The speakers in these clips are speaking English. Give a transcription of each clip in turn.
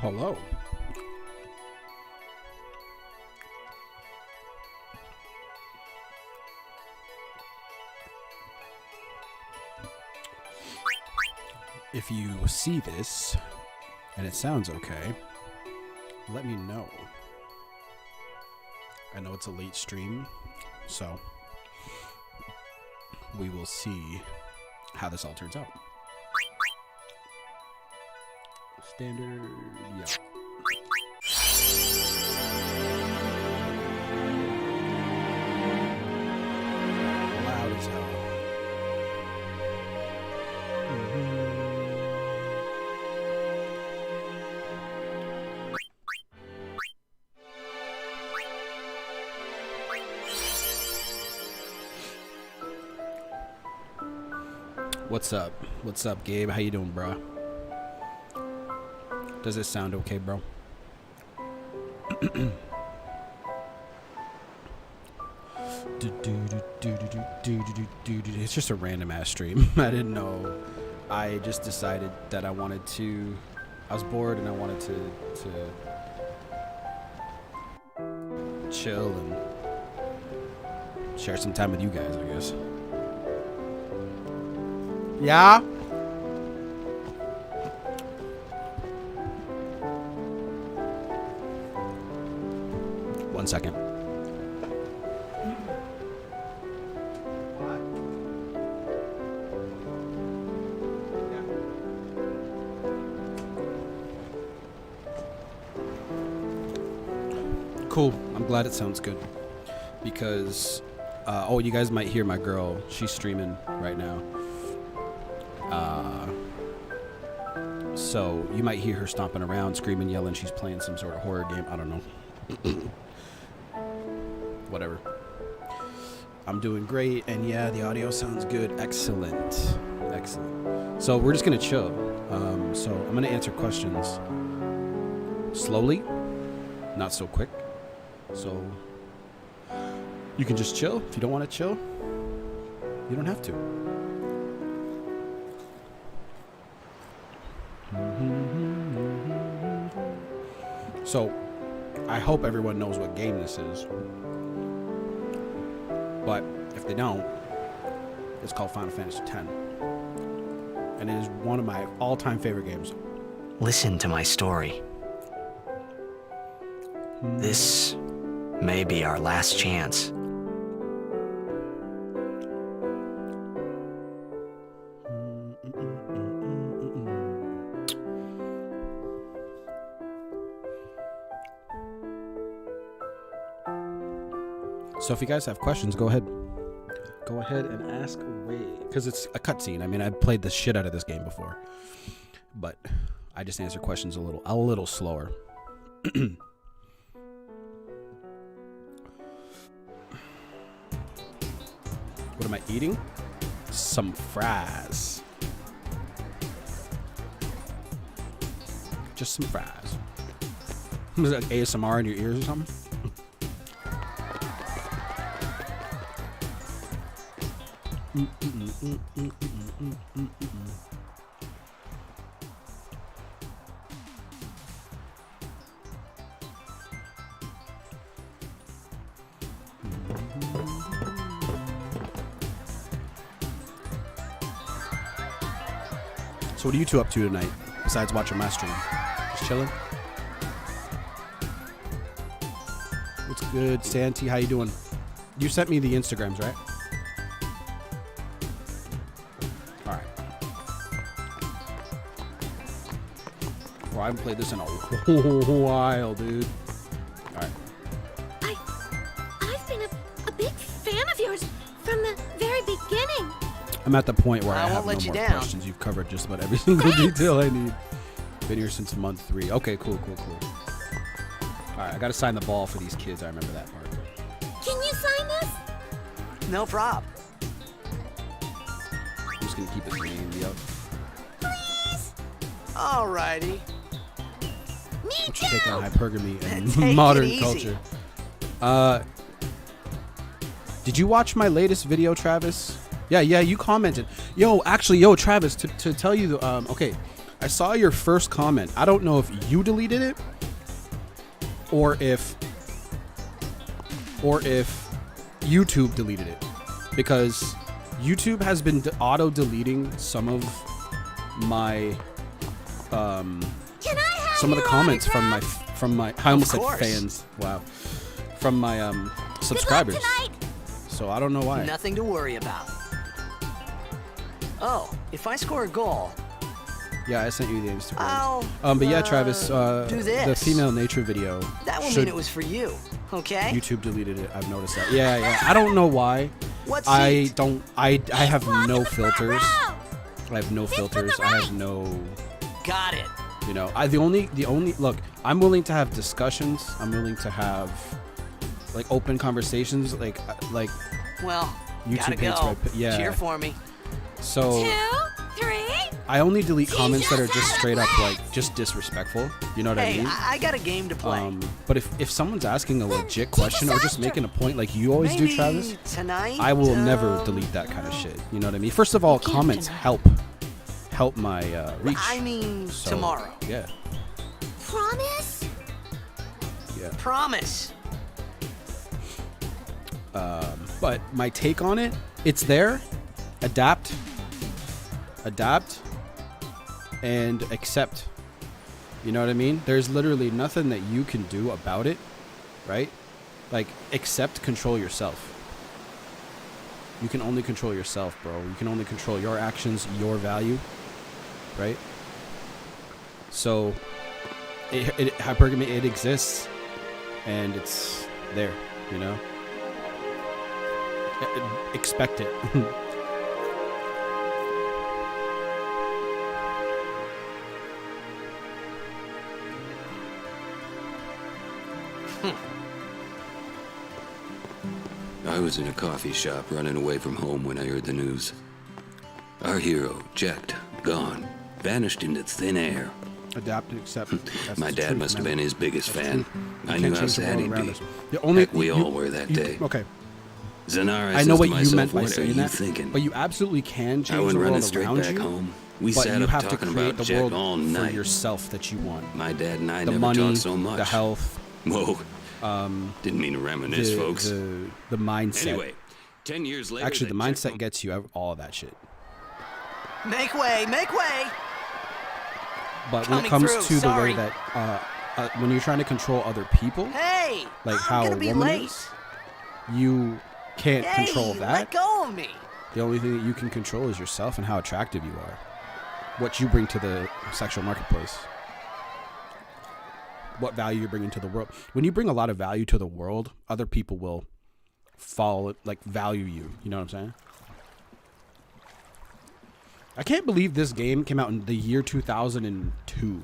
Hello. If you see this and it sounds okay, let me know. I know it's a late stream, so we will see how this all turns out. Standard, yeah. Loud as hell. What's up? What's up, Gabe? How you doing, bro? Does this sound okay, bro? It's just a random ass stream. I didn't know. I just decided that I wanted to. I was bored and I wanted to chill and share some time with you guys, I guess. Yeah. One second. Cool. I'm glad it sounds good because oh, you guys might hear my girl. She's streaming right now. So you might hear her stomping around, screaming, yelling. She's playing some sort of horror game. I don't know. Whatever. I'm doing great, and yeah, the audio sounds good. Excellent. Excellent. So we're just gonna chill. So I'm gonna answer questions slowly, not so quick. So you can just chill. If you don't want to chill, you don't have to. So I hope everyone knows what game this is. But if they don't, it's called Final Fantasy X. And it is one of my all-time favorite games. Listen to my story. This may be our last chance. So if you guys have questions, go ahead. Go ahead and ask away. Because it's a cutscene. I mean, I've played the shit out of this game before. But I just answer questions a little slower. What am I eating? Some fries. Just some fries. Is that ASMR in your ears or something? So what are you two up to tonight, besides watching my stream? Just chilling? What's good, Santi? How you doing? You sent me the Instagrams, right? Alright. Well, I haven't played this in a while, dude. Alright. I've been a big fan of yours from the very beginning. I'm at the point where I won't have no let you more down. questions. You've covered just about every single detail I need. Been here since month 3. Okay, cool. Alright, I gotta sign the ball for these kids. I remember that part. Can you sign this? No prob. I'm just gonna keep it clean, yo. Please? Alrighty. Me Taking on too! hypergamy Take and it modern easy. culture. Did you watch my latest video, Travis? Yeah, you commented. Yo, Travis, to tell you, okay, I saw your first comment. I don't know if you deleted it or if YouTube deleted it, because YouTube has been auto deleting some of my some of the comments from my I almost said fans. Wow. From my subscribers. So I don't know why. Nothing to worry about. Oh, if I score a goal, Yeah, I sent you the Instagram. I'll But yeah, Travis, do this. the female nature video. That will mean it was for you, okay? YouTube deleted it. I've noticed that. Yeah. I don't know why. What I seat? don't. I have no Walk to the front filters. row. I have no Seat to the filters. I have right. no. Got it. You know, the only look. I'm willing to have discussions. I'm willing to have like open conversations. Like Well, YouTube gotta hates go. my yeah. Cheer for me. So 2, 3. I only delete comments that are just straight up like just disrespectful. You know what I Hey, mean? I got a game to play. But if someone's asking a legit take question us or just after. making a point like you always Maybe do, Travis, tonight. I will never delete that kind of shit. You know what I mean? First of all, comments help my reach. I mean, So, tomorrow. Yeah. Promise? Yeah. Promise. But my take on it, it's there. Adapt, and accept. You know what I mean? There's literally nothing that you can do about it, right? Like, accept, control yourself. You can only control yourself, bro. You can only control your actions, your value, right? So, hypergamy, it exists, and it's there, you know? Expect it. I was in a coffee shop running away from home when I heard the news. Our hero, Jecht, gone, vanished into thin air. Adapt and accept. That's My the dad truth, must have man. been his biggest That's fan. true. I You knew can't how change the sad world he'd around be. us. The only Heck, we all were that day. Okay, Zanara I says know to what you myself, meant by what are saying you that, thinking? but you absolutely can I change went the running world straight around back you. home. We But sat you up have to talking create about the Jecht world all for night. yourself that you want. My dad and I The never money, talked so much. the health, Whoa. Didn't mean to reminisce, folks. the mindset. Anyway, 10 years later. Actually, the that mindset Jecht- gets you all of that shit. Make way, make way. But when it Coming comes through, to the sorry. way that when you're trying to control other people, Hey, like I'm how gonna a be woman late. is, you can't Hey, control let that. go of me. The only thing that you can control is yourself and how attractive you are. What you bring to the sexual marketplace. What value you're bringing to the world. When you bring a lot of value to the world, other people will value you. You know what I'm saying? I can't believe this game came out in the year 2002.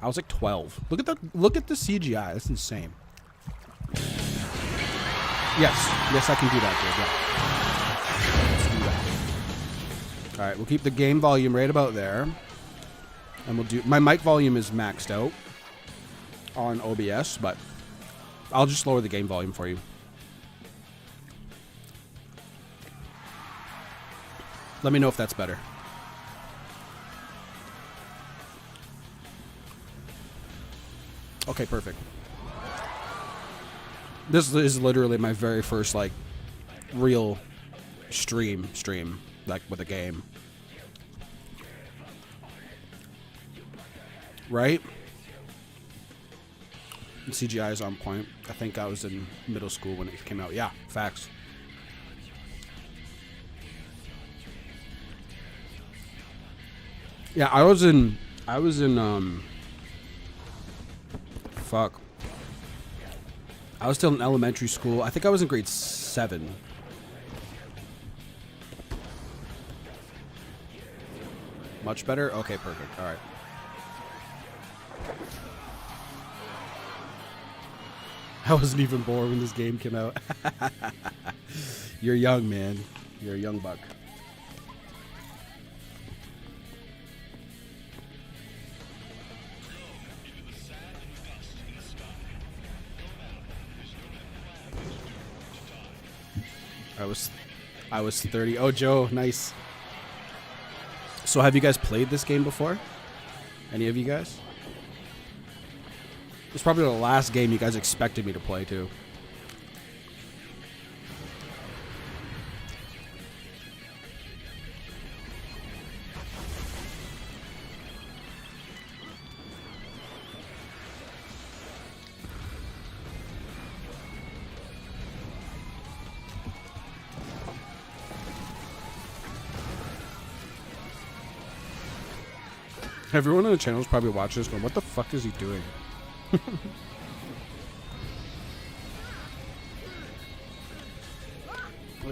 I was like 12. Look at the CGI. That's insane. Yes, I can do that, dude. Yeah. Let's do that. All right, we'll keep the game volume right about there, and we'll do. My mic volume is maxed out on OBS, but I'll just lower the game volume for you. Let me know if that's better. Okay, perfect. This is literally my very first like real stream like with a game. Right? CGI is on point. I think I was in middle school when it came out. Yeah, facts. Yeah, I was in fuck. I was still in elementary school. I think I was in grade 7. Much better? Okay, perfect. All right. I wasn't even born when this game came out. You're young, man. You're a young buck. I was 30. Oh, Joe, nice. So have you guys played this game before? Any of you guys? It's probably the last game you guys expected me to play too. Everyone on the channel is probably watching this going, what the fuck is he doing? I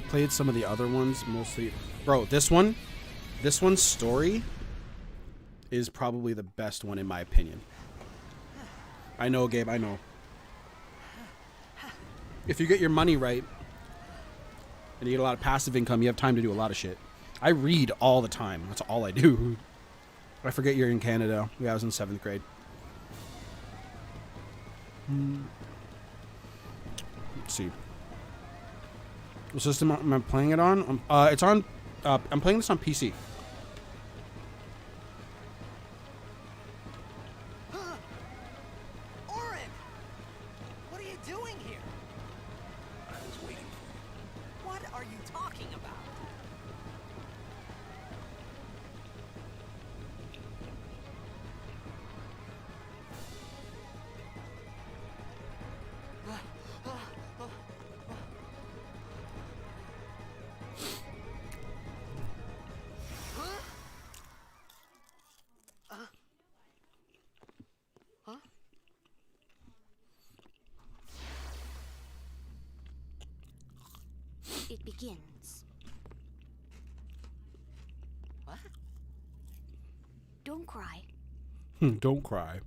played some of the other ones mostly. Bro, this one's story is probably the best one in my opinion. I know, Gabe, I know. If you get your money right and you get a lot of passive income, you have time to do a lot of shit. I read all the time. That's all I do. I forget you're in Canada. Yeah, I was in 7th grade. Let's see. What system am I playing it on? It's on. I'm playing this on PC. Orin! What are you doing here? I was waiting for you. What are you talking about? It begins. What? Don't cry. Don't cry.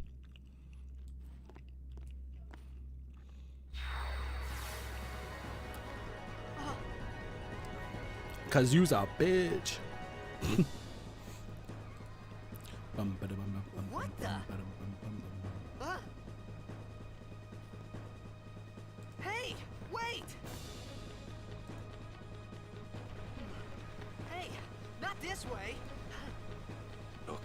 Cause you's a bitch. What the? Huh? Hey, wait! Hey, not this way. Look,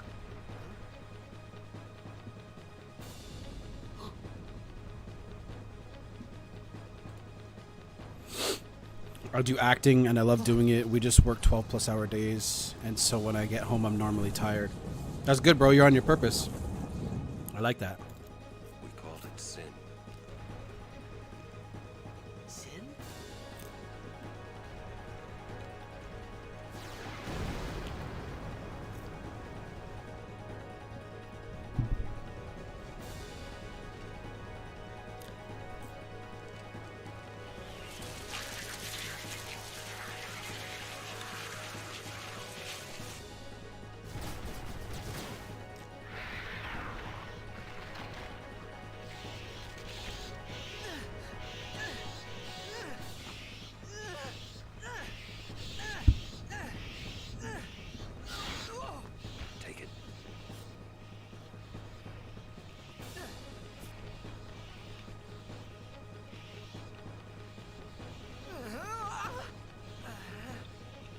I do acting and I love doing it. We just work 12+ hour days, and so when I get home I'm normally tired. That's good, bro. You're on your purpose. I like that. we called it sin. Sin? Take it.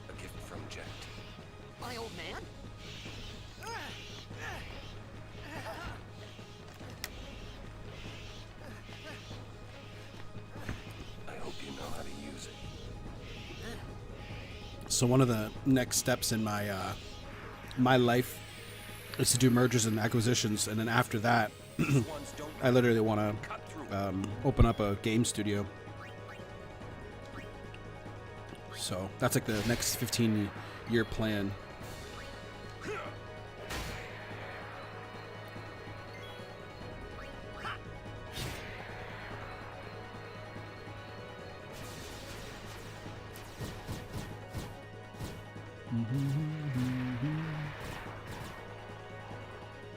A gift from Jet. My old man? I hope you know how to use it. So one of the next steps in my my life is to do mergers and acquisitions, and then after that, I literally want to open up a game studio. So that's like the next 15-year plan.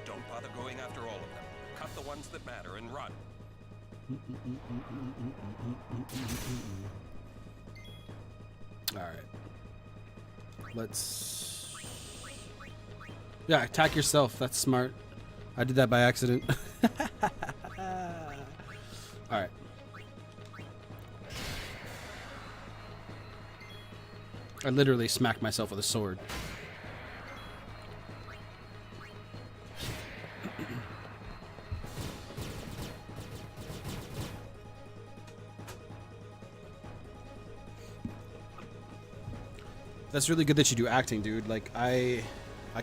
Don't bother going after all of them. Cut the ones that matter and run. All right. Let's... Yeah, attack yourself. That's smart. I did that by accident. All right. I literally smacked myself with a sword. That's really good that you do acting, dude. Like, I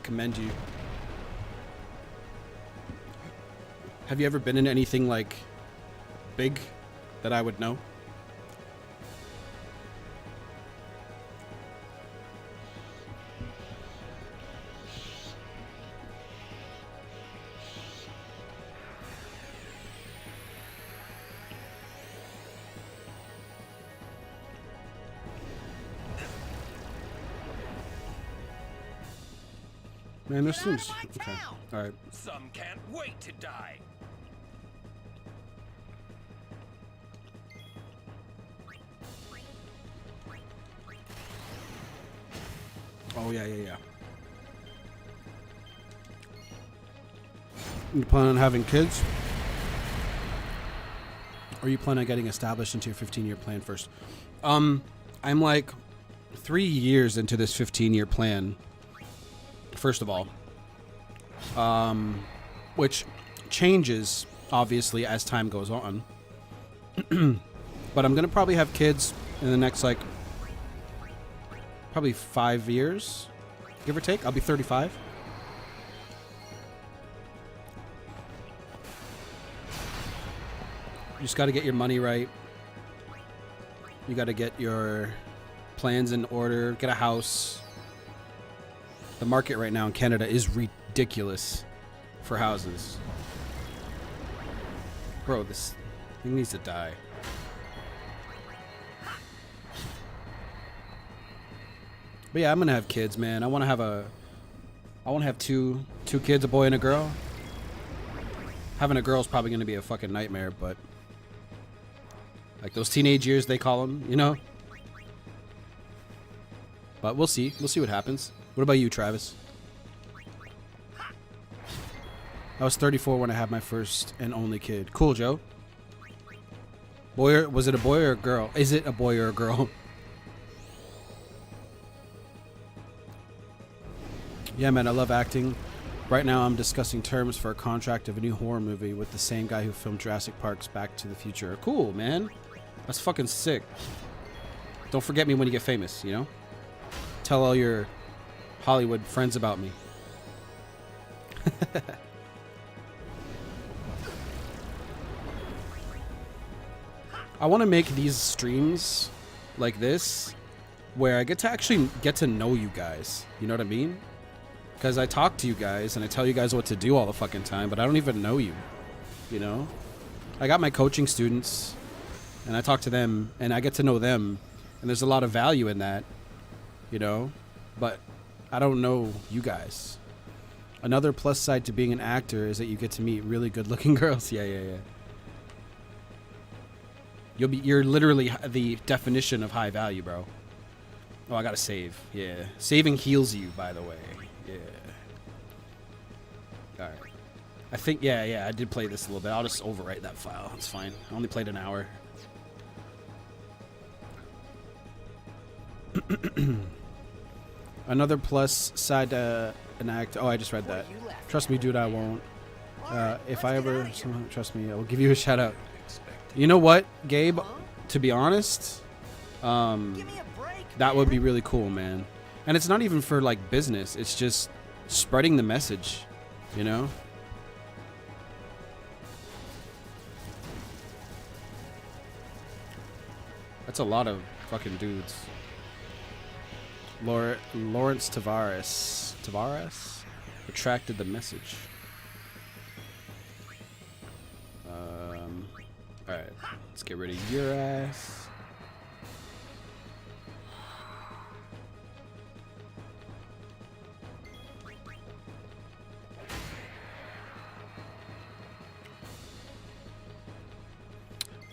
commend you. Have you ever been in anything, like, big that I would know? Man, this Get out of seems my okay. town! All right. Some can't wait to die. Oh yeah. You plan on having kids? Or you plan on getting established into your 15-year plan first? I'm like 3 years into this 15-year plan. First of all, which changes obviously as time goes on. But I'm gonna probably have kids in the next like probably 5 years, give or take. I'll be 35. You just got to get your money right. You got to get your plans in order, get a house. The market right now in Canada is ridiculous for houses. Bro, this thing needs to die. But yeah, I'm gonna have kids, man. I want to have two kids, a boy and a girl. Having a girl is probably gonna be a fucking nightmare, but like those teenage years they call them, you know. But we'll see. We'll see what happens. What about you, Travis? I was 34 when I had my first and only kid. Cool, Joe. Was it a boy or a girl? Is it a boy or a girl? Yeah, man, I love acting. Right now, I'm discussing terms for a contract of a new horror movie with the same guy who filmed Jurassic Park's Back to the Future. Cool, man. That's fucking sick. Don't forget me when you get famous, you know? Tell all your Hollywood friends about me. I want to make these streams like this where I get to actually get to know you guys. You know what I mean? Because I talk to you guys and I tell you guys what to do all the fucking time, but I don't even know you. You know? I got my coaching students and I talk to them and I get to know them, and there's a lot of value in that, you know? But I don't know you guys. Another plus side to being an actor is that you get to meet really good looking girls. Yeah. You're literally the definition of high value, bro. Oh, I gotta save. Yeah. Saving heals you, by the way. Yeah. Alright. I think, yeah, I did play this a little bit. I'll just overwrite that file. It's fine. I only played an hour. Another plus side to an act. Oh, I just read that. Trust me, dude, I won't. If I ever, somehow, trust me, I will give you a shout out. You know what, Gabe? To be honest, that would be really cool, man. And it's not even for like business. It's just spreading the message, you know? That's a lot of fucking dudes. Lawrence Tavares retracted the message. Alright, let's get rid of your ass.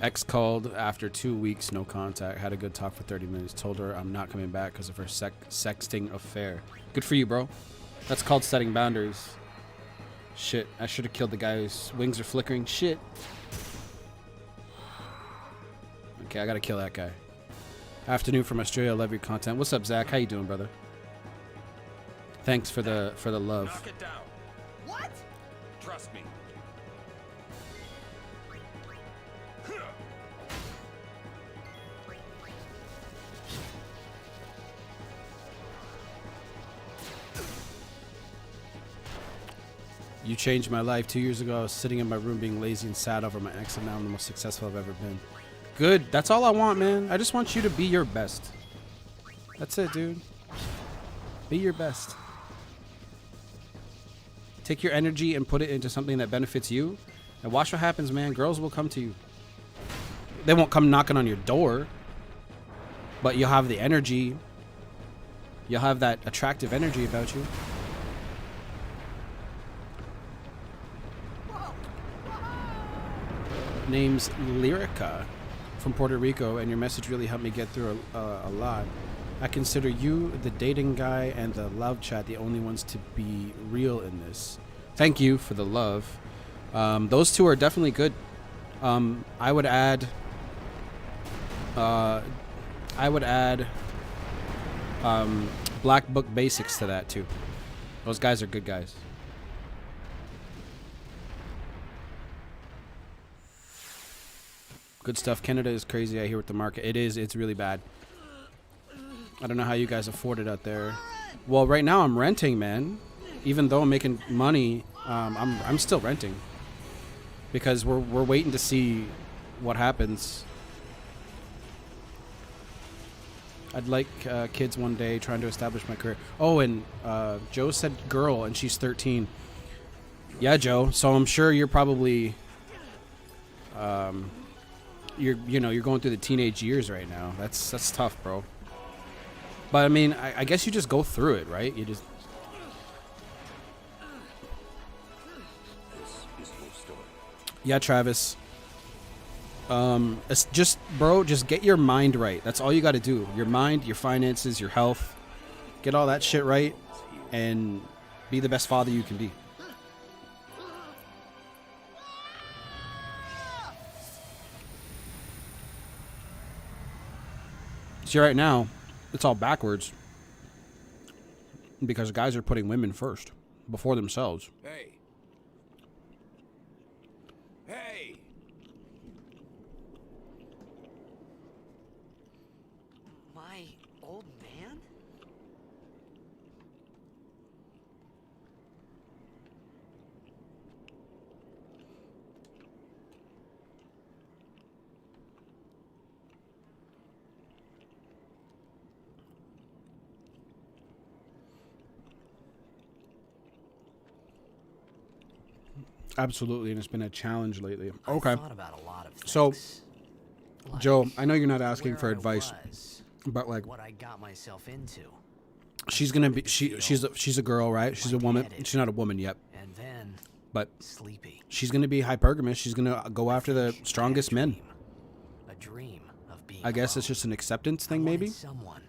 Ex called after 2 weeks, no contact. Had a good talk for 30 minutes. Told her I'm not coming back because of her sexting affair. Good for you, bro. That's called setting boundaries. Shit, I should have killed the guy whose wings are flickering. Shit. Okay, I gotta kill that guy. Afternoon from Australia. Love your content. What's up, Zach? How you doing, brother? Thanks for the love. Knock it down. What? Trust me. You changed my life. 2 years ago, I was sitting in my room being lazy and sad over my ex, and now I'm the most successful I've ever been. Good. That's all I want, man. I just want you to be your best. That's it, dude. Be your best. Take your energy and put it into something that benefits you, and watch what happens, man. Girls will come to you. They won't come knocking on your door, but you'll have the energy. You'll have that attractive energy about you. Name's Lyrica from Puerto Rico, and your message really helped me get through a lot. I consider you, the dating guy, and the love chat the only ones to be real in this. Thank you for the love. Those two are definitely good. I would add Black Book Basics to that too. Those guys are good guys. Good stuff. Canada is crazy, I hear, with the market. It is. It's really bad. I don't know how you guys afford it out there. Well, right now I'm renting, man. Even though I'm making money, I'm still renting because we're waiting to see what happens. I'd like kids one day, trying to establish my career. Oh, and Joe said girl, and she's 13. Yeah, Joe. So I'm sure you're probably you're going through the teenage years right now. That's tough, bro. But I mean, I guess you just go through it, right? You just. Yeah, Travis. It's just, bro, just get your mind right. That's all you got to do. Your mind, your finances, your health. Get all that shit right, and be the best father you can be. See, right now, it's all backwards because guys are putting women first before themselves. Hey. Hey. My old man? Absolutely, and it's been a challenge lately. I've Okay. thought about a lot of So, things. Like Joe, I know you're not asking where for I advice, was, but like, what I got myself into, she's gonna be she's a girl, right? She's a woman. She's not a woman yet, and then but sleepy. she's gonna be hypergamous. She's gonna go after the She had strongest men. A dream of being I guess it's alone. just an acceptance I thing, wanted maybe. someone,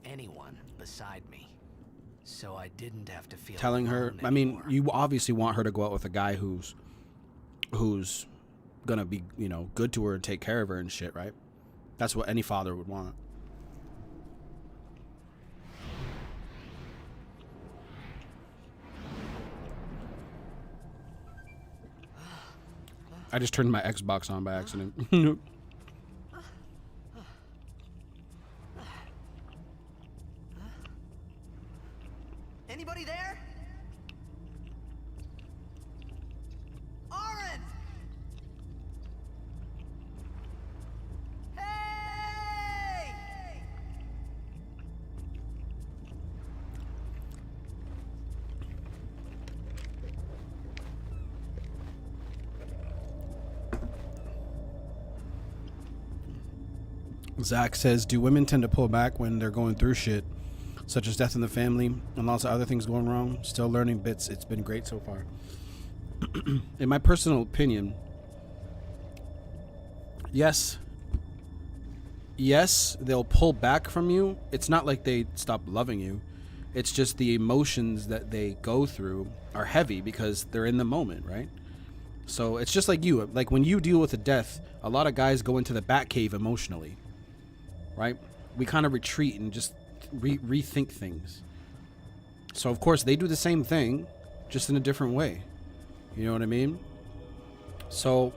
anyone beside me, so I didn't have to feel Telling her, alone I mean, anymore. you obviously want her to go out with a guy who's gonna be, good to her and take care of her and shit, right? That's what any father would want. I just turned my Xbox on by accident. Anybody there? Aaron! Hey! Zach says, do women tend to pull back when they're going through shit, such as death in the family and lots of other things going wrong? Still learning bits. It's been great so far. In my personal opinion, yes, they'll pull back from you. It's not like they stop loving you. It's just the emotions that they go through are heavy because they're in the moment, right? So it's just like you. Like when you deal with a death, a lot of guys go into the Batcave emotionally, right? We kind of retreat and just rethink things. So of course they do the same thing, just in a different way. You know what I mean? So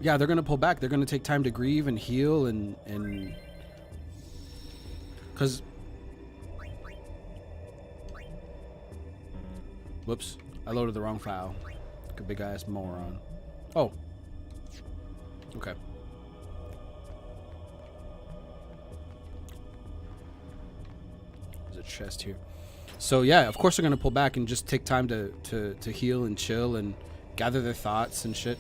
yeah, they're gonna pull back. They're gonna take time to grieve and heal and because Whoops. I loaded the wrong file. Like a big ass moron. Oh. Okay. There's a chest here. So yeah, of course they're gonna pull back and just take time to heal and chill and gather their thoughts and shit.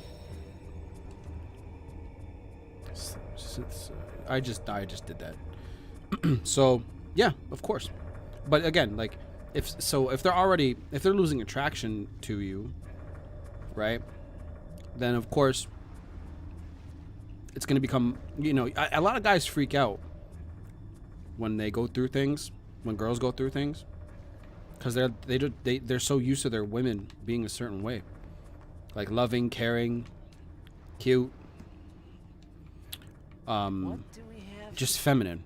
I just did that. So yeah, of course. But again, like if they're losing attraction to you, right? Then of course it's gonna become, you know, a lot of guys freak out when they go through things, when girls go through things, because they're so used to their women being a certain way, like loving, caring, cute, just feminine.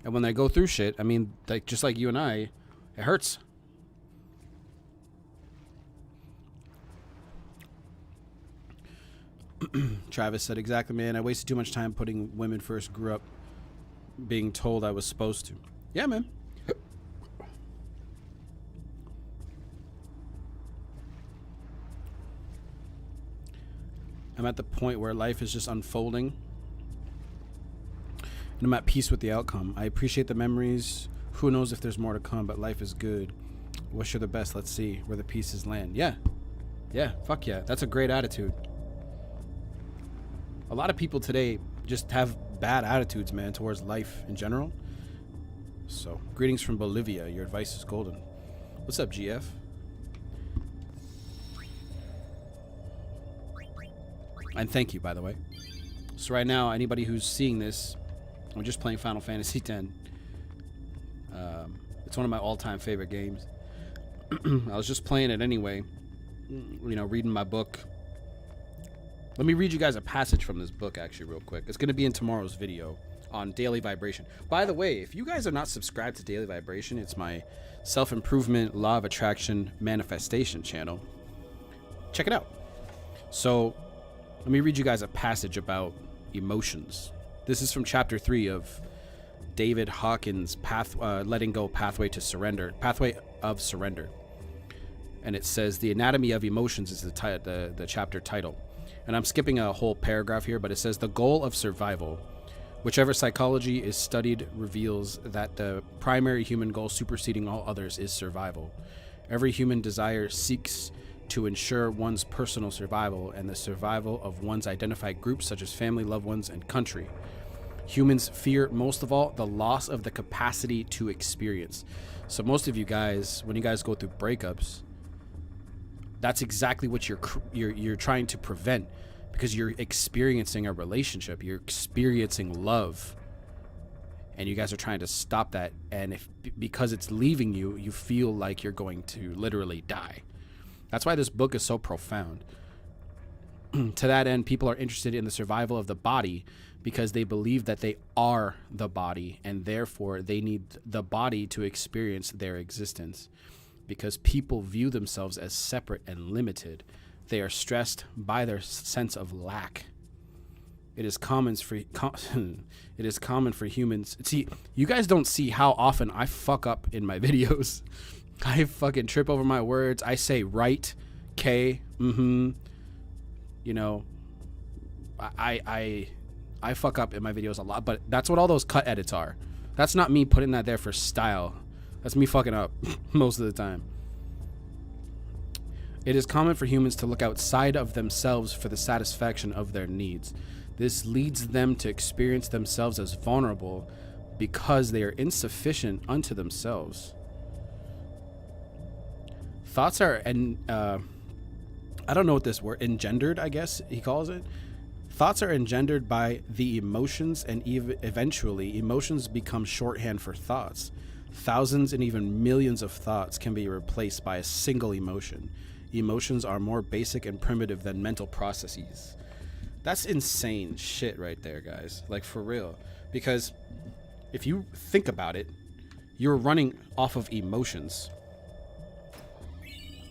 And when they go through shit, I mean, like just like you and I, it hurts. Travis said, exactly, man. I wasted too much time putting women first. Grew up being told I was supposed to. Yeah, man. I'm at the point where life is just unfolding, and I'm at peace with the outcome. I appreciate the memories. Who knows if there's more to come, but life is good. Wish her the best. Let's see where the pieces land. Yeah. Yeah, fuck yeah. That's a great attitude. A lot of people today just have bad attitudes, man, towards life in general. So, greetings from Bolivia. Your advice is golden. What's up, GF? And thank you, by the way. So right now, anybody who's seeing this, I'm just playing Final Fantasy X. It's one of my all-time favorite games. I was just playing it anyway, you know, reading my book. Let me read you guys a passage from this book, actually, real quick. It's going to be in tomorrow's video on Daily Vibration. By the way, if you guys are not subscribed to Daily Vibration, it's my self-improvement, law of attraction, manifestation channel. Check it out. So, let me read you guys a passage about emotions. This is from chapter 3 of David Hawkins' Letting Go, Pathway of Surrender. And it says, the anatomy of emotions is the chapter title. And I'm skipping a whole paragraph here, but it says, the goal of survival, whichever psychology is studied, reveals that the primary human goal superseding all others is survival. Every human desire seeks to ensure one's personal survival and the survival of one's identified groups, such as family, loved ones, and country. Humans fear, most of all, the loss of the capacity to experience. So most of you guys, when you guys go through breakups, that's exactly what you're trying to prevent, because you're experiencing a relationship, you're experiencing love, and you guys are trying to stop that. And because it's leaving you, you feel like you're going to literally die. That's why this book is so profound. To that end, people are interested in the survival of the body because they believe that they are the body, and therefore they need the body to experience their existence. Because people view themselves as separate and limited, they are stressed by their sense of lack. It is common for humans. See, you guys don't see how often I fuck up in my videos. I fucking trip over my words. I say right, you know, I fuck up in my videos a lot, but that's what all those cut edits are. That's not me putting that there for style. That's me fucking up most of the time. It is common for humans to look outside of themselves for the satisfaction of their needs. This leads them to experience themselves as vulnerable because they are insufficient unto themselves. Thoughts are, and I don't know what this word, engendered, I guess he calls it. Thoughts are engendered by the emotions, and eventually emotions become shorthand for thoughts. Thousands and even millions of thoughts can be replaced by a single emotion. Emotions are more basic and primitive than mental processes. That's insane shit right there, guys. Like, for real. Because if you think about it, you're running off of emotions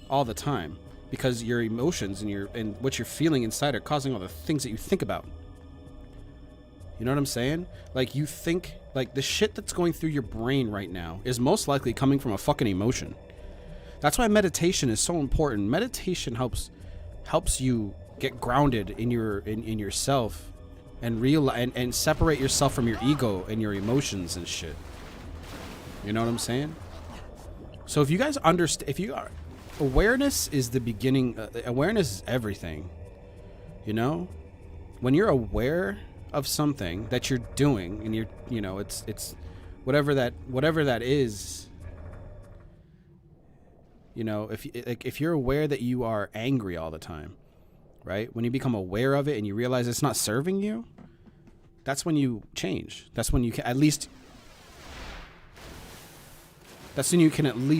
all the time, because your emotions and what you're feeling inside are causing all the things that you think about. You know what I'm saying? Like, you think, like, the shit that's going through your brain right now is most likely coming from a fucking emotion. That's why meditation is so important. Meditation helps you get grounded in yourself and and separate yourself from your ego and your emotions and shit. You know what I'm saying? So if you guys understand, if you are, awareness is the beginning. Awareness is everything. You know, when you're aware of something that you're doing and it's whatever that is. You know, if you're aware that you are angry all the time, right? When you become aware of it and you realize it's not serving you, that's when you change. That's when you can at least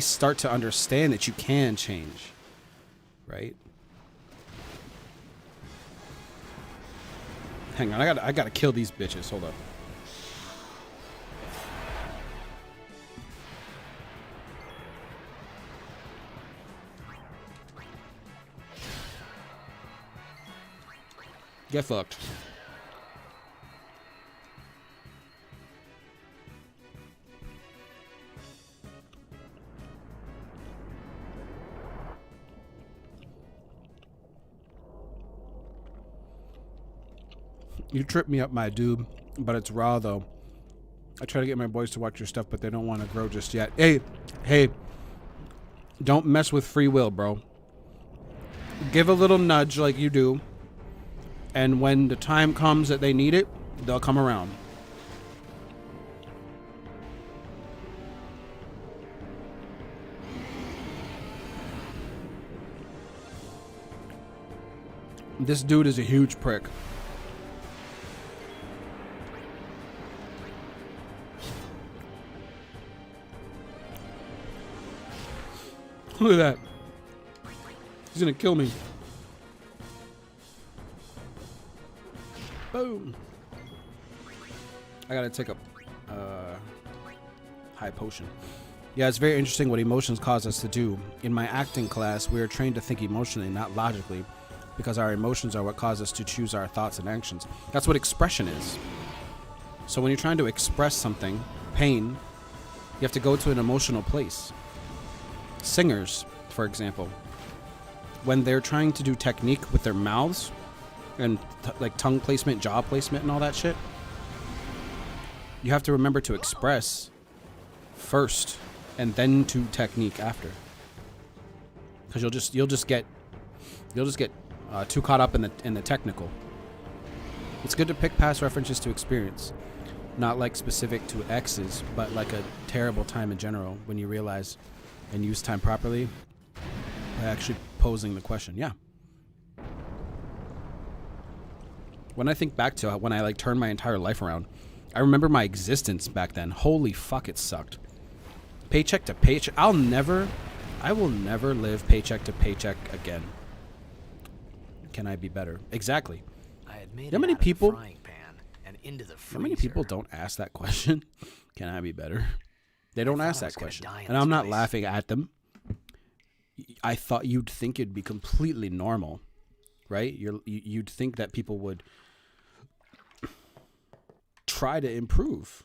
start to understand that you can change, right? Hang on, I gotta kill these bitches. Hold up. Get fucked. You trip me up, my dude, but it's raw though. I try to get my boys to watch your stuff, but they don't want to grow just yet. Hey, don't mess with free will, bro. Give a little nudge like you do. And when the time comes that they need it, they'll come around. This dude is a huge prick. Look at that. He's gonna kill me. Boom. I gotta take a high potion. Yeah, it's very interesting what emotions cause us to do. In my acting class, we are trained to think emotionally, not logically, because our emotions are what cause us to choose our thoughts and actions. That's what expression is. So when you're trying to express something, pain, you have to go to an emotional place. Singers, for example, when they're trying to do technique with their mouths and like tongue placement, jaw placement, and all that shit, you have to remember to express first and then to technique after, because you'll just get too caught up in the technical. It's good to pick past references to experience, not like specific to exes, but like a terrible time in general when you realize and use time properly by actually posing the question. Yeah. When I think back to when I like turned my entire life around, I remember my existence back then. Holy fuck, it sucked. Paycheck to paycheck. I will never live paycheck to paycheck again. Can I be better? Exactly. I had made How many it out of the people- frying pan and into the freezer. How many people don't ask that question? Can I be better? They don't ask I that was gonna question. die in And this I'm not place. laughing at them. I thought you'd think it'd be completely normal, right? You'd think that people would try to improve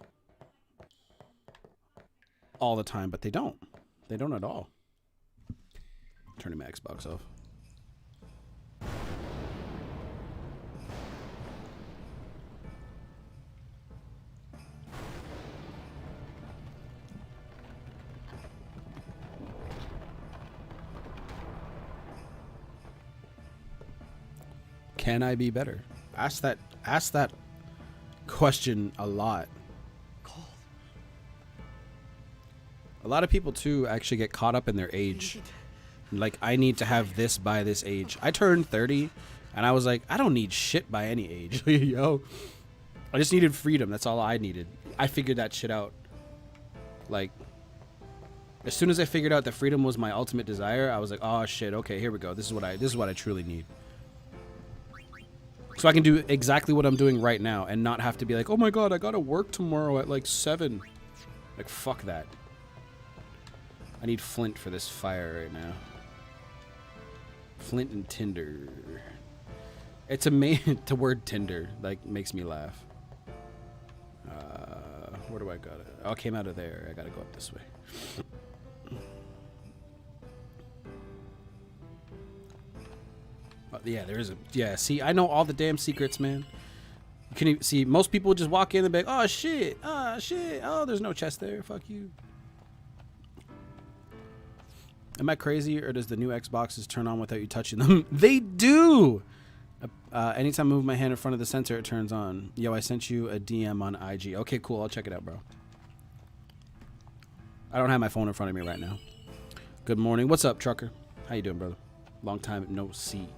all the time, but they don't. They don't at all. Turning my Xbox off. Can I be better? Ask that question a lot. A lot of people too actually get caught up in their age. Like, I need to have this by this age. I turned 30 and I was like, I don't need shit by any age. Yo, I just needed freedom. That's all I needed. I figured that shit out. Like, as soon as I figured out that freedom was my ultimate desire, I was like, oh shit, okay, here we go. This is what I truly need. So I can do exactly what I'm doing right now and not have to be like, oh my god, I gotta work tomorrow at like 7. Like, fuck that. I need flint for this fire right now. Flint and tinder. It's amazing. The word tinder like makes me laugh. Where do I got it? Oh, I came out of there. I gotta go up this way. Yeah, there is a. Yeah, see, I know all the damn secrets, man. You can see most people just walk in and be like, oh shit, oh there's no chest there. Fuck you. Am I crazy, or does the new Xboxes turn on without you touching them? They do. Anytime I move my hand in front of the sensor, it turns on. Yo, I sent you a DM on IG. Okay, cool. I'll check it out, bro. I don't have my phone in front of me right now. Good morning. What's up, trucker? How you doing, brother? Long time no see.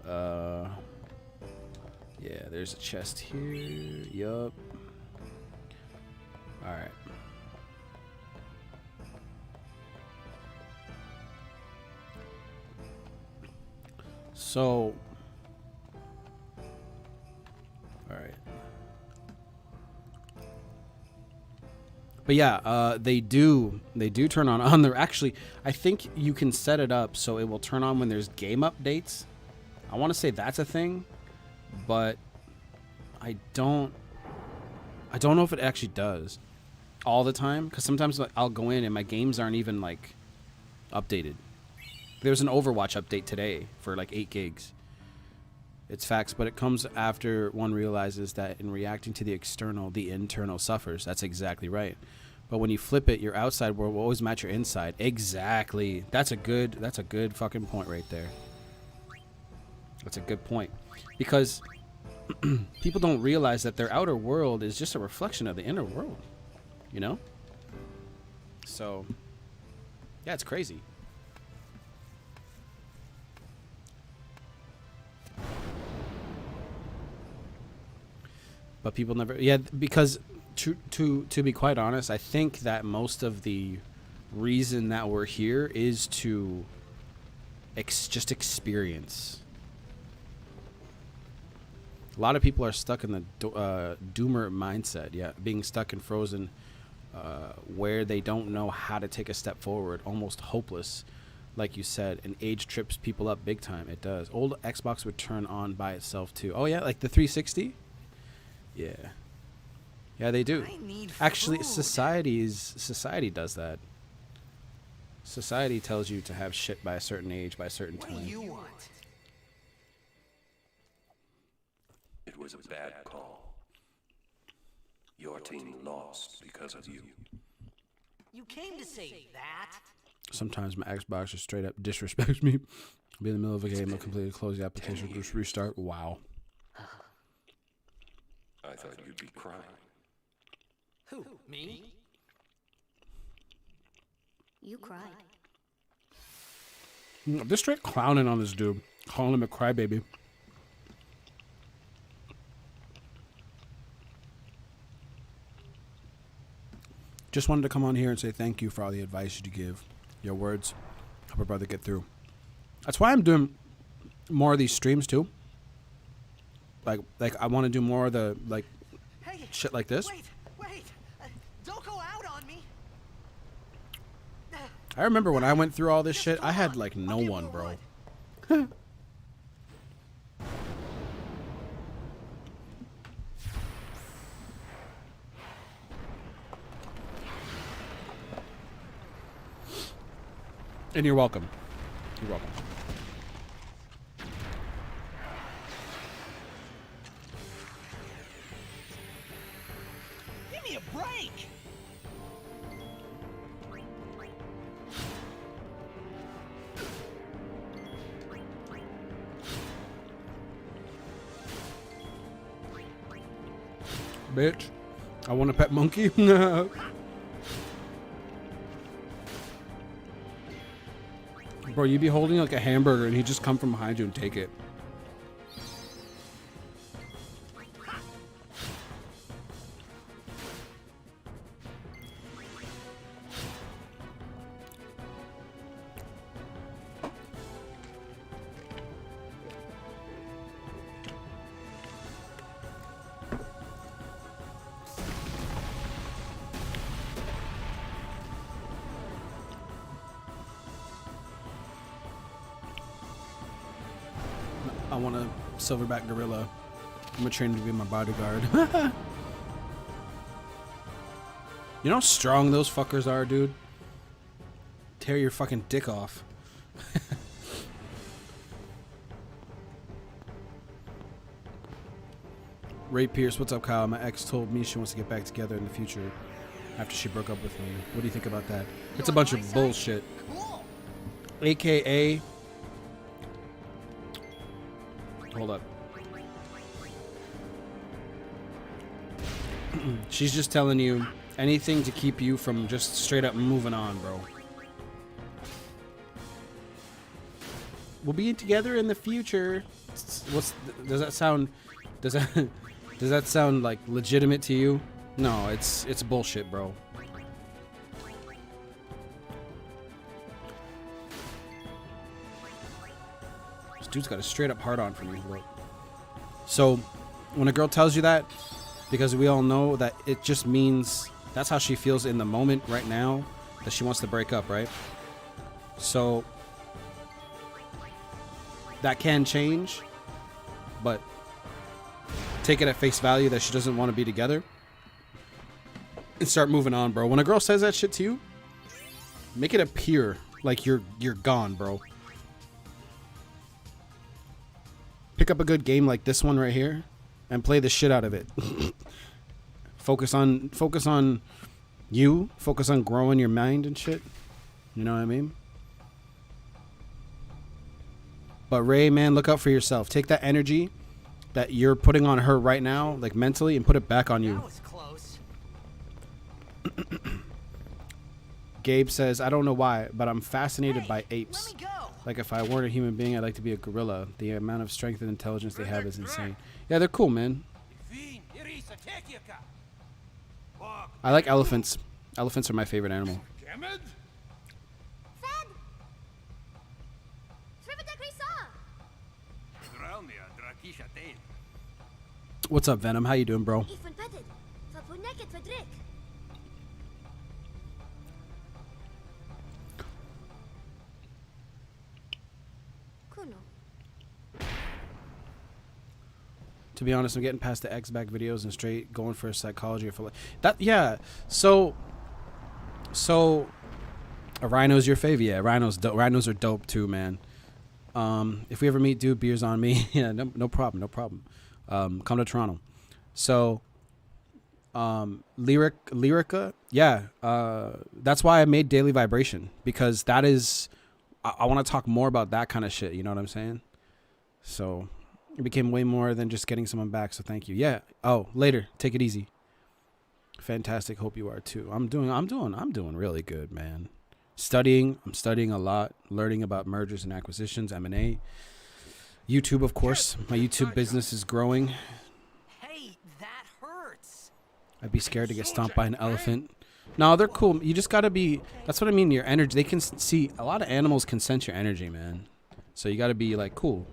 Yeah, there's a chest here. Yup. All right. So, all right. But yeah, they do turn on. They're actually, I think you can set it up so it will turn on when there's game updates. I want to say that's a thing, but I don't know if it actually does all the time, because sometimes like, I'll go in and my games aren't even like updated. There's an Overwatch update today for like 8 gigs. It's facts, but it comes after one realizes that in reacting to the external, the internal suffers. That's exactly right. But when you flip it, your outside world will always match your inside. Exactly. That's a good fucking point right there. That's a good point. Because people don't realize that their outer world is just a reflection of the inner world. You know? So, yeah, it's crazy. But people never, yeah, because to be quite honest, I think that most of the reason that we're here is to just experience. A lot of people are stuck in the doomer mindset, yeah, being stuck and frozen, where they don't know how to take a step forward, almost hopeless, like you said, and age trips people up big time. It does. Old Xbox would turn on by itself too. Oh yeah, like the 360. Yeah. Yeah, they do. Actually, society does that. Society tells you to have shit by a certain age, by a certain time. What do you want? It was a bad call. Your team lost because of you. You came to say that? Sometimes my Xbox just straight up disrespects me. I'll be in the middle of a game, I'll completely close the application, just restart. Wow. I thought you'd be crying. Who, me? You cried. They're straight clowning on this dude, calling him a crybaby. Just wanted to come on here and say thank you for all the advice you give. Your words help a brother get through. That's why I'm doing more of these streams too. Like I want to do more of the Hey, shit like this. Wait! Don't go out on me! I remember when I went through all this shit, I had like no one, bro. And you're welcome. You're welcome. Give me a break! Bitch, I want a pet monkey. Bro, you be holding like a hamburger and he just come from behind you and take it. I want a silverback gorilla. I'm gonna train him to be my bodyguard. You know how strong those fuckers are, dude? tear your fucking dick off. Ray Pierce, what's up, Kyle? My ex told me she wants to get back together in the future after she broke up with me. What do you think about that? It's a bunch of bullshit. AKA, hold up. She's just telling you anything to keep you from just straight up moving on, bro. We'll be together in the future. Does that sound like legitimate to you? No, it's bullshit, bro. This dude's got a straight up hard on for me, bro. So when a girl tells you that, because we all know that it just means that's how she feels in the moment right now, that she wants to break up, right? So that can change, but take it at face value that she doesn't want to be together and start moving on, bro. When a girl says that shit to you, make it appear like you're gone, bro. Pick up a good game like this one right here and play the shit out of it. Focus on you. Focus on growing your mind and shit. You know what I mean? But Ray, man, look out for yourself. Take that energy that you're putting on her right now, like mentally, and put it back on you. That was close. Gabe says, I don't know why, but I'm fascinated by Let apes. me go. Like if I weren't a human being, I'd like to be a gorilla. The amount of strength and intelligence they have is insane. Yeah, they're cool, man. I like elephants. Elephants are my favorite animal. Fed! Srivita Krisa! What's up, Venom? How you doing, bro? Ifan Petted! Fapuneket Fedrik! Kuno. To be honest, I'm getting past the X-Back videos and straight going for a psychology or that. Yeah. So a rhino's your favorite. Yeah, rhinos are dope too, man. If we ever meet, dude, beers on me. Yeah, no problem. Come to Toronto. So Lyrica, yeah. That's why I made Daily Vibration, because that is I want to talk more about that kind of shit, you know what I'm saying? So it became way more than just getting someone back, so thank you. Yeah. Oh, later. Take it easy. Fantastic. Hope you are too. I'm doing really good, man. I'm studying a lot, learning about mergers and acquisitions, M&A. YouTube, of course. My YouTube business is growing. Hey, that hurts. I'd be scared to get stomped by an elephant. No, they're cool. You just gotta be. That's what I mean. Your energy. They can see. A lot of animals can sense your energy, man. So you gotta be like cool.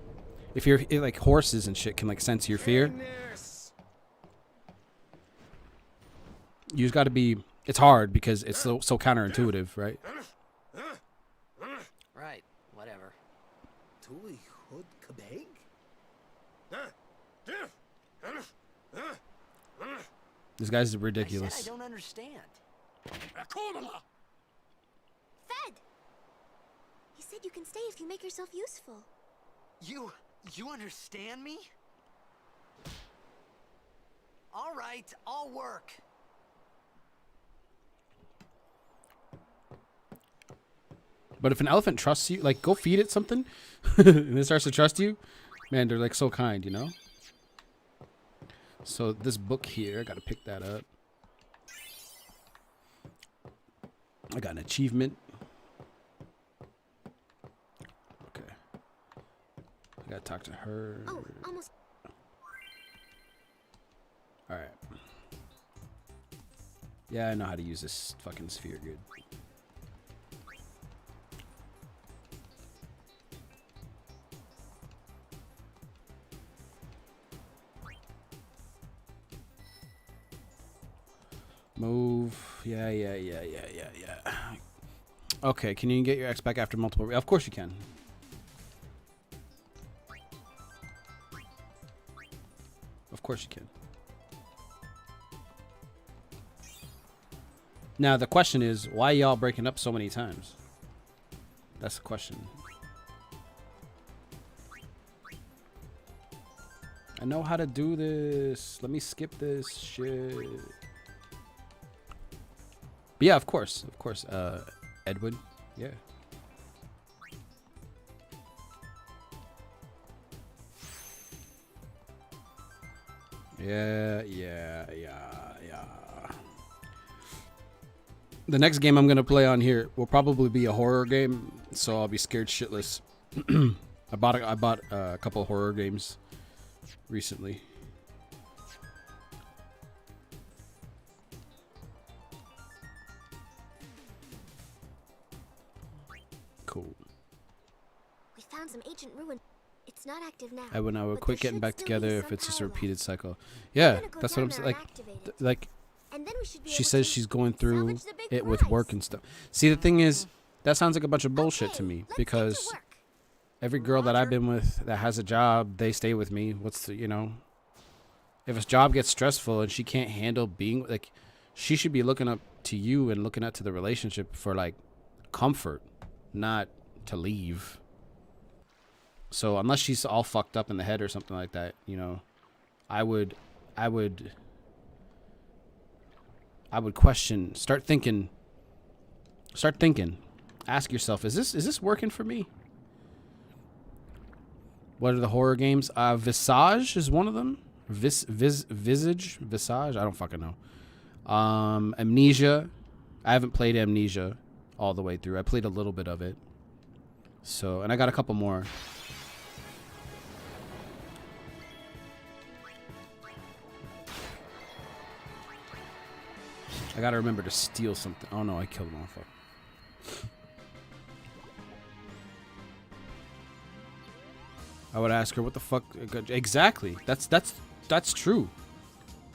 If you're like horses and shit can like sense your fear. You just gotta be. It's hard because it's so counterintuitive, right? Right, whatever. This guy's I said ridiculous. I don't understand. Fed! He said you can stay if you make yourself useful. You understand me? All right, I'll work. But if an elephant trusts you, like go feed it something, and it starts to trust you, man, they're like so kind, you know? So this book here, I gotta pick that up. I got an achievement. Okay. I gotta talk to her. Oh, almost. Alright. Yeah, I know how to use this fucking sphere good. Move. Yeah. Okay, can you get your X back after multiple? Of course you can. Of course you can. Now the question is, why y'all breaking up so many times? That's the question. I know how to do this. Let me skip this shit. But yeah, of course. Edwin. Yeah. Yeah. The next game I'm gonna play on here will probably be a horror game, so I'll be scared shitless. I bought a couple horror games recently. Cool. We found some ancient ruin. It's not active now. I would but quit there getting should back still together be if some it's just a power left. repeated cycle. We're Yeah, gonna go that's what I'm down saying. there and activate it. Like And then we should be she able says to she's going through salvage the big it with prize. work and stuff. See, the thing is, that sounds like a bunch of bullshit to Okay, me let's get to because work. every girl that I've been with that has a job, they stay with me. What's the, if a job gets stressful and she can't handle being like, she should be looking up to you and looking up to the relationship for like comfort, not to leave. So unless she's all fucked up in the head or something like that, I would question, start thinking, ask yourself, is this working for me? What are the horror games? Visage is one of them. Visage, I don't fucking know. Amnesia. I haven't played Amnesia all the way through. I played a little bit of it. So, and I got a couple more. I gotta remember to steal something. Oh no, I killed him off. I would ask her, what the fuck? Exactly. That's true.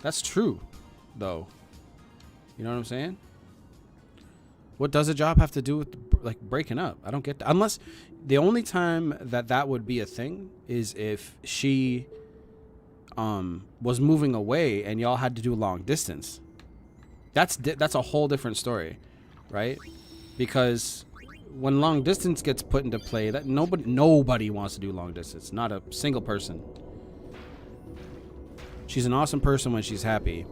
That's true, though. You know what I'm saying? What does a job have to do with like breaking up? I don't get that. Unless the only time that would be a thing is if she was moving away and y'all had to do long distance. That's a whole different story, right? Because when long distance gets put into play, that nobody wants to do long distance. Not a single person. She's an awesome person when she's happy.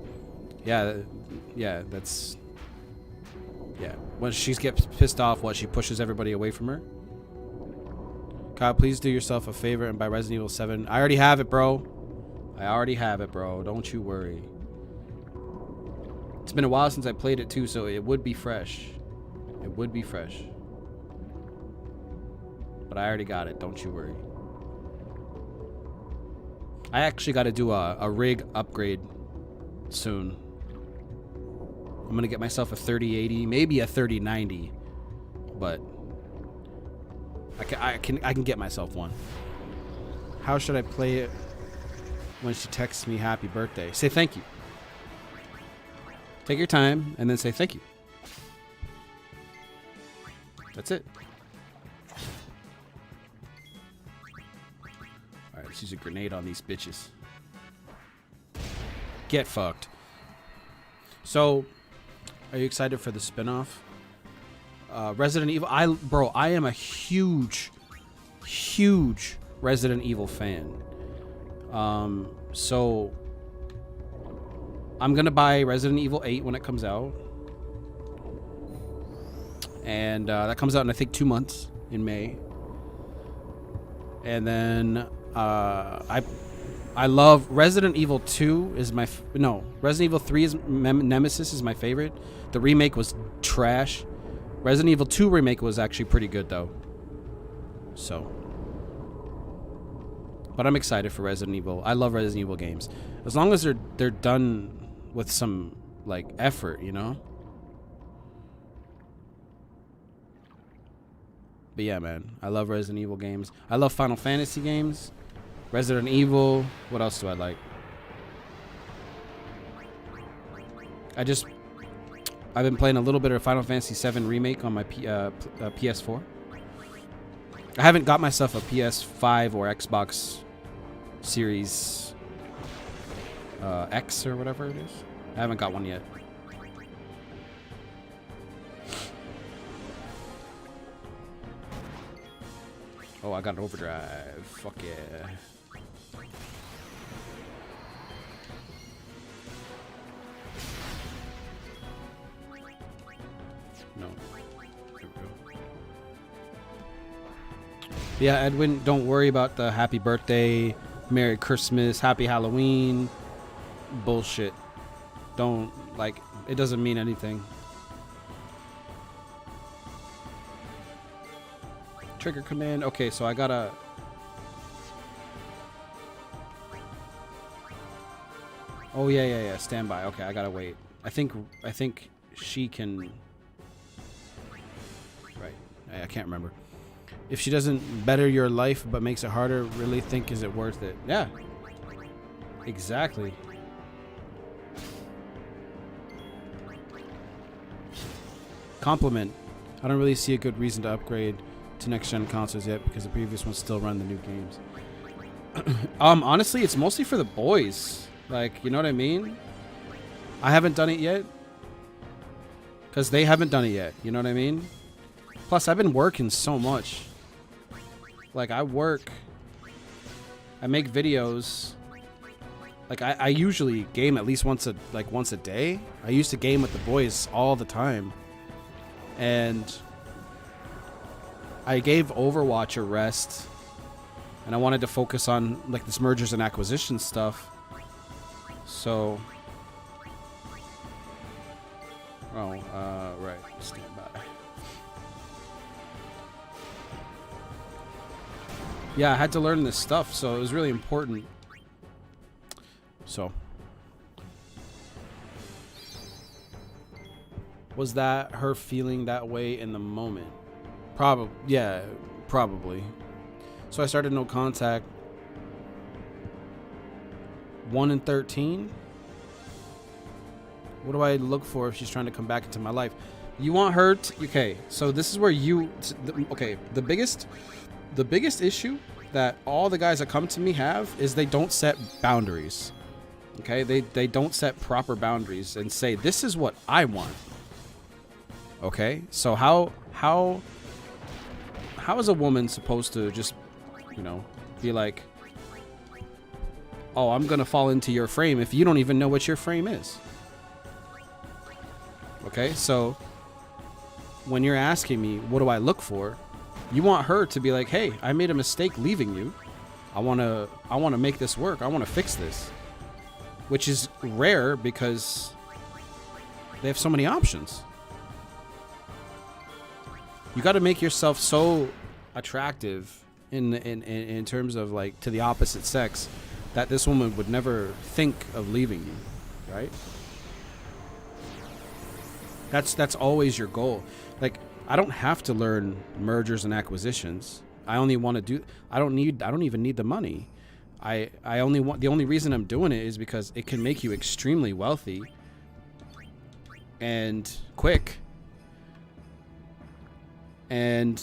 Yeah, that's. Yeah, when she gets pissed off, she pushes everybody away from her. Kyle, please do yourself a favor and buy Resident Evil 7. I already have it, bro. Don't you worry. It's been a while since I played it too, so it would be fresh. But I already got it. Don't you worry. I actually got to do a rig upgrade soon. I'm going to get myself a 3080, maybe a 3090. But I can get myself one. How should I play it when she texts me happy birthday? Say thank you. Take your time and then say thank you. That's it. Alright, let's use a grenade on these bitches. Get fucked. So, are you excited for the spinoff? Resident Evil. I am a huge Resident Evil fan. So I'm gonna buy Resident Evil 8 when it comes out, and that comes out in I think 2 months in May. And then I love Resident Evil 2 is my Resident Evil 3 is Nemesis is my favorite. The remake was trash. Resident Evil 2 remake was actually pretty good though. So, but I'm excited for Resident Evil. I love Resident Evil games as long as they're done with some like effort, But yeah, man, I love Resident Evil games. I love Final Fantasy games. Resident Evil. What else do I like? I've been playing a little bit of Final Fantasy VII Remake on my PS4. I haven't got myself a PS5 or Xbox Series X or whatever it is. I haven't got one yet. Oh, I got an overdrive. Fuck yeah. No. There we go. Yeah, Edwin, don't worry about the happy birthday, Merry Christmas, Happy Halloween bullshit. Don't, like, it doesn't mean anything. Trigger command. Okay, so I gotta... Oh, yeah. Stand by. Okay, I gotta wait. I think she can... Right. I can't remember. If she doesn't better your life but makes it harder, really think, is it worth it? Yeah. Exactly. Compliment. I don't really see a good reason to upgrade to next-gen consoles yet because the previous ones still run the new games. Honestly, it's mostly for the boys. Like, you know what I mean? I haven't done it yet because they haven't done it yet. You know what I mean? Plus, I've been working so much. Like, I work. I make videos. Like, I usually game at least once a day. I used to game with the boys all the time. And I gave Overwatch a rest. And I wanted to focus on, like, this mergers and acquisitions stuff. So... right. Stand by. Yeah, I had to learn this stuff, so it was really important. So. Was that her feeling that way in the moment? Probably. Yeah, probably. So I started No Contact. 1 in 13. What do I look for if she's trying to come back into my life? You want her to... Okay, so this is where you... Okay, the biggest issue that all the guys that come to me have is they don't set boundaries. Okay, they don't set proper boundaries and say, this is what I want. Okay, so how is a woman supposed to just, you know, be like, oh, I'm gonna fall into your frame if you don't even know what your frame is? Okay, so when you're asking me, what do I look for? You want her to be like, hey, I made a mistake leaving you. I want to make this work. I want to fix this. Which is rare because they have so many options. You got to make yourself so attractive in terms of, like, to the opposite sex that this woman would never think of leaving you, right? That's always your goal. Like, I don't have to learn mergers and acquisitions. I only want to do... I don't even need the money. I only want... The only reason I'm doing it is because it can make you extremely wealthy and quick. And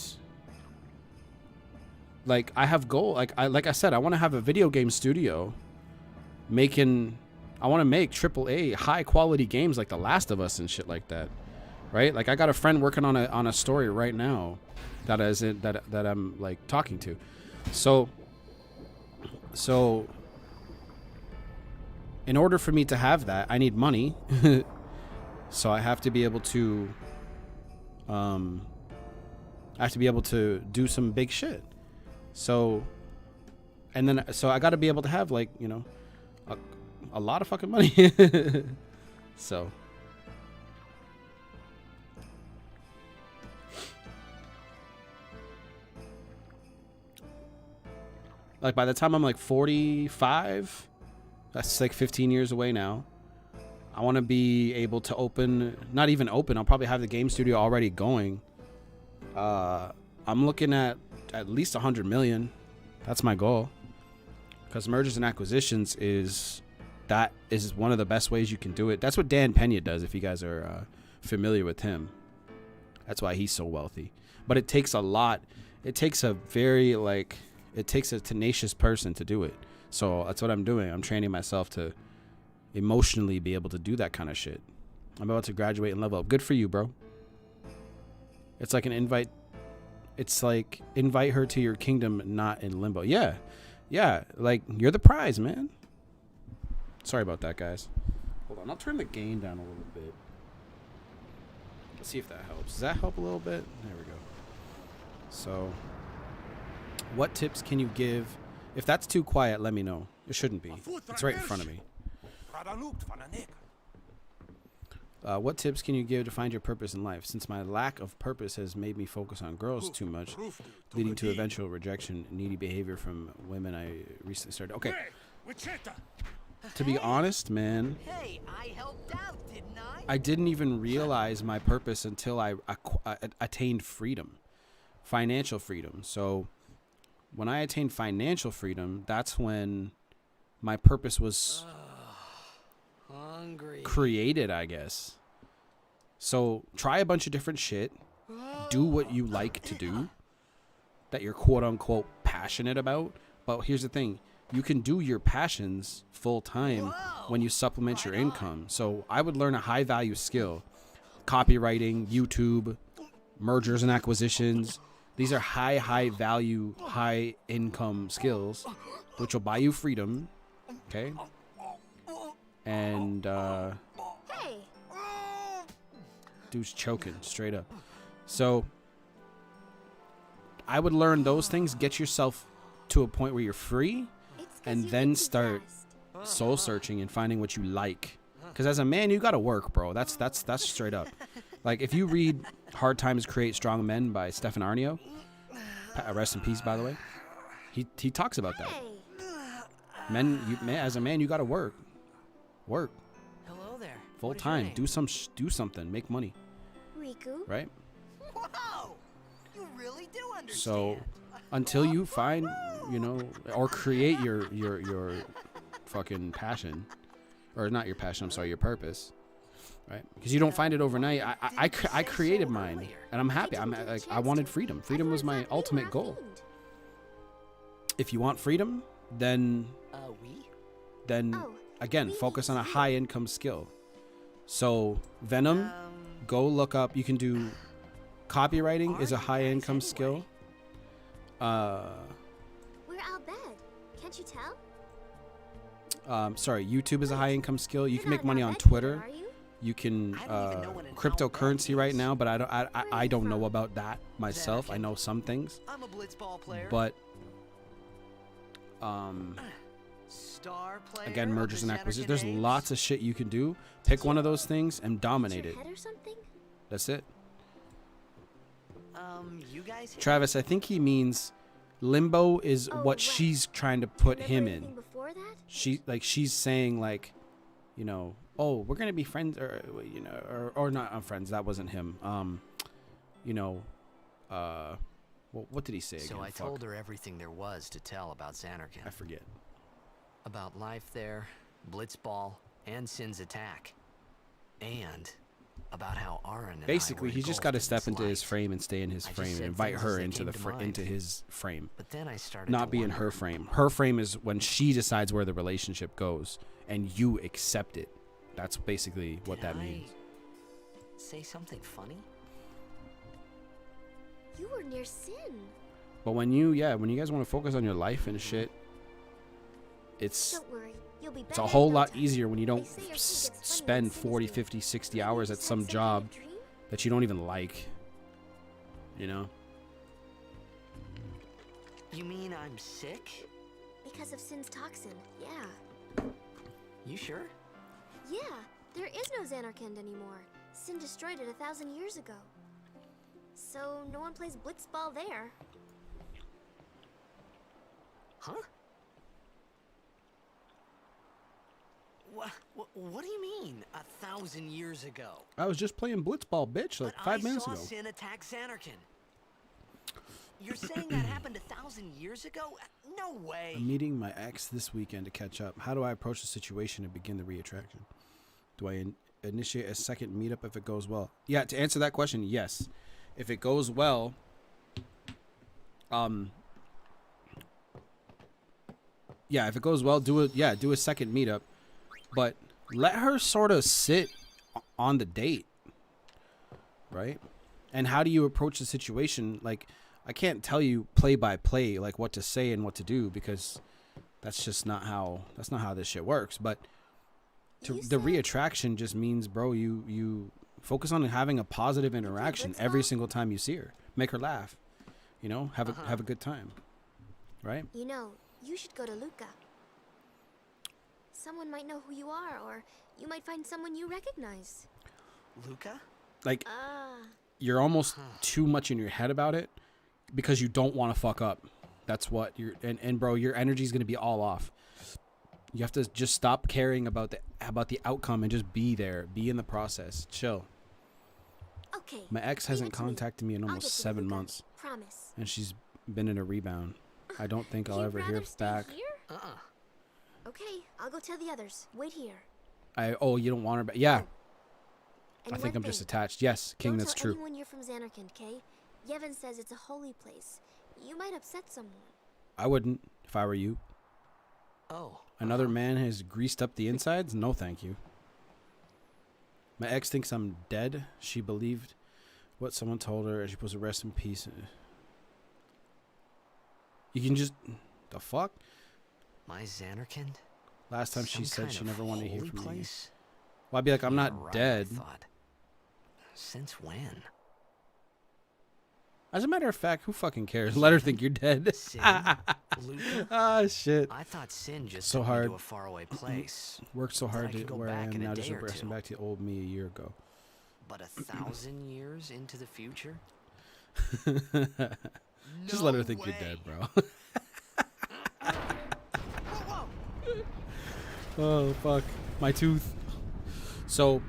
like, I have goal. Like I said, I want to have a video game studio making... I want to make AAA high quality games like The Last of Us and shit like that. Right? Like, I got a friend working on a story right now that I'm, like, talking to. So in order for me to have that, I need money. So I have to be able to do some big shit. So I got to be able to have, like, you know, a lot of fucking money. So like, by the time I'm like 45, that's like 15 years away now. I want to be able to open, not even open, I'll probably have the game studio already going. I'm looking at least 100 million. That's my goal. Because mergers and acquisitions is one of the best ways you can do it. That's what Dan Pena does, if you guys are familiar with him. That's why he's so wealthy. But it takes a lot. It takes a very, like... It takes a tenacious person to do it. So that's what I'm doing. I'm training myself to emotionally be able to do that kind of shit. I'm about to graduate and level up. Good for you, bro. It's like an invite It's like invite her to your kingdom, not in limbo. Yeah. Yeah. Like you're the prize, man. Sorry about that, guys. Hold on. I'll turn the gain down a little bit. Let's see if that helps. Does that help a little bit? There we go. So, what tips can you give? If that's too quiet, let me know. It shouldn't be. It's right in front of me. What tips can you give to find your purpose in life? Since my lack of purpose has made me focus on girls too much, leading to eventual rejection, needy behavior from women I recently started. Okay. To be honest, man, Hey, I helped out, didn't I? I didn't even realize my purpose until I attained freedom, financial freedom. So when I attained financial freedom, that's when my purpose was Hungry. created, I guess. So try a bunch of different shit. Do what you like to do that you're quote unquote passionate about. But here's the thing. You can do your passions full time when you supplement your income. So I would learn a high value skill. Copywriting, YouTube, mergers and acquisitions. These are high value, high income skills, which will buy you freedom. Okay. And, Hey, dude's choking straight up. So I would learn those things, get yourself to a point where you're free, it's 'cause and you then think too start fast. soul searching and finding what you like. Because as a man, you gotta work, bro. That's straight up. Like if you read "Hard Times Create Strong Men" by Stefan Arnio, rest in peace, by the way. He talks about that. Hey, As a man, you gotta work, Hello there. full What is your time. name? Do something, make money, Riku. right? Whoa! You really do understand. So until you find, or create your fucking passion, or not your passion, I'm sorry, your purpose, right? Because you don't find it overnight. I created mine, and I'm happy. I wanted freedom. Freedom was my ultimate goal. If you want freedom, then Oh, again, we focus need on a to- high income skill. So Venom, go look up. You can do copywriting is a high income skill. We're Albed. Can't you tell? Sorry, YouTube is a high income skill. You You're can make not money on Albed, Twitter. are you? You can I don't even know what an cryptocurrency Albed right is. now, but I you don't know from? about that myself. I Xanarkin. know some things, I'm a blitzball player. but Star player. again, of mergers the and acquisitions. Xanarkin There's Apes. lots of shit you can do. Pick one of those things and Hit dominate your it. head or something? That's it. You guys. hit- Travis, I think he means limbo is Oh, what right. she's trying to put Remember him anything in. Before that? She's saying like, oh, we're gonna be friends, or not friends. That wasn't him. What did he say again? So I Fuck. told her everything there was to tell about Xanarkin. I forget. About life there, Blitzball, and Sin's attack. And about how Aaron and Basically, I were he's just engulfed got to in step this into his light. frame and stay in his I just frame and said invite things her as they into came the to mind. into his frame. But then I started Not to be in wonder, her frame. Her frame is when she decides where the relationship goes and you accept it. That's basically what did that I means. Say something funny? You were near Sin. But when you guys want to focus on your life and shit, it's Don't worry. You'll be it's a better whole in no lot time. easier when you don't They say your kid gets funny when spend Sin is 40, doing 50, 60 Maybe hours you at just some had some job kind of dream? that you don't even like. You mean I'm sick? Because of Sin's toxin, yeah. You sure? Yeah, there is no Xanarkand anymore. Sin destroyed it 1,000 years ago. So no one plays blitzball there. Huh? What do you mean, 1,000 years ago? I was just playing blitzball, bitch, like But 5 minutes I ago. saw Sin attack Xanarkin. You're saying that happened 1,000 years ago? No way. I'm meeting my ex this weekend to catch up. How do I approach the situation and begin the reattraction? Do I initiate a second meetup if it goes well? Yeah, to answer that question, yes. If it goes well, if it goes well, do a second meetup, but let her sort of sit on the date, right? And how do you approach the situation? Like, I can't tell you play by play like what to say and what to do, because that's just not how this shit works. But the reattraction just means, bro, you focus on having a positive interaction every single time you see her. Make her laugh, you know, have a good time, right? You know, you should go to Luca. Someone might know who you are, or you might find someone you recognize. Luca? Like, Ah, you're almost too much in your head about it because you don't want to fuck up. That's what you're, and bro, your energy's gonna be all off. You have to just stop caring about the outcome and just be there, be in the process, chill. okay. My ex leave hasn't it to me. contacted me in I'll almost get to 7 Luca. months, Promise. and she's been in a rebound. I don't think I'll You'd ever hear rather stay back. Here? Okay, I'll go tell the others. Wait here. You don't want her back? Yeah, And I think one I'm just thing, attached. Yes, King, don't that's tell true. anyone you're from Xanarkand, okay? Yevon says it's a holy place. You might upset someone. I wouldn't if I were you. Oh. Another man has greased up the insides? No, thank you. My ex thinks I'm dead. She believed what someone told her, and she's supposed to rest in peace. You can just... The fuck? My Xanarkand? Last time she Some said she kind of never wanted to hear holy from me. place? Well, I'd be like, I'm Yeah, not right, dead. I thought. Since when? As a matter of fact, who fucking cares? Let her think you're dead. Sin? Luca? Ah, shit. I thought Sin just So took hard. me to a faraway place. Worked so Thought hard I to could go where I back am in a now, day just or regression two. back to the old me a year ago. But 1,000 years into the future? Just let her think you're dead, bro. Oh, fuck. My tooth. So,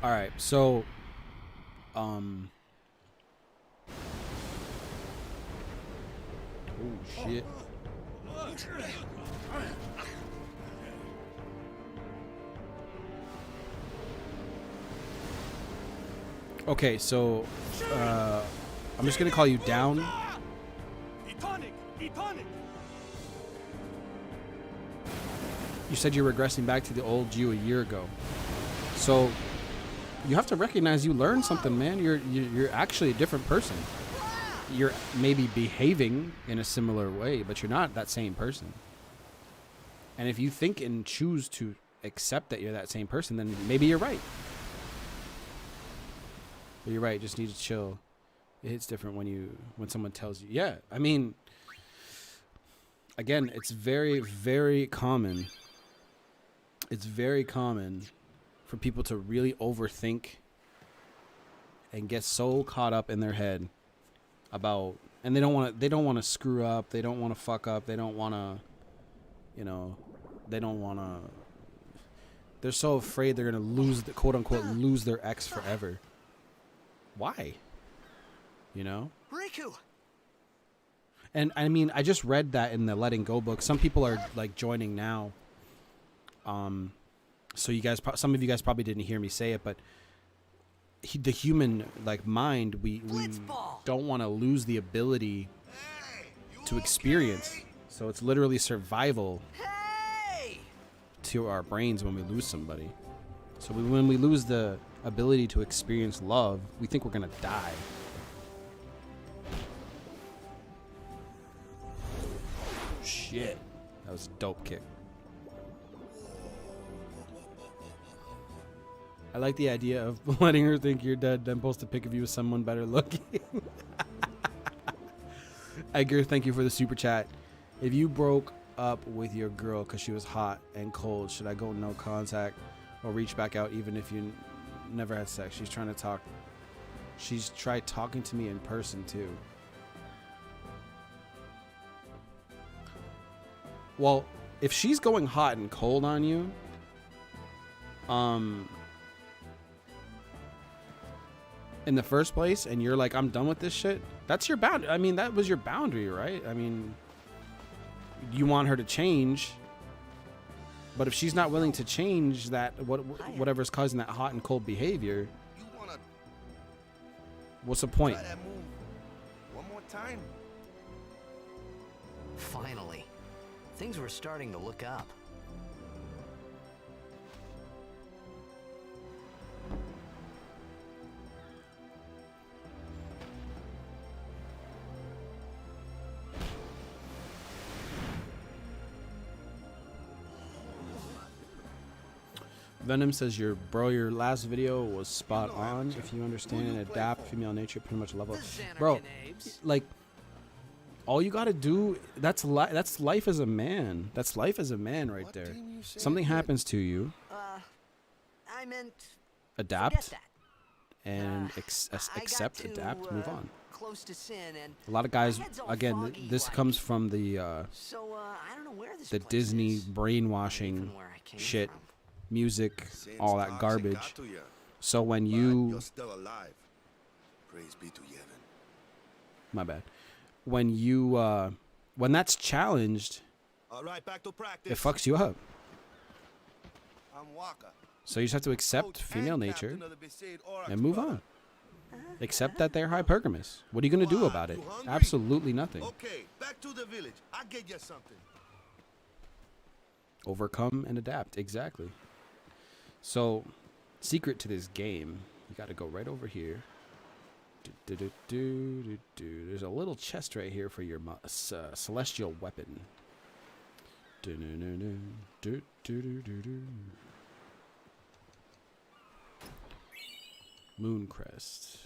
alright. So, oh, shit. Okay, so, I'm just gonna call you down. You said you're regressing back to the old you a year ago. So you have to recognize you learned something, man. You're actually a different person. You're maybe behaving in a similar way, but you're not that same person. And if you think and choose to accept that you're that same person, then maybe you're right. But you're right, just need to chill. It hits different when someone tells you. Yeah, I mean, again, it's very, very common. It's very common for people to really overthink and get so caught up in their head about, and they don't want to screw up, they don't want to fuck up, they don't want to, they're so afraid they're going to lose, quote unquote, lose their ex forever. Why? Riku! And I mean, I just read that in the Letting Go book. Some people are like joining now. So some of you guys probably didn't hear me say it, but the human like mind, we don't want to lose the ability to experience. So it's literally survival to our brains when we lose somebody. So when we lose the ability to experience love, we think we're gonna die. Shit, that was a dope kick. I like the idea of letting her think you're dead, then post a pic of you with someone better looking. Edgar, thank you for the super chat. If you broke up with your girl because she was hot and cold, should I go no contact or reach back out even if you never had sex? She's trying to talk. She's tried talking to me in person too. Well, if she's going hot and cold on you, in the first place, and you're like, I'm done with this shit, that's your boundary. I mean, that was your boundary, right? I mean, you want her to change, but if she's not willing to change that, whatever's causing that hot and cold behavior, what's the point? Try that move one more time. Finally. Things were starting to look up. Venom says your last video was spot on. If you understand and adapt female nature, pretty much level. Bro, like all you gotta do, that's life as a man. That's life as a man right there. Something happens to you, I meant adapt, forget that. and I got accept, too, adapt, move on. Close to sin, and A lot of guys, my head's all again, foggy, this like. comes from the So I don't know where this the place Disney is. Not brainwashing even where I came shit, from. music, Sin's all that toxic garbage. got to ya, So when but you, you're still alive. Praise be to Yevon. my bad, when that's challenged, All right, back to practice. it fucks you up. I'm Waka. So you just have to accept Coach female and nature captain of the Besaid Aurochs and move brother. on. Accept that they're hypergamous. What are you gonna do Why, about it? you hungry? Absolutely nothing. Okay, back to the village. I'll get you something. Overcome and adapt. Exactly. So, secret to this game, you got to go right over here. There's a little chest right here for your celestial weapon. Mooncrest.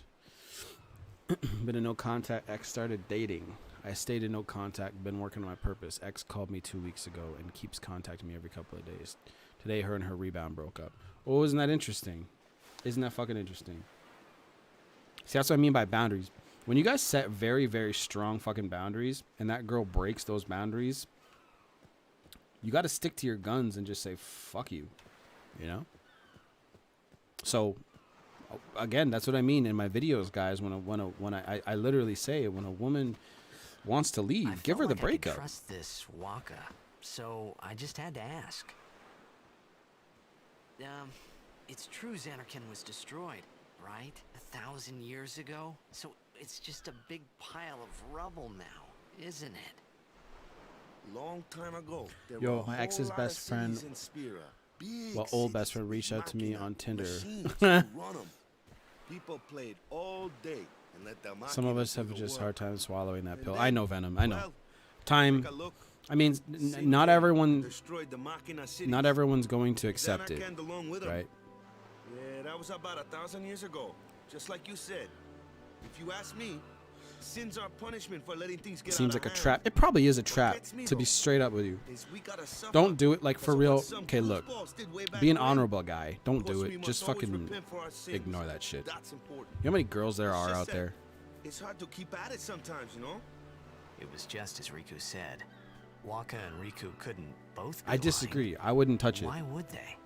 Been in no contact. X started dating. I stayed in no contact. Been working on my purpose. X called me 2 weeks ago and keeps contacting me every couple of days. Today, her and her rebound broke up. Oh, isn't that interesting? Isn't that fucking interesting? See, that's what I mean by boundaries. When you guys set very, very strong fucking boundaries and that girl breaks those boundaries, you got to stick to your guns and just say, fuck you. You know? So, again, that's what I mean in my videos, guys. When I literally say when a woman wants to leave, I give her felt the like I could breakup. trust this Waka, so I just had to ask. It's true Xanarkand was destroyed, right? 1,000 years ago? So it's just a big pile of rubble now, isn't it? Long time ago. There Yo, were a my whole ex's lot best of friend- cities in Spira. Big Well, old cities best friend with reached out to me machina, on Tinder. machines to run 'em. People played all day and let the Some of machina us do have the just work. hard time swallowing that And pill. then, I know, Venom. I know. well, Time. take a look. I mean, Same not day, everyone. destroyed the machina cities. Not everyone's going to accept it, Xanarkand along with 'em. right? Yeah, that was about 1,000 years ago. Just like you said. If you ask me, sins are punishment for letting things get Seems out like of a hand. trap. It probably is a trap. gets me, To be though, straight up with you, Is we gotta suffer don't do it. Like for because of real. what some Okay, look. goofballs did way back Be an when. honorable guy. Don't Of course, do we it. must Just always fucking repent for our sins. ignore that shit. That's important. You know how many girls there It's are just out that there? It's hard to keep at it sometimes, you know? It was just as Riku said. Waka and Riku couldn't both be I disagree. I wouldn't touch it. Why would they?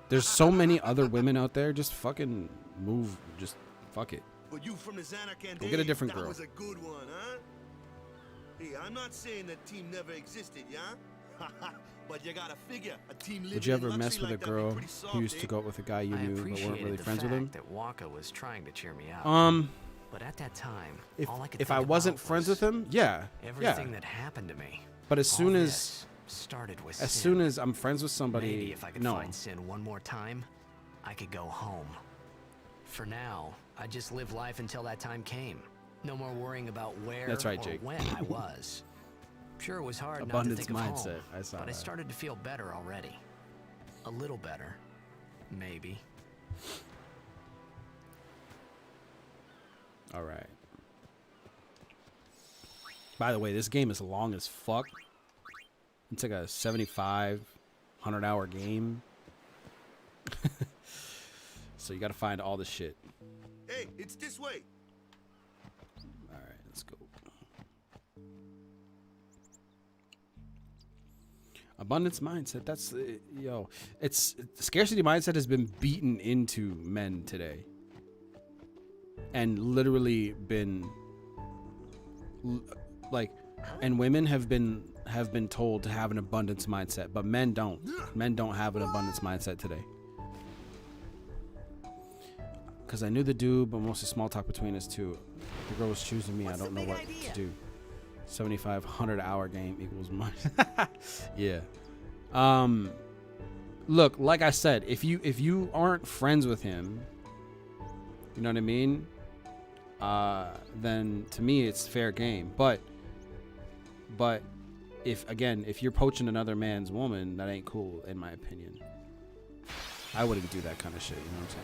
There's so many other women out there. Just fucking move. Just fuck it. But you from the Xanarkand Go get a days, different that girl. was a good one, huh? Hey, I'm not saying that team never existed, yeah? But you gotta figure, a team living Would you in ever mess luxury with a like that be girl pretty soft, who used eh? to go out with a guy you I knew but weren't appreciated really the friends with fact him? that Waka was trying to cheer me up. But at that time, all I could If think I wasn't about friends was with him, yeah, everything yeah. that happened to me. But as All soon as this started with as Sin. soon as I'm friends with Maybe somebody, if I could no. find Sin one more time, I could go home. For now, I just live life until that time came. No more worrying about where That's right, or Jake. when I was. Sure, it was hard Abundance not to think of mindset. home, I saw but I that. started to feel better already. A little better, maybe. All right. By the way, this game is long as fuck. It's like a 75, 100-hour game. So you got to find all the shit. Hey, it's this way. All right, let's go. Abundance mindset. That's yo. It's scarcity mindset has been beaten into men today, and literally been like, and women have been told to have an abundance mindset, but men don't. Men don't have an abundance mindset today. Cause I knew the dude, but mostly small talk between us two. The girl was choosing me. I don't know what to do. 7,500-hour game equals mine. Yeah. Look, like I said, if you aren't friends with him, you know what I mean? Then to me it's fair game. But if you're poaching another man's woman, that ain't cool in my opinion. I wouldn't do that kind of shit. You know what I'm saying?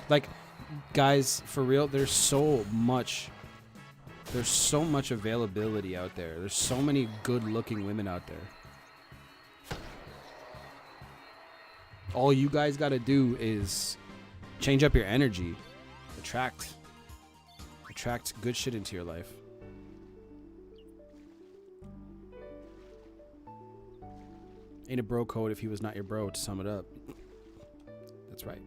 Like, guys, for real, there's so much availability out there. There's so many good-looking women out there. All you guys got to do is change up your energy, attract good shit into your life. Ain't a bro code if he was not your bro, to sum it up. That's right.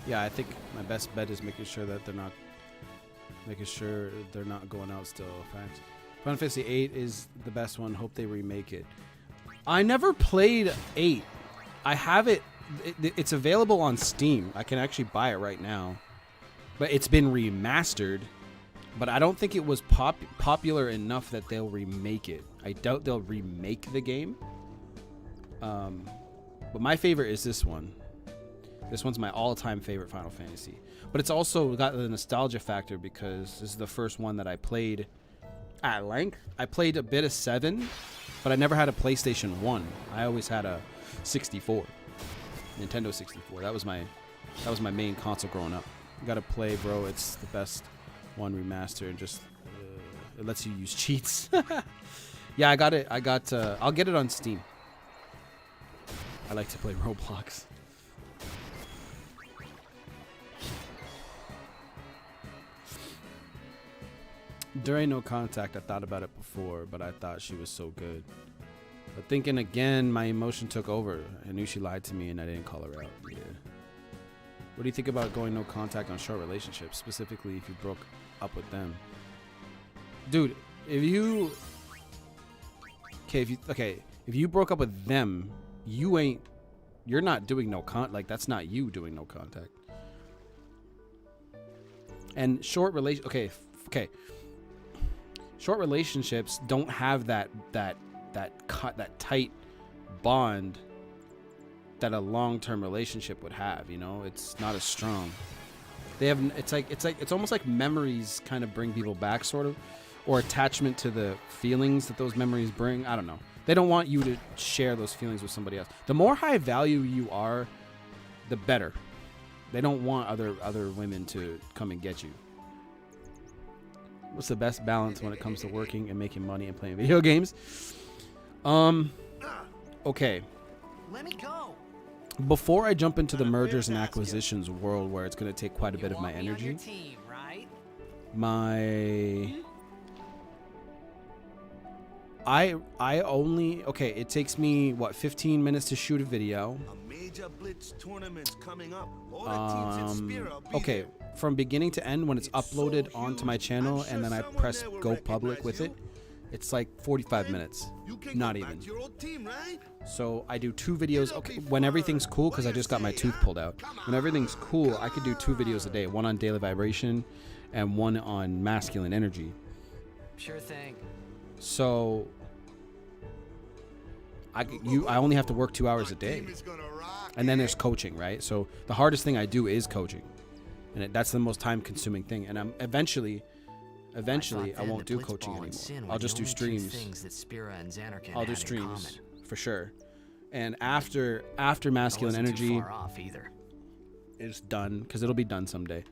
Yeah, I think my best bet is making sure they're not going out still. Fact. Final Fantasy 8 is the best one. Hope they remake it. I never played 8. I have it. It's available on Steam. I can actually buy it right now. But it's been remastered. But I don't think it was popular enough that they'll remake it. I doubt they'll remake the game. But my favorite is this one. This one's my all-time favorite Final Fantasy. But it's also got the nostalgia factor because this is the first one that I played at length. I played a bit of 7, but I never had a PlayStation 1. I always had a 64. Nintendo 64. That was my main console growing up. You gotta play, bro. It's the best one remastered. And just it lets you use cheats. Yeah, I got it. I'll get it on Steam. I like to play Roblox. During No Contact, I thought about it before, but I thought she was so good. But thinking again, my emotion took over. I knew she lied to me and I didn't call her out. Yeah. What do you think about going no contact on short relationships, specifically if you broke up with them? Dude, if you broke up with them, you're not doing no like that's not you doing no contact. And short relationships don't have that tight bond that a long-term relationship would have, you know? It's not as strong. It's almost like memories kind of bring people back, sort of, or attachment to the feelings that those memories bring. I don't know. They don't want you to share those feelings with somebody else. The more high value you are, the better. They don't want other women to come and get you. What's the best balance when it comes to working and making money and playing video games? Okay. Let me go. Before I jump into the mergers and acquisitions world, where it's going to take quite a bit of my energy, Team, right? it takes me 15 minutes to shoot a video. A major blitz tournament's coming up. All the teams in Spira will be Okay, there. from beginning to end, when it's uploaded onto my channel and then I press go public with it, it's like 45 minutes. You can Not go back even. to your old team, right? So I do 2 videos. Okay, when everything's cool, because I just got my tooth pulled out. When everything's cool, I could do 2 videos a day. One on daily vibration and one on masculine energy. Sure thing. So I only have to work 2 hours a day. And then there's coaching, right? So the hardest thing I do is coaching. And that's the most time-consuming thing. And I'm eventually I won't do coaching anymore. I'll just do streams. I'll do streams for sure. And after masculine energy is done, because it'll be done someday.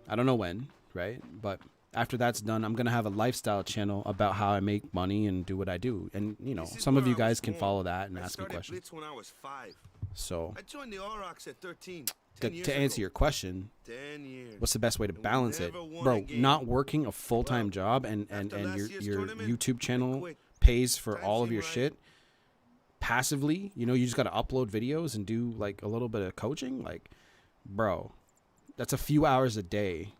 I don't know when, right? But after that's done, I'm gonna have a lifestyle channel about how I make money and do what I do. And you know, some of you guys can follow that and ask me questions. Blitz when I was 5. So I joined the Aurochs at 13. to answer your question, 10 years. what's the best way to And we balance it, never won bro? a game. Not working a full-time Well, job and after last year's your tournament, YouTube we channel quit. pays for Time all of seemed your right. shit passively. You know, you just got to upload videos and do like a little bit of coaching. Like, bro, that's a few hours a day.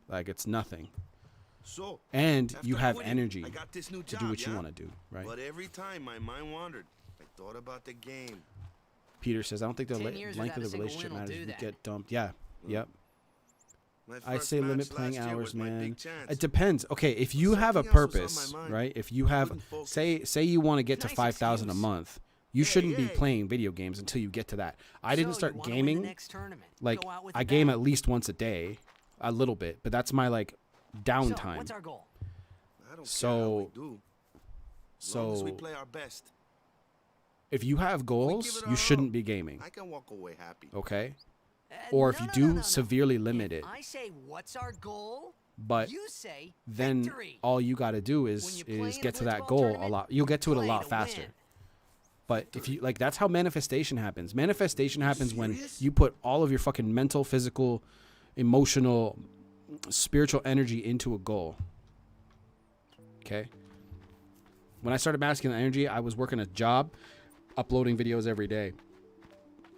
Like, it's nothing. So, And after you have quitting, energy I got this new to job, do what you yeah? want to do, right? But every time my mind wandered, I thought about the game. Peter says, I don't think the 10 years length of without the a single relationship win will matters do if you that. get dumped. Yeah. Yep. My I'd first say match limit playing last year hours, was my man. big chance. It depends. Okay, if you have a Something else was on purpose, my mind. right? If you have, Couldn't focus. say you want to get to Nice 5,000 a excuse. month, You shouldn't be hey. playing video games until you get to that. I didn't So, start you wanna win the gaming. next tournament. Like, Go out with I a game bang. at least once a day, a little bit, but that's my like So, downtime. what's our goal? I don't So- care how we do. As long as we So play our best, if you have goals, it you our shouldn't all, be gaming, I can walk away happy. okay? Or if you do, severely limit If it. I say what's our goal, But you say then victory. all you got to do When is you play in a get to that blitzball goal a tournament, lot. You'll get to it a play lot to faster. win. But if you like, that's how manifestation happens. Manifestation happens when serious? you put all of your fucking mental, physical, emotional, spiritual energy into a goal. Okay. When I started masculine energy, I was working a job, uploading videos every day,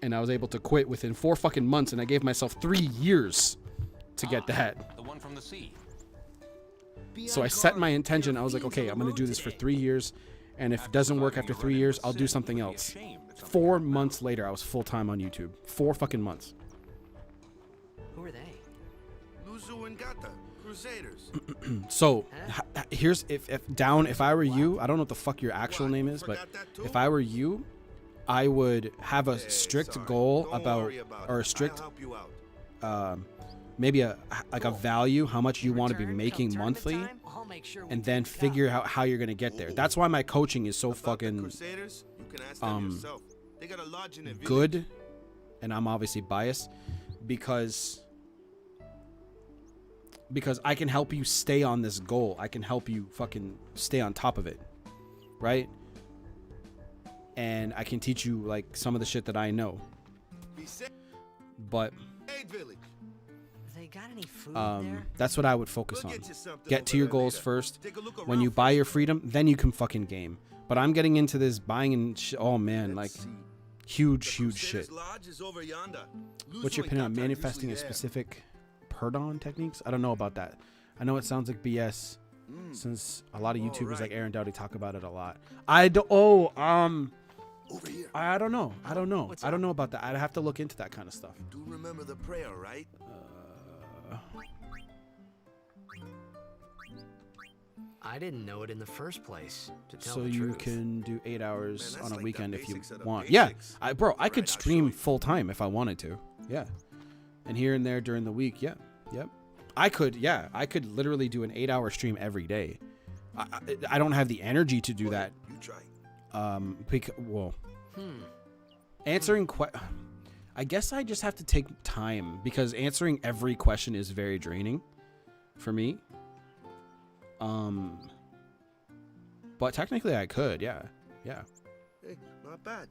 and I was able to quit within 4 fucking months. And I gave myself 3 years to get that. The one from the sea. So I set my intention. I was like, okay, I'm going to do this for 3 years. And if it doesn't work after 3 years, I'll do something else. 4 months later, I was full time on YouTube. 4 fucking months. Who are they? Luzu and Gata, Crusaders. So here's if I were you, I don't know what the fuck your actual What, name you is, but forgot that too? if I were you, I would have a Hey, strict sorry. goal Don't about, worry about or it. a strict, I'll help you out. maybe a value, how much you want to be Return, making come monthly, tournament time, I'll make sure we and then pick it up. figure out how you're gonna get there. That's why my coaching is so About the fucking Crusaders, you can ask them yourself. They got a lodge in their village. good, and I'm obviously biased because I can help you stay on this goal. I can help you fucking stay on top of it, right? And I can teach you like some of the shit that I know. He said, But "Hey, village, They got any food there? that's what I would focus we'll on. get you something Get over to your there goals later. first. Take a look When around you buy first. your freedom, then you can fucking game. But I'm getting into this buying and oh man, like Let's see. huge The shit. Crusaders' lodge is over yonder. What's your Luzu opinion on and Gata manifesting a usually there. specific perdon techniques? I don't know about that. I know it sounds like BS since a lot of YouTubers like right. Aaron Dowdy talk about it a lot. I don't. Oh, Over here. I don't know. I don't know. What's I don't up? know about that. I'd have to look into that kind of stuff. Do remember the prayer, right? I didn't know it in the first place, to tell So the you truth. can do 8 hours Man, that's on a like the weekend if you basics of the want. Yeah, basics. I could Alright, I'll show stream you. full time if I wanted to. Yeah, and here and there during the week. Yeah, yep. I could. Yeah, I could literally do an 8-hour stream every day. I don't have the energy to do Go that. ahead, You try. Well, answering I guess I just have to take time because answering every question is very draining for me. But technically I could, yeah. Hey, not bad.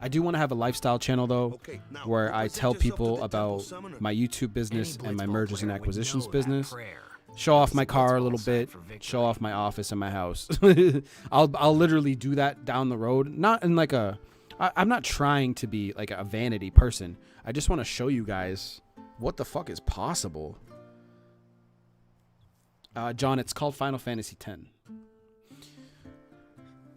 I do want to have a lifestyle channel though, Okay, now where go I present tell yourself to people the about temple summoner. my YouTube business Any and my blitzball mergers and player would acquisitions know that business. prayer. Show off It's my a car a blitzball little sign bit, for victory. show off my office and my house. I'll literally do that down the road. Not in like I'm not trying to be like a vanity person. I just want to show you guys what the fuck is possible. John, it's called Final Fantasy X.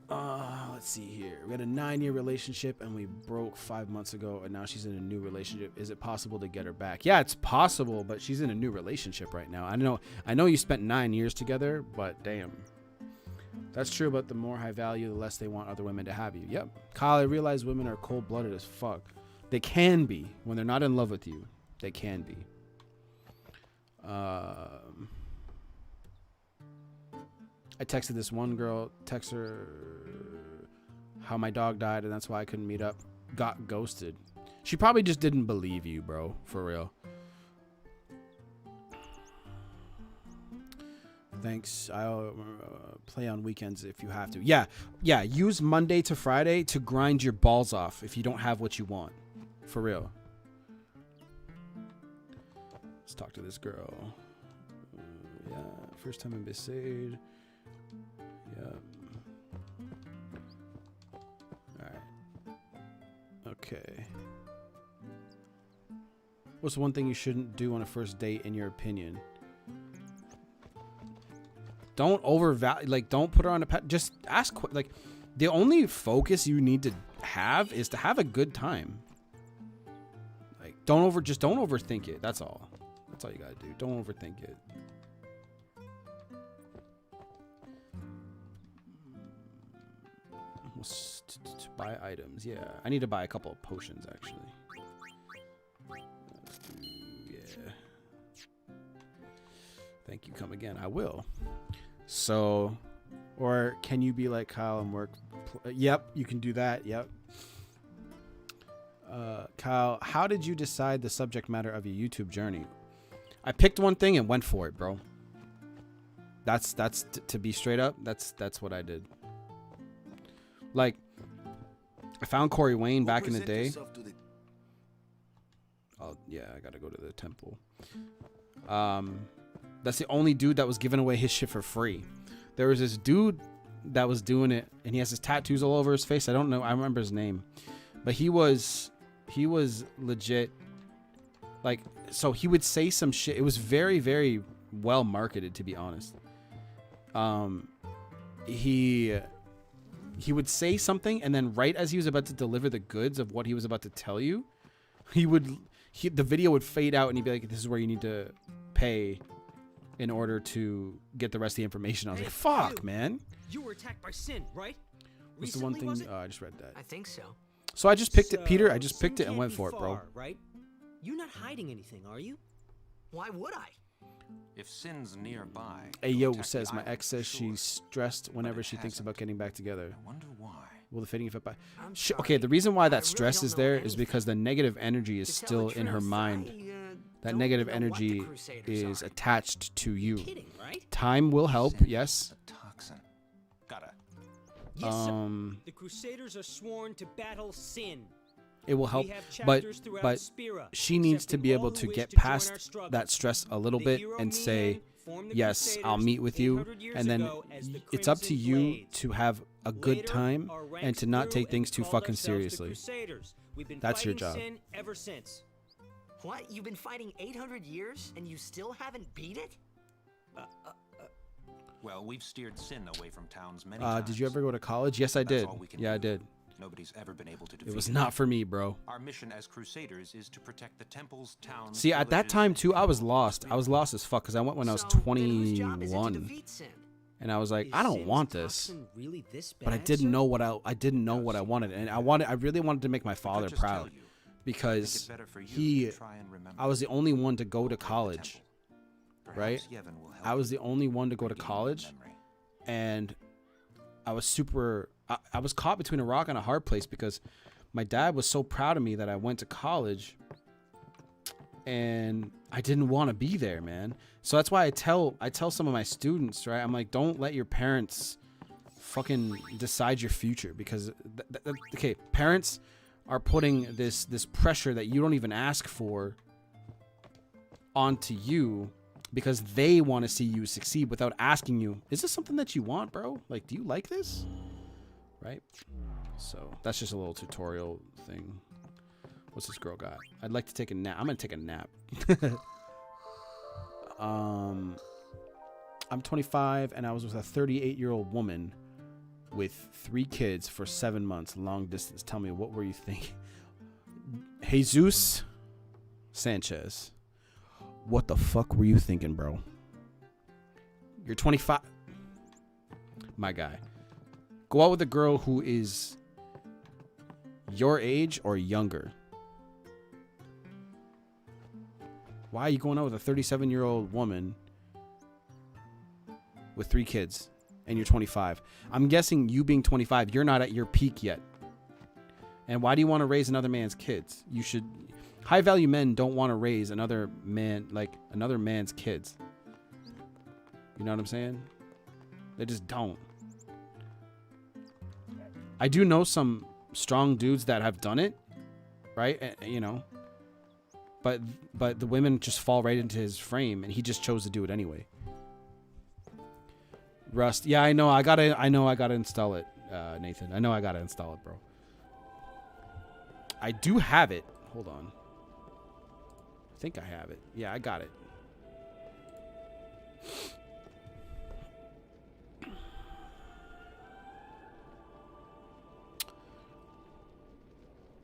Let's see here. We had a 9-year relationship and we broke 5 months ago, and now she's in a new relationship. Is it possible to get her back? Yeah, it's possible, but she's in a new relationship right now. I know you spent 9 years together, but damn. That's true, but the more high value, the less they want other women to have you. Yep. Kyle, I realize women are cold-blooded as fuck. They can be. When they're not in love with you, they can be. I texted this one girl, text her how my dog died, and that's why I couldn't meet up. Got ghosted. She probably just didn't believe you, bro. For real. Thanks. I'll play on weekends if you have to. Yeah. Use Monday to Friday to grind your balls off if you don't have what you want. For real. Let's talk to this girl. Yeah. First time in Besaid. Yeah. Alright. Okay. What's one thing you shouldn't do on a first date in your opinion? Don't overvalue, like, don't put her on a pet. Just ask, like, the only focus you need to have is to have a good time. Like, don't overthink it. That's all. That's all you gotta do. Don't overthink it. Buy items. Yeah, I need to buy a couple of potions actually. Yeah. Thank you. Come again. I will. So, or can you be like Kyle and work? Yep, you can do that. Yep. Kyle, how did you decide the subject matter of your YouTube journey? I picked one thing and went for it, bro. That's to be straight up. That's what I did. Like, I found Corey Wayne back in the day. Oh yeah, I gotta go to the temple. That's the only dude that was giving away his shit for free. There was this dude that was doing it, and he has his tattoos all over his face. I don't know. I remember his name, but he was legit. Like, so he would say some shit. It was very, very well marketed, to be honest. He would say something, and then right as he was about to deliver the goods of what he was about to tell you, the video would fade out, and he'd be like, "This is where you need to pay in order to get the rest of the information." I was like, "Fuck, man." You were attacked by Sin, right? What's the one Recently, thing? was it? I just read that. I think so. So I just picked it, Peter. I just Sin picked it and can't went be for it, bro. far, right? You're not hiding anything, are you? Why would I? If Sin's nearby. Hey it'll yo, attack the says my island ex for says sure. she's stressed whenever it she thinks hasn't. about getting back together. I wonder why. Will the fading effect by? I'm Okay, the reason why I that really stress don't is know there is anything. because the negative energy is To tell still the in her truth, mind. That don't negative know what the energy Crusaders is are. attached to you. Kidding, right? Time will help, Sin, yes. a toxin. Gotta. Yes, sir. The Crusaders are sworn to battle Sin. It will help, We have but chapters throughout but Spira, she needs to accepting be all able who to wish get to join our past struggle. that stress a little The bit hero and Mian say, formed the yes, I'll Crusaders meet with you, 800 years and then ago as the it's up to Crimson you Blades. to have a good Later, time our and ranks to not grew take and things we too called fucking ourselves the seriously. Crusaders. We've been That's your fighting job. Sin ever since. What? You've been fighting 800 years and you still haven't beat it? Well, we've steered Sin away from towns many times. Did you ever go to college? Yes, I That's did. all we can Yeah, I do. did. Nobody's ever been able to defeat It was not for me, bro. Our mission as Crusaders is to protect the temples, towns. See, at that villages, time and too, I was people lost. of I was Spira. lost as fuck because I went when I was So, then whose job is it to 21, defeat Sin? and I was like, Is I don't Sin's want this. toxin really this But I bad, didn't sir? know what I didn't know what I wanted, and I really wanted to make my I could father just tell proud you, make because it better for you he, to try and remember I was the only one to go to the college, temple. Perhaps right? Yevon will help I was you the only one to go to regain your college, memory. and I was I was caught between a rock and a hard place because my dad was so proud of me that I went to college, and I didn't want to be there, man. So that's why I tell some of my students, right? I'm like, don't let your parents fucking decide your future, because okay, parents are putting this pressure that you don't even ask for onto you because they want to see you succeed without asking you, is this something that you want, bro? Like, do you like this? Right? So that's just a little tutorial thing. What's this girl got? I'd like to take a nap. I'm gonna take a nap. I'm 25 and I was with a 38-year-old woman with 3 kids for 7 months, long distance. Tell me, what were you thinking? Jesus Sanchez, what the fuck were you thinking, bro? You're 25. My guy. Go out with a girl who is your age or younger. Why are you going out with a 37-year-old woman with 3 kids and you're 25? I'm guessing you being 25, you're not at your peak yet. And why do you want to raise another man's kids? You should. High value men don't want to raise another man's kids. You know what I'm saying? They just don't. I do know some strong dudes that have done it, right? You know, but the women just fall right into his frame, and he just chose to do it anyway. Rust, yeah, I know I gotta install it, Nathan. I know I gotta install it, bro. I do have it. Hold on. I think I have it. Yeah, I got it.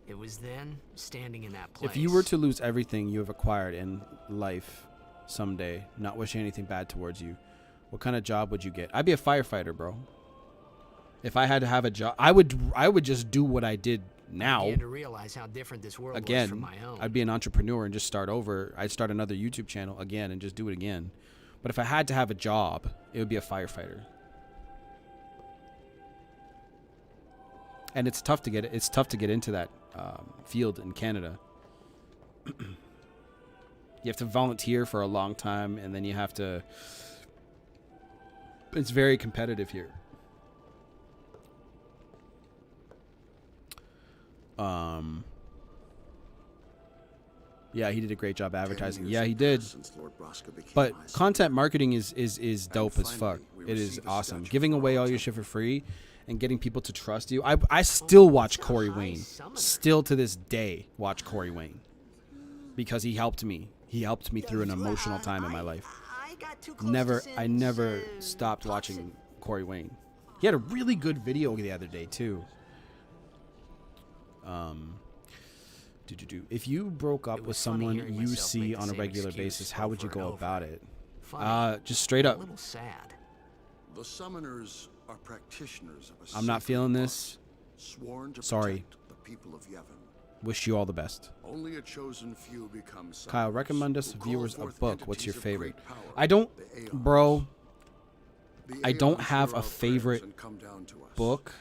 It was then, standing in that place. If you were to lose everything you have acquired in life someday, not wishing anything bad towards you, what kind of job would you get? I'd be a firefighter, bro. If I had to have a job, I would just do what I did now. I began to realize how different this world was from Again, my own. I'd be an entrepreneur and just start over. I'd start another YouTube channel again and just do it again. But if I had to have a job, it would be a firefighter. And it's tough to get into that field in Canada. You have to volunteer for a long time, and then you have to. It's very competitive here. Yeah, he did a great job advertising. Yeah, he did. But content marketing is dope as fuck. It is awesome. Giving away all your shit for free and getting people to trust you. I still watch Corey Wayne. Still to this day watch Corey Wayne. Because he helped me. He helped me through an emotional time in my life. I never stopped watching Corey Wayne. He had a really good video the other day too. If you broke up with someone you see on a regular basis, how would you go about it? Just straight up. A little sad. The summoners are practitioners of a I'm not feeling this. sworn to Sorry. protect the people of Yevon. Wish you all the best. Only a chosen few become summoners. Kyle, recommend us who call viewers a forth book. What's your entities of favorite? great power, I don't, the Aeons. bro. The I don't Aeons have hear a our prayers favorite and come down to us. book.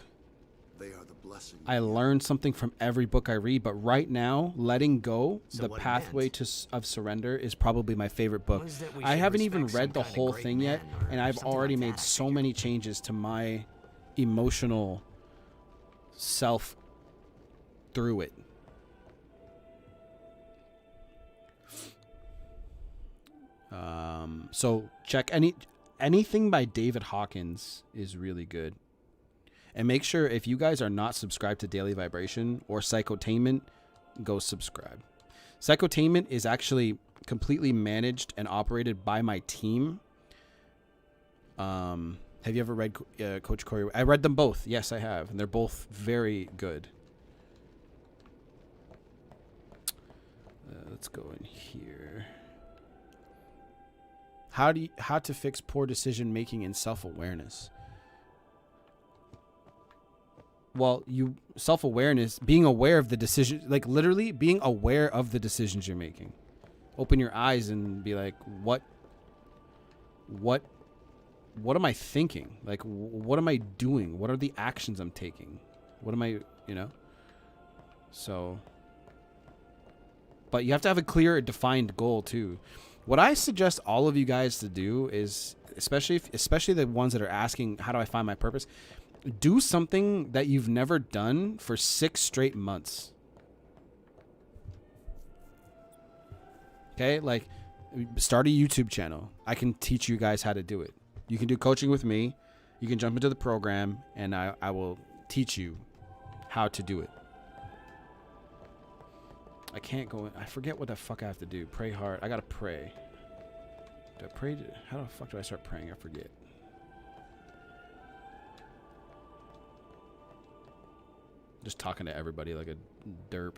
They are the blessing. I learned something from every book I read, but right now, letting go, So the what it pathway meant of surrender is probably my favorite book. was that we I should haven't even respect read the some kind of whole great thing yet, man or and I've something already like made that, I so figured. many changes to my emotional self through it. So check anything by David Hawkins is really good. And make sure if you guys are not subscribed to Daily Vibration or Psychotainment, go subscribe. Psychotainment is actually completely managed and operated by my team. Have you ever read Coach Corey? I read them both. Yes, I have. And they're both very good. Let's go in here. How to fix poor decision making and self-awareness. Well, self-awareness, being aware of the decision, like literally being aware of the decisions you're making. Open your eyes and be like, what am I thinking? Like, what am I doing? What are the actions I'm taking? What am I, So, but you have to have a clear, defined goal too. What I suggest all of you guys to do is, especially the ones that are asking, how do I find my purpose? Do something that you've never done for 6 straight months. Okay, like start a YouTube channel. I can teach you guys how to do it. You can do coaching with me. You can jump into the program, and I will teach you how to do it. I can't go in. I forget what the fuck I have to do. Pray hard. I gotta pray. Do I pray? How the fuck do I start praying? I forget. Just talking to everybody like a derp.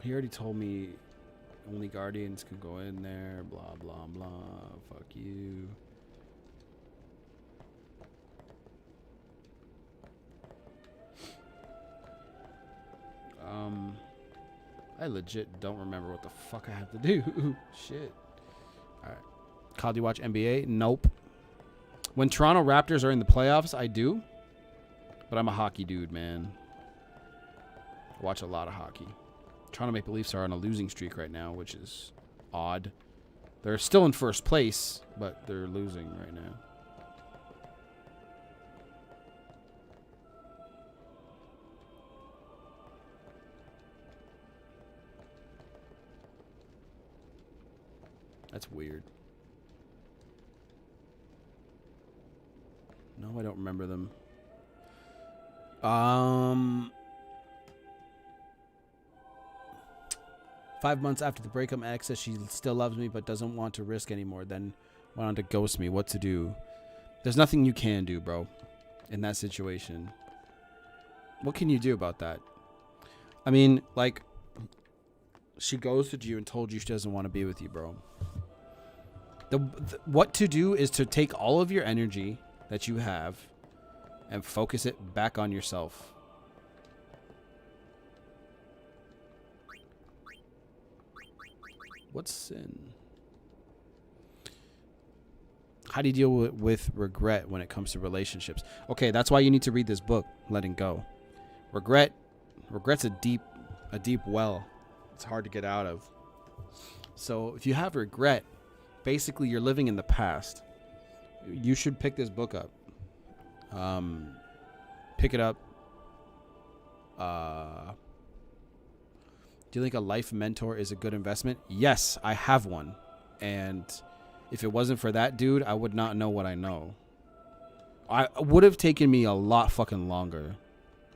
He already told me only Guardians can go in there, blah, blah, blah. Fuck you. I legit don't remember what the fuck I have to do. Shit. All right. Kyle, do you watch NBA? Nope. When Toronto Raptors are in the playoffs, I do. But I'm a hockey dude, man. I watch a lot of hockey. Toronto Maple Leafs are on a losing streak right now, which is odd. They're still in first place, but they're losing right now. That's weird. No, I don't remember them. 5 months after the breakup, my ex says she still loves me but doesn't want to risk anymore. Then went on to ghost me. What to do? There's nothing you can do, bro, in that situation. What can you do about that? I mean, like, she ghosted you and told you she doesn't want to be with you, bro. What to do is to take all of your energy that you have and focus it back on yourself. What's sin? How do you deal with regret when it comes to relationships? Okay, that's why you need to read this book, Letting Go. Regret's a deep well. It's hard to get out of. So if you have regret, basically you're living in the past. You should pick this book up. Pick it up. Do you think a life mentor is a good investment? Yes, I have one. And if it wasn't for that dude, I would not know what I know. I would have taken me a lot fucking longer.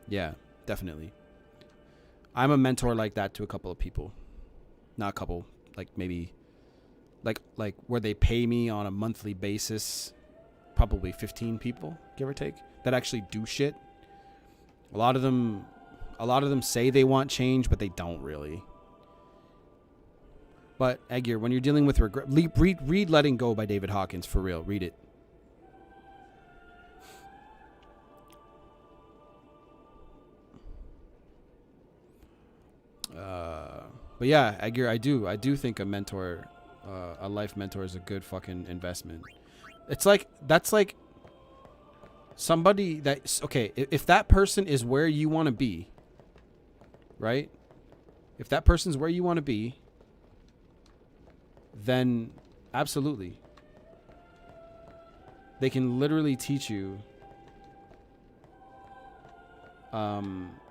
Yeah, definitely. I'm a mentor like that to a couple of people. Not a couple, like maybe like where they pay me on a monthly basis, probably 15 people, give or take, that actually do shit. A lot of them say they want change, but they don't really. But Edgar, when you're dealing with regret, read Letting Go by David Hawkins, for real. Read it. But yeah, Edgar, I do think a mentor, a life mentor, is a good fucking investment. It's like, that's like somebody that's okay. If that person is where you want to be, right? If that person's where you want to be, then absolutely. They can literally teach you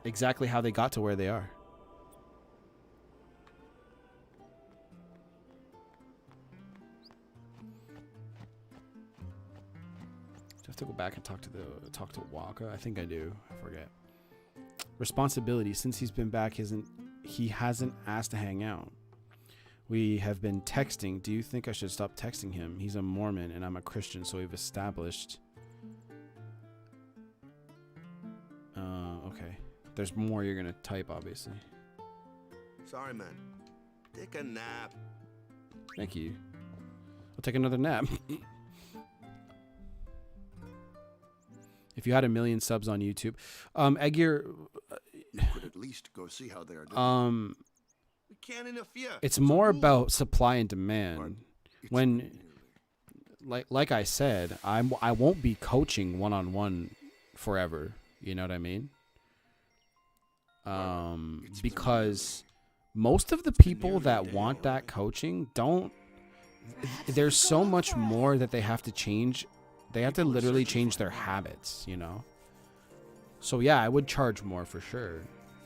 exactly how they got to where they are. Do I have to go back and talk to Waka? I think I do. I forget. Responsibility. Since he's been back, he hasn't asked to hang out. We have been texting. Do you think I should stop texting him? He's a Mormon and I'm a Christian, so we've established. Okay. There's more you're gonna type, obviously. Sorry, man. Take a nap. Thank you. I'll take another nap. If you had 1 million subs on YouTube, Edgar, You could at least go see how they are doing. We can't interfere. it's more about supply and demand. When, like I said, I won't be coaching one-on-one forever. You know what I mean? Because most of the people that want that coaching don't. There's so much more that they have to change. They have to literally change their habits, you know? So yeah, I would charge more for sure.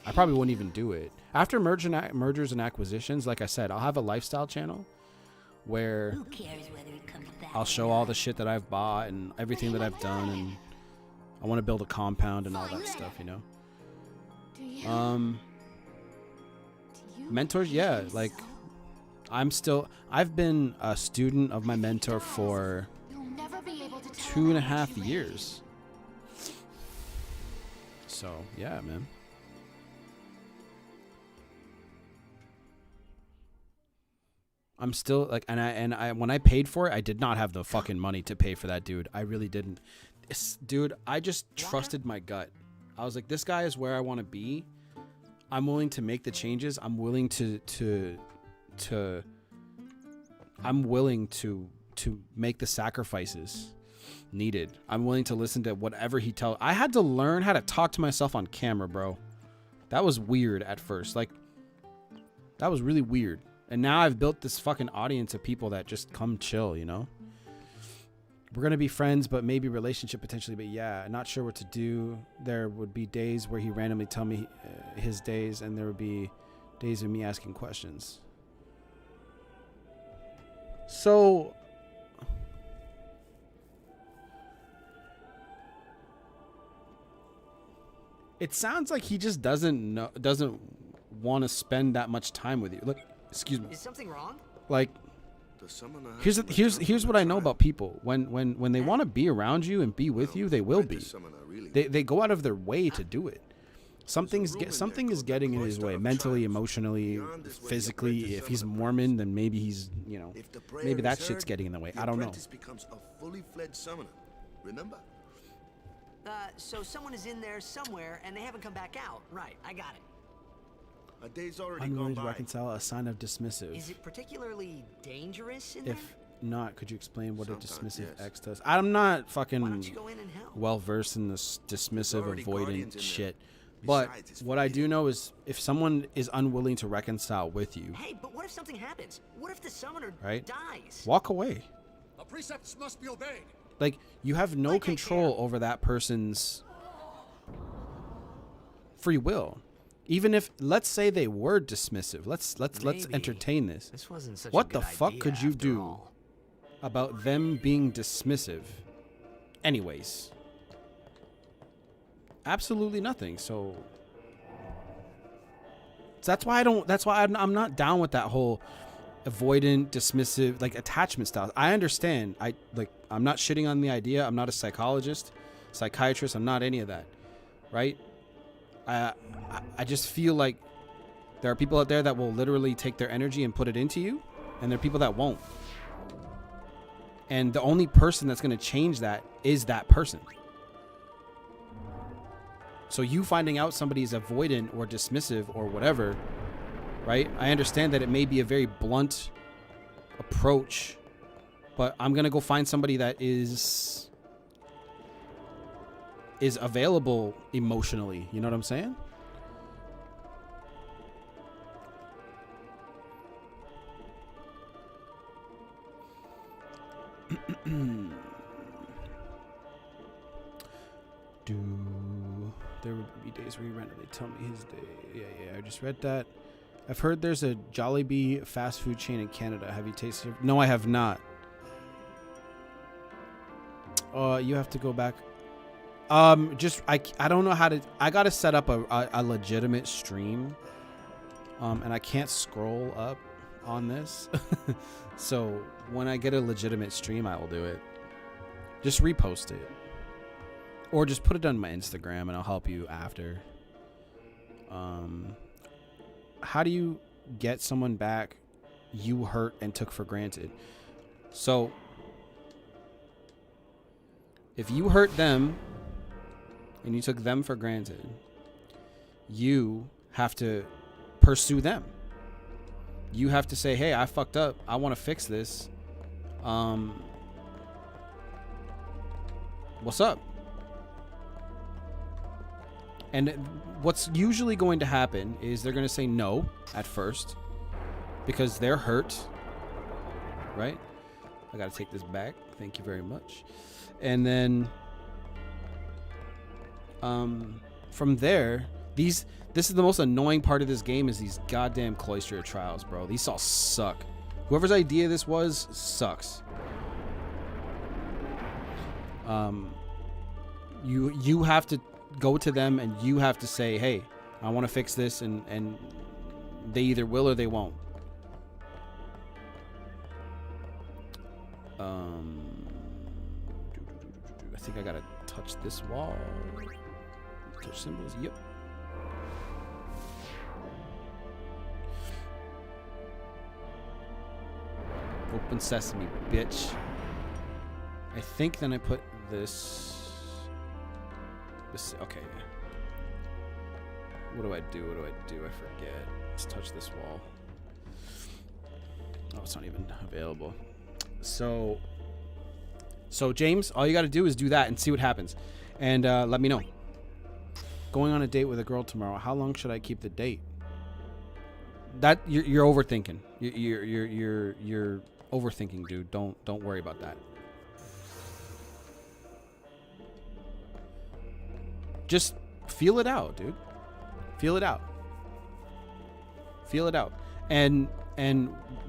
I probably wouldn't even do it. After mergers and acquisitions, like I said, I'll have a lifestyle channel where I'll show all the shit that I've bought and everything that I've done, and I want to build a compound and all that stuff, you know? Mentors, yeah, like I've been a student of my mentor for 2.5 years. So yeah, man. I'm still like, and I when I paid for it, I did not have the fucking money to pay for that dude. I really didn't. Dude, I just trusted my gut. I was like, this guy is where I want to be. I'm willing to make the changes. I'm willing to make the sacrifices needed. I'm willing to listen to whatever he tells. I had to learn how to talk to myself on camera, bro. That was weird at first. Like, that was really weird. And now I've built this fucking audience of people that just come chill, you know? We're going to be friends, but maybe relationship potentially. But yeah, not sure what to do. There would be days where he randomly tell me his days, and there would be days of me asking questions. So it sounds like he just doesn't want to spend that much time with you. Look, excuse me. Is something wrong? Like, here's what I know about people. When they want to be around you and be with you, they will be. They go out of their way to do it. something is getting in his way, mentally, emotionally, physically. If he's Mormon, then maybe he's, you know, maybe that shit's getting in the way. I don't know. Becomes a fully fledged summoner. Remember? So someone is in there somewhere and they haven't come back out. Right, I got it. A day's already Unwilling gone to by. reconcile, a sign of dismissive. Is it particularly dangerous in there? If not, could you explain what a Sometimes, dismissive yes. X does? I'm not Why fucking don't you go in and help? well versed in this dismissive, already guardians avoidant in shit. there. But Besides, it's what I do forbidden. know is if someone is unwilling to reconcile with you, Hey, but what if something happens? What if the summoner right? dies? Walk away. The precepts must be obeyed. Like, you have no Like I control care. over that person's free will. Even if, let's say they were dismissive. Let's Maybe entertain this. This wasn't such What a the good fuck idea could you after do all. about them being dismissive? Anyways, absolutely nothing. So that's why I'm not down with that whole avoidant, dismissive, like attachment style. I understand. I'm not shitting on the idea. I'm not a psychologist, psychiatrist. I'm not any of that, right? I just feel like there are people out there that will literally take their energy and put it into you, and there are people that won't. And the only person that's going to change that is that person. So you finding out somebody is avoidant or dismissive or whatever, right? I understand that it may be a very blunt approach, but I'm going to go find somebody that is available emotionally. You know what I'm saying? There would be days where he randomly tell me his day. Yeah, I just read that. I've heard there's a Jollibee fast food chain in Canada. Have you tasted it? No, I have not. You have to go back. I don't know how to. I gotta set up a legitimate stream. And I can't scroll up on this. So when I get a legitimate stream, I will do it. Just repost it. Or just put it on my Instagram and I'll help you after. How do you get someone back you hurt and took for granted? So if you hurt them and you took them for granted, you have to pursue them. You have to say, hey, I fucked up. I want to fix this. What's up? And what's usually going to happen is they're going to say no at first because they're hurt, right? I got to take this back. Thank you very much. And then from there, this is the most annoying part of this game is these goddamn cloister trials, bro. These all suck. Whoever's idea this was sucks. You have to go to them and you have to say, hey, I want to fix this, and they either will or they won't. I think I gotta touch this wall. Touch symbols. Yep. Open sesame, bitch. I think then I put this. Okay. What do I do? I forget. Let's touch this wall. Oh, it's not even available. So James, all you got to do is do that and see what happens, and let me know. Going on a date with a girl tomorrow. How long should I keep the date? That you're overthinking. You're overthinking, dude. Don't worry about that. Just feel it out, dude. Feel it out. Feel it out. And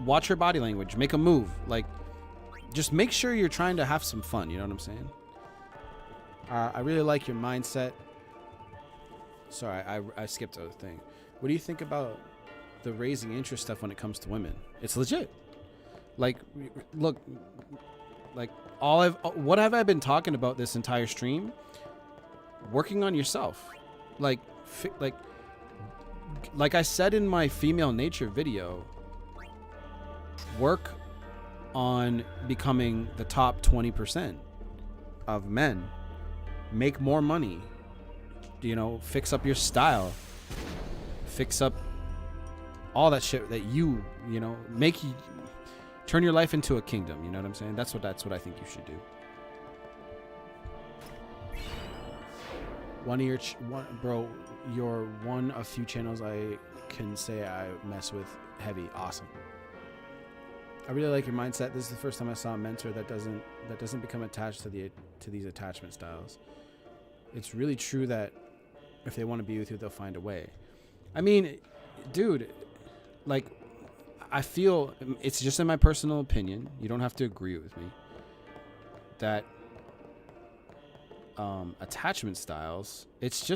watch your body language. Make a move. Like, just make sure you're trying to have some fun. You know what I'm saying? I really like your mindset. Sorry, I skipped a thing. What do you think about the raising interest stuff when it comes to women? It's legit. Like, look, like what have I been talking about this entire stream? Working on yourself. Like, like I said in my female nature video, work on becoming the top 20% of men. Make more money. You know, fix up your style. Fix up all that shit that you know, turn your life into a kingdom. You know what I'm saying? That's what I think you should do. You're one of few channels I can say I mess with heavy. Awesome. I really like your mindset. This is the first time I saw a mentor that doesn't become attached to these attachment styles. It's really true that if they want to be with you, they'll find a way. I mean, dude, like, I feel, it's just in my personal opinion, you don't have to agree with me, that attachment styles, it's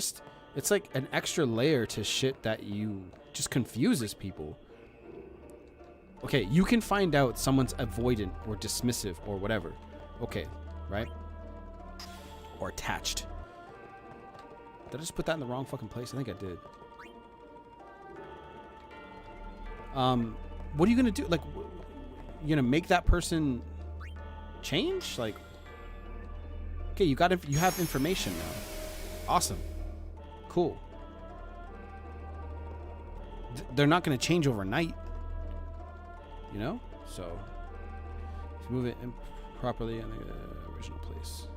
like an extra layer to shit that you just confuses people. Okay, you can find out someone's avoidant or dismissive or whatever. Okay, right? Or attached. Did I just put that in the wrong fucking place? I think I did. What are you gonna do? Like, you gonna make that person change? Like, okay, you have information now. Awesome. Cool. They're not gonna change overnight. You know? So, if you move it properly in the original place.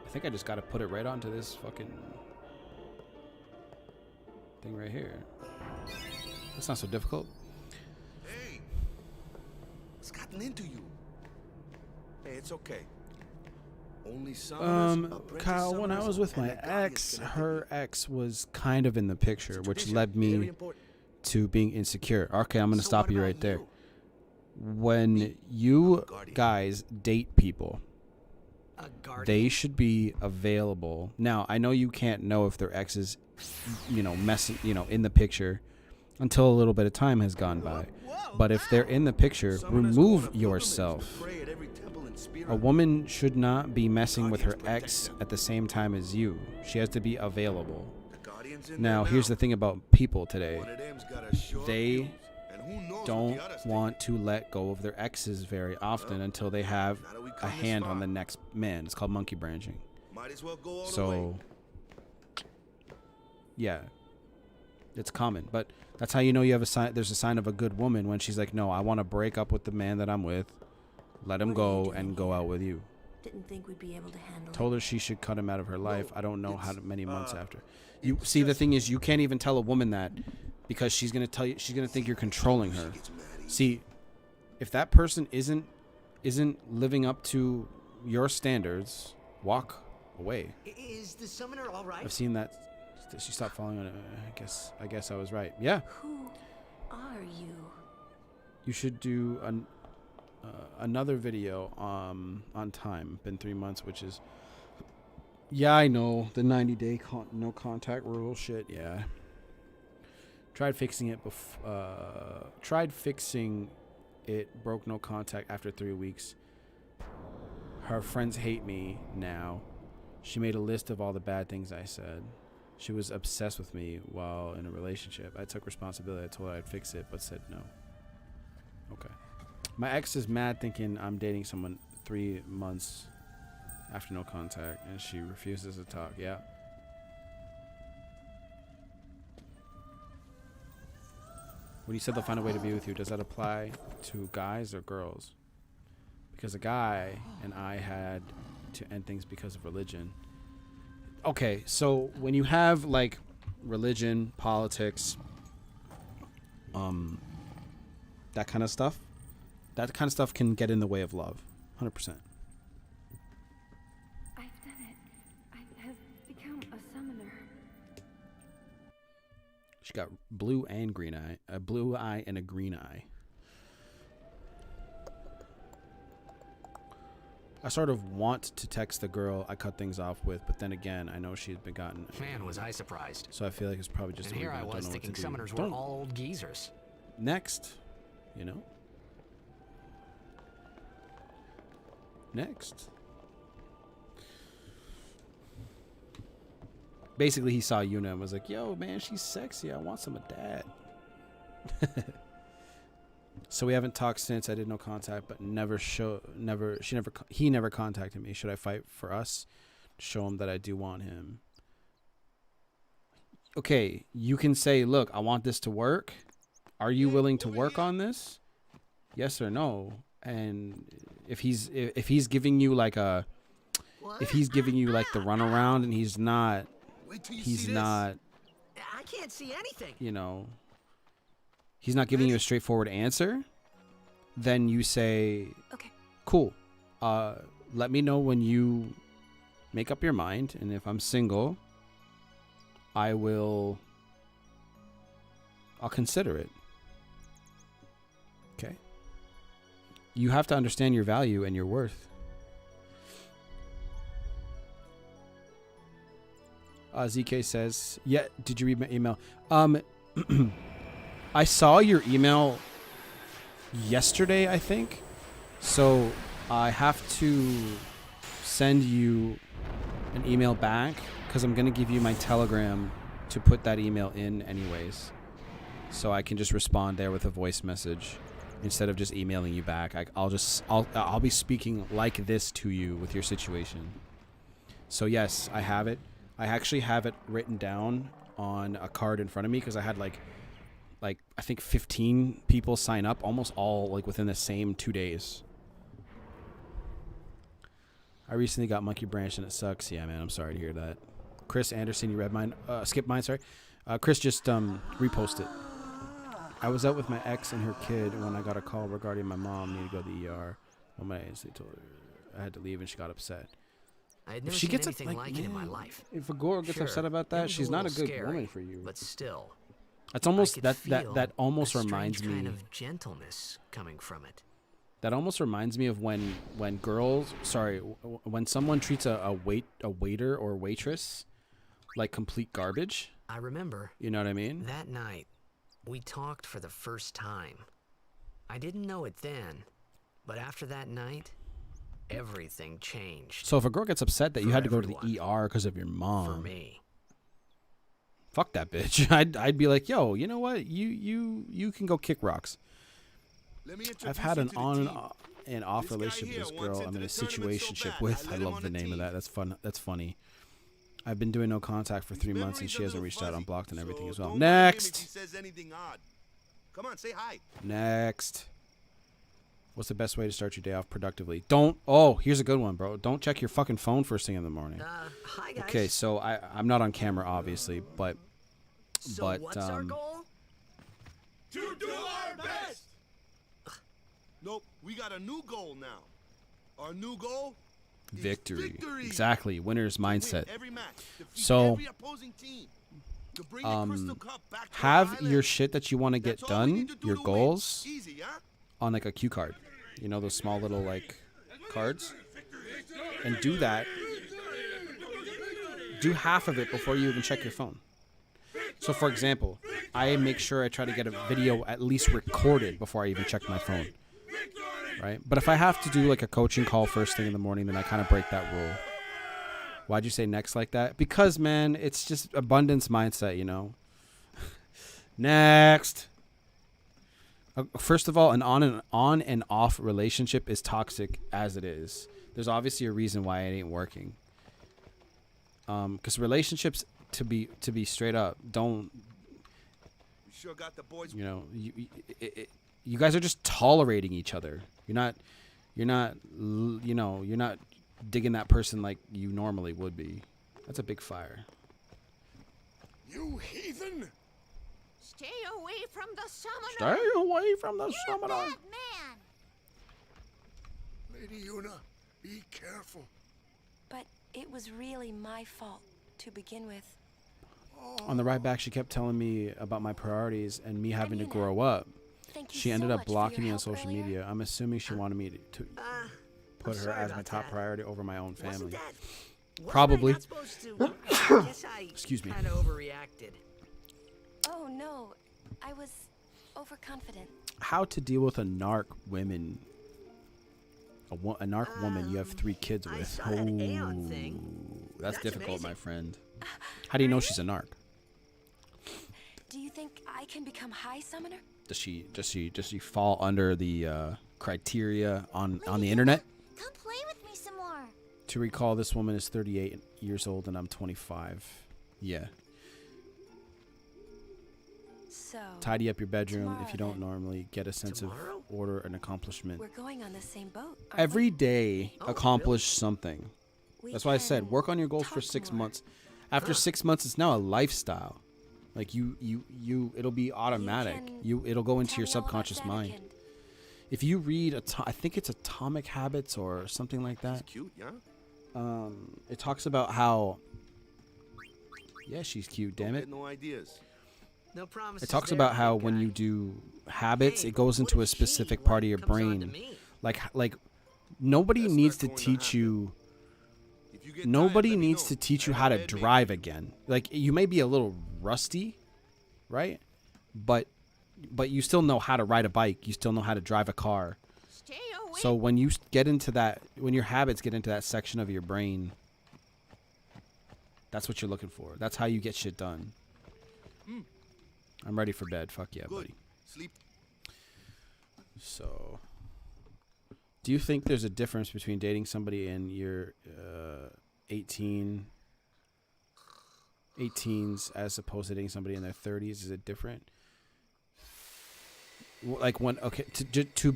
I think I just got to put it right onto this fucking thing right here. That's not so difficult. Hey, what's gotten into you? Hey, it's okay. Only Kyle, when I was with my ex, her ex was kind of in the picture, which led me to being insecure. Okay, I'm going to stop you right there. When you guys date people, they should be available. Now, I know you can't know if their ex is, messing, in the picture until a little bit of time has gone by. But if they're in the picture, remove yourself. A woman should not be messing with her ex at the same time as you. She has to be available. Now, here's the thing about people today. They don't want to let go of their exes very often until they have a hand on the next man. It's called monkey branching. So, yeah, it's common. But that's how you know you have a sign. There's a sign of a good woman when she's like, no, I want to break up with the man that I'm with. Let him go and go out with you. Didn't think we'd be able to handle it. Told her she should cut him out of her life. I don't know how many months after. You see, the thing is, you can't even tell a woman that because she's gonna tell you, she's gonna think you're controlling her. See, if that person isn't living up to your standards, walk away. Is the summoner all right? I've seen that. She stopped following it. I guess I was right. Yeah. Who are you? You should do another video on time. Been 3 months, which is, yeah, I know the 90-day no contact rule shit. Yeah. Tried fixing it broke no contact after 3 weeks. Her friends hate me now. She made a list of all the bad things I said. She was obsessed with me while in a relationship. I took responsibility. I told her I'd fix it, but said no. Okay. My ex is mad thinking I'm dating someone 3 months after no contact, and she refuses to talk. Yeah. When you said they'll find a way to be with you, does that apply to guys or girls? Because a guy and I had to end things because of religion. Okay, so when you have like religion, politics, that kind of stuff can get in the way of love. 100%. I've done it. I have become a summoner. She got blue and green eye. A blue eye and a green eye. I sort of want to text the girl I cut things off with, but then again, I know she's been gotten. Man, was I surprised. So I feel like it's probably just. And here I was thinking summoners were all old geezers. Next, you know. Next. Basically, he saw Yuna and was like, yo, man, she's sexy. I want some of that. So we haven't talked since. I did no contact, but he never contacted me. Should I fight for us? Show him that I do want him. Okay, you can say, look, I want this to work. Are you willing to work on this? Yes or no? And if he's giving you like the runaround and he's not, I can't see anything. you know, he's not giving you a straightforward answer, then you say, Okay. cool. Let me know when you make up your mind, and if I'm single, I'll consider it. Okay. You have to understand your value and your worth. ZK says, yeah, did you read my email? I saw your email yesterday, I think. So I have to send you an email back because I'm going to give you my Telegram to put that email in anyways. So I can just respond there with a voice message instead of just emailing you back. I'll be speaking like this to you with your situation. So yes, I have it. I actually have it written down on a card in front of me because I had like I think 15 people sign up, almost all like within the same 2 days. I recently got Monkey Branch and it sucks. Yeah, man, I'm sorry to hear that. Chris Anderson, you read mine. Skip mine, sorry. Chris just reposted. I was out with my ex and her kid when I got a call regarding my mom needed to go to the ER. Well, my agency told her I had to leave and she got upset. I had If never she seen gets anything like it in my life. If a girl gets Sure, upset about it that, was she's not a little good scary, woman for you. But still, That's almost I could that feel almost a reminds strange me. kind of gentleness coming from it. That almost reminds me of when when someone treats a waiter or waitress like complete garbage. I remember. You know what I mean? That night, we talked for the first time. I didn't know it then, but after that night, everything changed. So if a girl gets upset that you had to go to the everyone. ER because of your For mom, me. fuck that bitch. I'd be like, yo, you know what? You can go kick rocks. I've had an on and off relationship with this girl I'm in a situationship with. I love the name of that. That's fun. That's funny. I've been doing no contact for 3 months and she hasn't reached out, unblocked and everything as well. Next. Come on, say hi. Next. What's the best way to start your day off productively? Oh, here's a good one, bro. Don't check your fucking phone first thing in the morning. Hi guys. Okay, so I'm not on camera, obviously, but What's our goal? To do our best. Nope, we got a new goal now. Our new goal is victory. victory. Exactly, winner's mindset. Every match, defeat So, every opposing team. To bring the Crystal Cup back to have our your island. shit that you want to get That's all we done, need to do your to win. goals, Easy, huh? on like a cue card. You know, those small little like cards, and do that. Do half of it before you even check your phone. So for example, I make sure I try to get a video at least recorded before I even check my phone. Right? But if I have to do like a coaching call first thing in the morning, then I kind of break that rule. Why'd you say next like that? Because, man, it's just abundance mindset, you know? Next. First of all, an on and off relationship is toxic as it is. There's obviously a reason why it ain't working. Because relationships, to be straight up, don't. We sure got the boys. You know, you guys are just tolerating each other. You're not digging that person like you normally would be. That's a big fire. You heathen! Stay away from the summoner. Stay away from the summoner. Man! Lady Yuna, be careful. But it was really my fault to begin with. On the ride back, she kept telling me about my priorities and me having to grow up. Thank you She ended so up much for your your me on help social earlier. media. I'm assuming she wanted me to put her sorry as my about top that. priority over my own family. Wasn't Probably. I not supposed to? I guess I Excuse me. kind of overreacted. Oh no, I was overconfident. How to deal with a narc women. a narc woman you have 3 kids with. saw that Aeon thing. That's That's difficult, amazing. my friend. How do you know she's a narc? Do you think I can become High Summoner? Does she fall under the criteria on the internet? Come play with me some more. To recall, this woman is 38 years old and I'm 25. Yeah. So, Tidy up your bedroom tomorrow if you don't then. normally get a sense Tomorrow? of order and accomplishment. we're going on the same boat. aren't Every we? day, Oh, accomplish something. We That's why I said can work on your goals for talk 6 more. months. After 6 months, it's now a lifestyle. Like it'll be automatic. can It'll go into tell your me all about subconscious mind. Zanarkand. If you read, I think it's Atomic Habits or something like She's that. cute, yeah? It talks about how. Yeah, she's cute. Don't Damn it. get no ideas. No promises. It talks there, about how big when guy. you do habits, Hey, it goes but into what a if she, specific part of your comes on to brain. me? Like nobody That's needs not to going to teach happen. you. If you get Nobody tired, let me needs know. to teach you I how to have bed, drive baby. again. Like you may be a little rusty, right? But you still know how to ride a bike. You still know how to drive a car. Stay away. So when you get into that, when your habits get into that section of your brain, that's what you're looking for. That's how you get shit done. I'm ready for bed. Fuck yeah, Good. buddy. Sleep. So, do you think there's a difference between dating somebody in your 18s as opposed to dating somebody in their 30s? Is it different? Like when to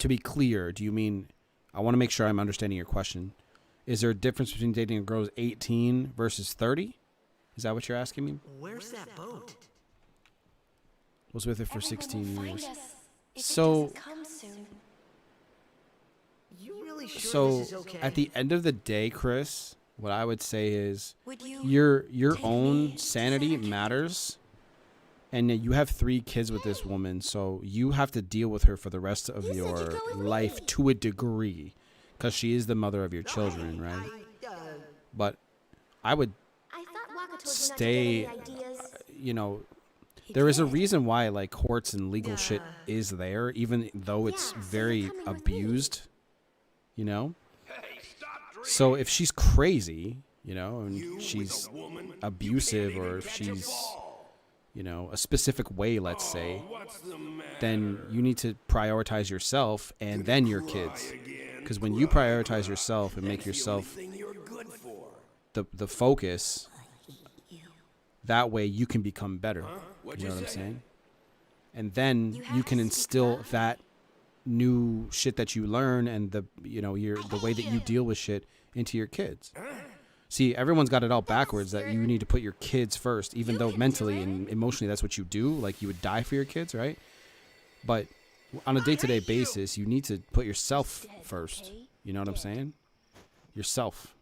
be clear, do you mean? I want to make sure I'm understanding your question. Is there a difference between dating a girl who's 18 versus 30? Is that what you're asking me? Where's that boat? Was with her for Everyone 16 will years. find us if So- it doesn't come soon. You really sure So this is okay? at the end of the day, Chris, what I would say is Would you? your take own me, sanity Zanarkand? matters, and you have 3 kids with this woman, so you have to deal with her for the rest of You said you'd your go with life me. to a degree, because she is the mother of your children, right? But I would, I thought Waka told Stay- you not to get any ideas. you know, He there is a did. reason why like courts and legal shit is there, even though it's Yeah, so you're very coming with me. abused, you know. So if she's crazy, you know, and she's abusive, or if she's, you know, a specific way, let's say, then you need to prioritize yourself and then your kids. Because when you prioritize yourself and make yourself the focus, that way you can become better. You know what I'm saying? And then you can instill that new shit that you learn and the way that you deal with shit into your kids. See, everyone's got it all backwards that you need to put your kids first, even though mentally and emotionally that's what you do. Like you would die for your kids, right? But on a day-to-day basis, you need to put yourself first. You know what I'm saying? Yourself.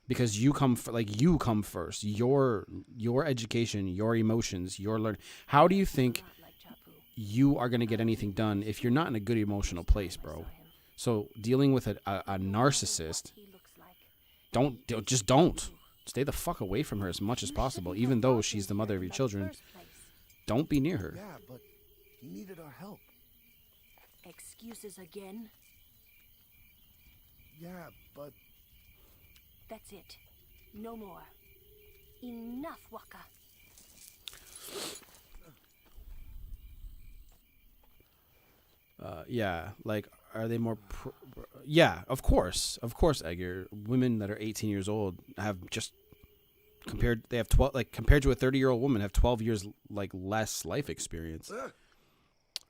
Because you come first. Your education, your emotions, your learn. How do you think you are going to get anything done if you're not in a good emotional place, bro? So dealing with a narcissist, don't stay the fuck away from her as much as possible, even though she's the mother of your children. Don't be near her. Yeah, but he needed our help. Excuses again? Yeah, but That's it. No more. Enough, Waka. Yeah, like, are they more? Yeah, of course, Edgar. Women that are 18 years old have just compared. They have 12, like compared to a 30-year-old woman, have 12 years like less life experience,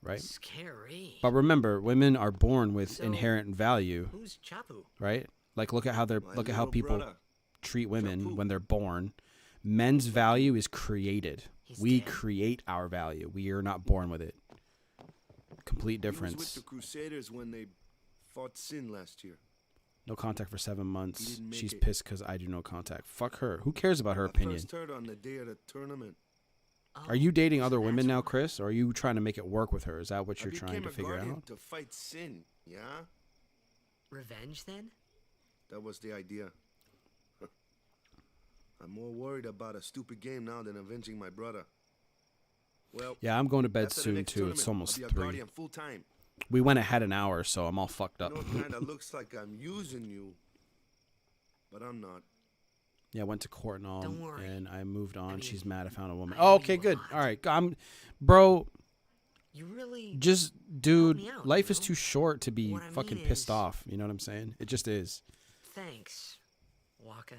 right? Scary. But remember, women are born with So, inherent value, Who's Chapu? right? Like, look at how My look at how little people brother. treat women Chapu. when they're born. Men's value is created. He's We dead. create our value. We are not born with it. Complete He was difference. with the Crusaders when they fought Sin last year. No contact for 7 months. didn't make She's it. pissed because I do no contact. Fuck her. Who cares about her I opinion? first heard on the day of the tournament. Are you dating so other that's women now, why. Chris? Or are you trying to make it work with her? Is that what I you're became trying to a figure guardian out? to fight Sin, yeah? Revenge then? That was the idea. I'm more worried about a stupid game now than avenging my brother. Well, Yeah, I'm going to bed after the soon next too. It's tournament, almost I'll be a 3. guardian full time. We went ahead an hour, so I'm all fucked I up. know it kind of looks like I'm using you, but I'm not. Yeah, I went to court and all, Don't worry. and I moved on. I mean, She's mad I found a woman. I Oh, owe okay, you a good. lot. All right, bro. You really Just, dude, me out, life you is know? too short to be What I fucking mean pissed is- off. You know what I'm saying? It just is. thanks, Waka.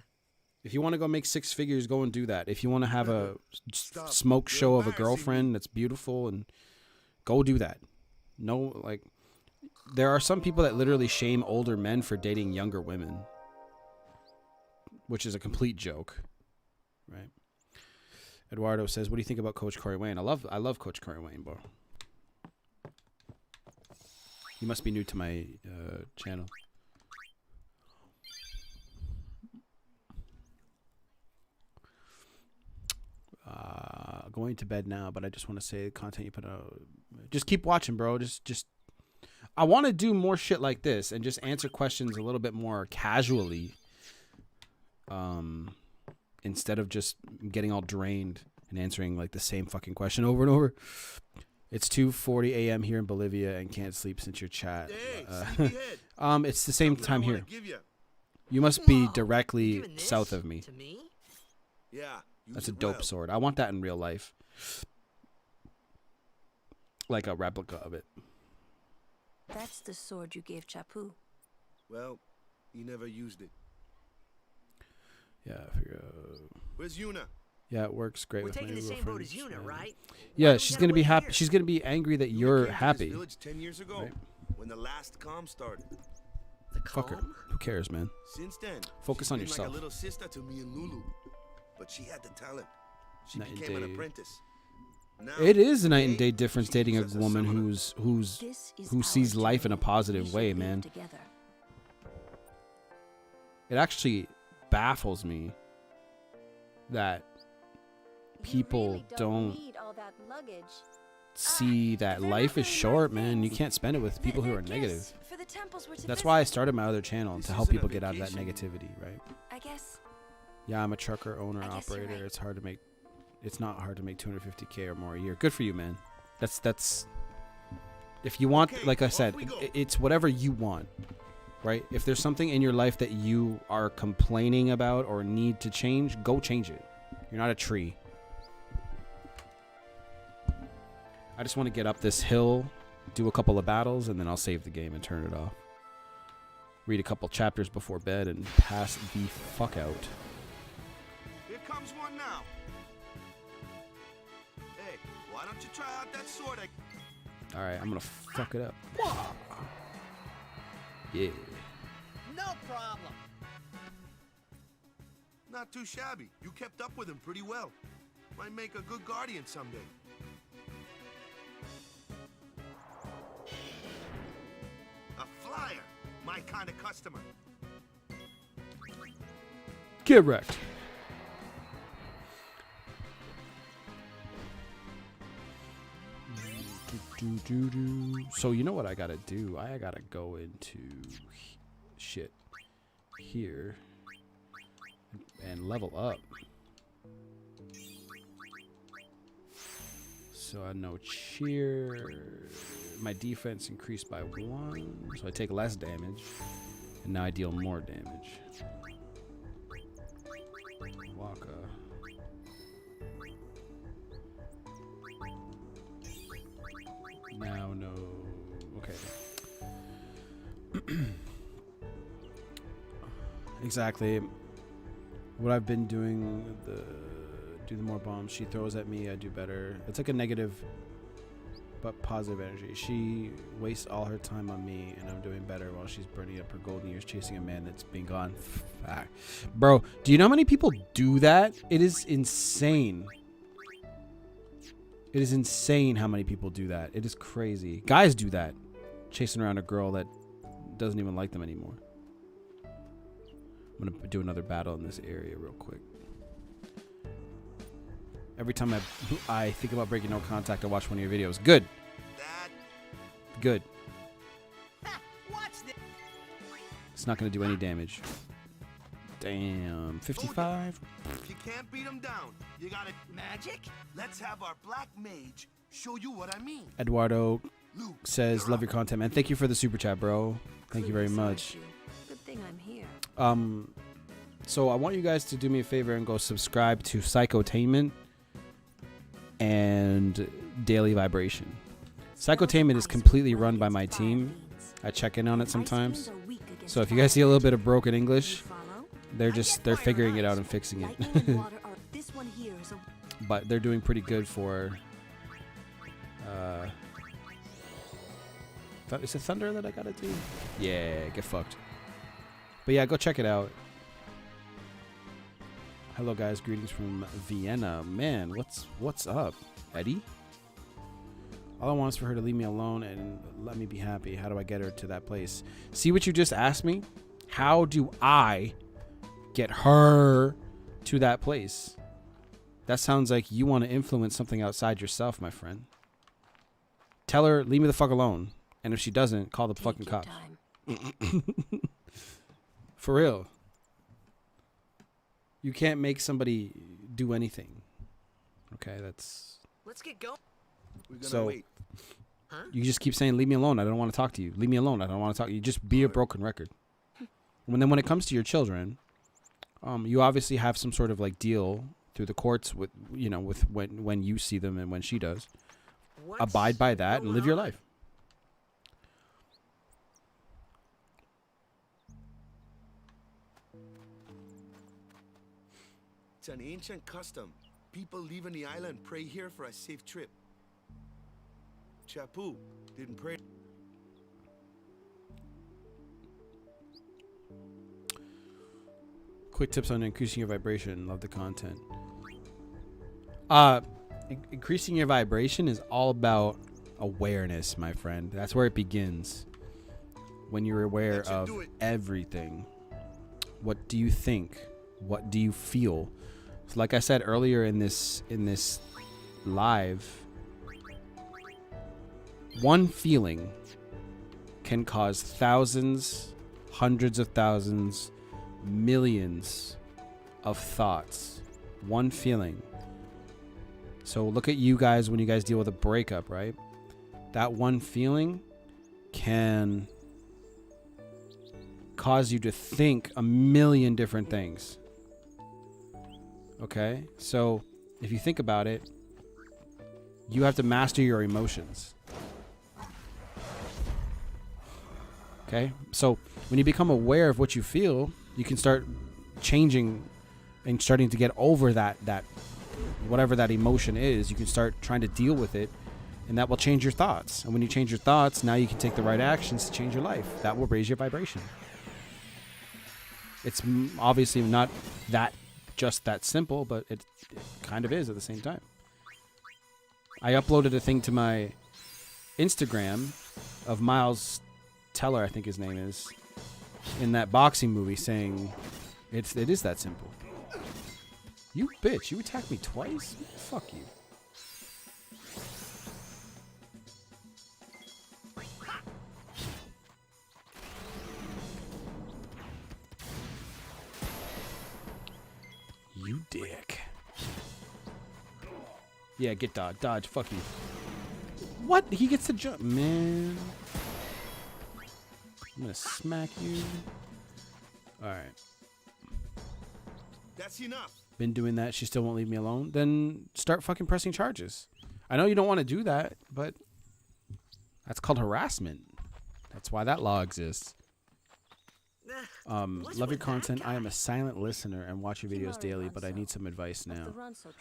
If you want to go make 6 figures, go and do that. If you want to have a Stop. smoke You're show of a embarrassing me. girlfriend that's beautiful, and go do that. No, like, there are some people that literally shame older men for dating younger women, which is a complete joke, right? Eduardo says, "What do you think about Coach Corey Wayne?" I love Coach Corey Wayne, bro. You must be new to my channel. Going to bed now, but I just want to say the content you put out. Just keep watching, bro. Just. I want to do more shit like this and just answer questions a little bit more casually. Instead of just getting all drained and answering like the same fucking question over and over. It's 2:40 a.m. here in Bolivia and can't sleep since your chat. Hey, sleepyhead. It's the same Something I time wanna here. give ya. You must be Whoa, directly giving this south of me. To me? Yeah. use That's a it dope well. sword. I want that in real life. Like a replica of it. That's the sword you gave Chapu. Well, he never used it. Yeah, I figure. Where's Yuna? Yeah, it works great We're with my taking the new same boat as girlfriends, Yuna, man. right? Yeah, Why do she's we gonna gotta be wait happy. here? She's gonna be angry that Yuna you're came to this happy. village 10 years ago, Right. when the last calm started. The Fuck her. calm? Who cares, man? Since then, Focus she's on been yourself. like a little sister to me and Lulu, but she had the talent. She Night and became an day. apprentice. Now, It is a night and today, day difference she dating a uses woman summoner. who sees life in a positive way, man. Together. It actually baffles me that people don't need all that luggage. see that they're life not is really short, nice man. You things. can't spend it with people who They're are negative. gifts for the temples we're to That's visit. why I started my other channel, This to help isn't a people get out of that vacation. negativity, right? I guess. Yeah, I'm a trucker, owner, I guess you're operator. right. It's not hard to make 250K or more a year. Good for you, man. That's if you want, Okay, like I off said, we go. it's whatever you want, right? If there's something in your life that you are complaining about or need to change, go change it. You're not a tree. I just want to get up this hill, do a couple of battles, and then I'll save the game and turn it off. Read a couple chapters before bed and pass the fuck out. Here comes one now. Hey, why don't you try out that sword? All right, I'm gonna fuck it up. Yeah. No problem. Not too shabby. You kept up with him pretty well. Might make a good guardian someday. A flyer. My kind of customer. Get wrecked. So you know what I gotta do? I gotta go into shit here and level up. So I know cheer. My defense increased by 1, so I take less damage, and now I deal more damage. Waka. Now no. Okay. Exactly. What I've been doing, do the more bombs she throws at me, I do better. It's like a negative but positive energy. She wastes all her time on me, and I'm doing better while she's burning up her golden years chasing a man that's been gone. Fuck. Bro, do you know how many people do that? It is insane. It is insane how many people do that. It is crazy. Guys do that. Chasing around a girl that doesn't even like them anymore. I'm going to do another battle in this area real quick. Every time I think about breaking no contact, I watch one of your videos. Good. That Good. Ha! Watch this. It's not going to do any damage. Damn, 55. If you can't beat them down, you got it. Magic? Let's have our black mage show you what I mean. Eduardo Luke, says, you're "Love up. your content, man. Thank you for the super chat, bro. Thank you very much." Good thing I'm here. So I want you guys to do me a favor and go subscribe to Psychotainment and Daily Vibration. Psychotainment is completely run by my team. I check in on it sometimes. So if you guys see a little bit of broken English, they're figuring it out and fixing it. But they're doing pretty good for is it Thunder that I gotta do? Yeah, get fucked. But yeah, go check it out. Hello guys, greetings from Vienna. Man, what's up, Eddie? All I want is for her to leave me alone and let me be happy. How do I get her to that place? See what you just asked me? How do I get her to that place? That sounds like you want to influence something outside yourself, my friend. Tell her, leave me the fuck alone. And if she doesn't, call the fucking cops. For real. You can't make somebody do anything. Okay, that's... Let's get going. We're gonna So, wait. you just keep saying, leave me alone. I don't want to talk to you. Leave me alone. I don't want to talk to you. Just be a broken record. When it comes to your children, you obviously have some sort of like deal through the courts with, you know, with when you see them and when she does. Abide by that and live your life. It's an ancient custom. People leaving the island pray here for a safe trip. Chapu didn't pray. Quick tips on increasing your vibration. Love the content. Increasing your vibration is all about awareness, my friend. That's where it begins. When you're aware of everything. What do you think? What do you feel? So like I said earlier in this live, one feeling can cause thousands, hundreds of thousands, millions of thoughts. One feeling. So look at you guys when you guys deal with a breakup, right? That one feeling can cause you to think a million different things. Okay? So if you think about it, you have to master your emotions. Okay? So when you become aware of what you feel, you can start changing and starting to get over that whatever that emotion is. You can start trying to deal with it, and that will change your thoughts. And when you change your thoughts, now you can take the right actions to change your life. That will raise your vibration. It's obviously not just that simple, but it kind of is at the same time. I uploaded a thing to my Instagram of Miles Teller, I think his name is, in that boxing movie, saying it is that simple. You bitch, you attacked me twice? Fuck you. You dick. Yeah, get dodge. Dodge, fuck you. What? He gets to jump. Man. I'm gonna smack you. Alright. That's enough. Been doing that. She still won't leave me alone. Then start fucking pressing charges. I know you don't want to do that, but that's called harassment. That's why that law exists. Love your content. I am a silent listener and watch your videos daily, but I need some advice now.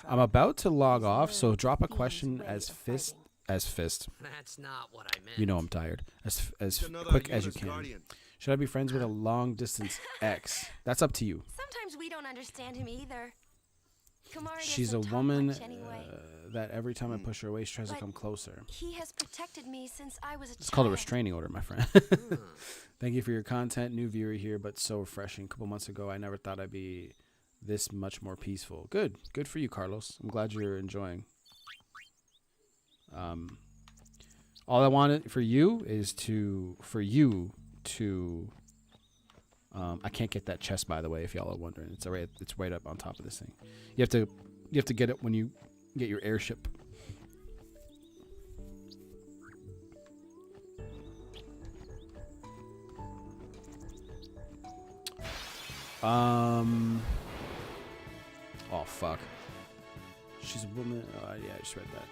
I'm about to log off, so drop a question as fist. That's not what I meant. You know I'm tired. As quick as you can. Should I be friends with a long distance ex? That's up to you. Sometimes we don't understand him either. She's a woman that every time I push her away, she tries to come closer. He has protected me since I was a child. It's called a restraining order, my friend. Thank you for your content. New viewer here, but so refreshing. A couple months ago, I never thought I'd be this much more peaceful. Good for you, Carlos. I'm glad you're enjoying. All I wanted for you is for you to I can't get that chest, by the way, if y'all are wondering. It's right up on top of this thing. You have to get it when you get your airship. Oh fuck. She's a woman. Oh yeah, I just read that.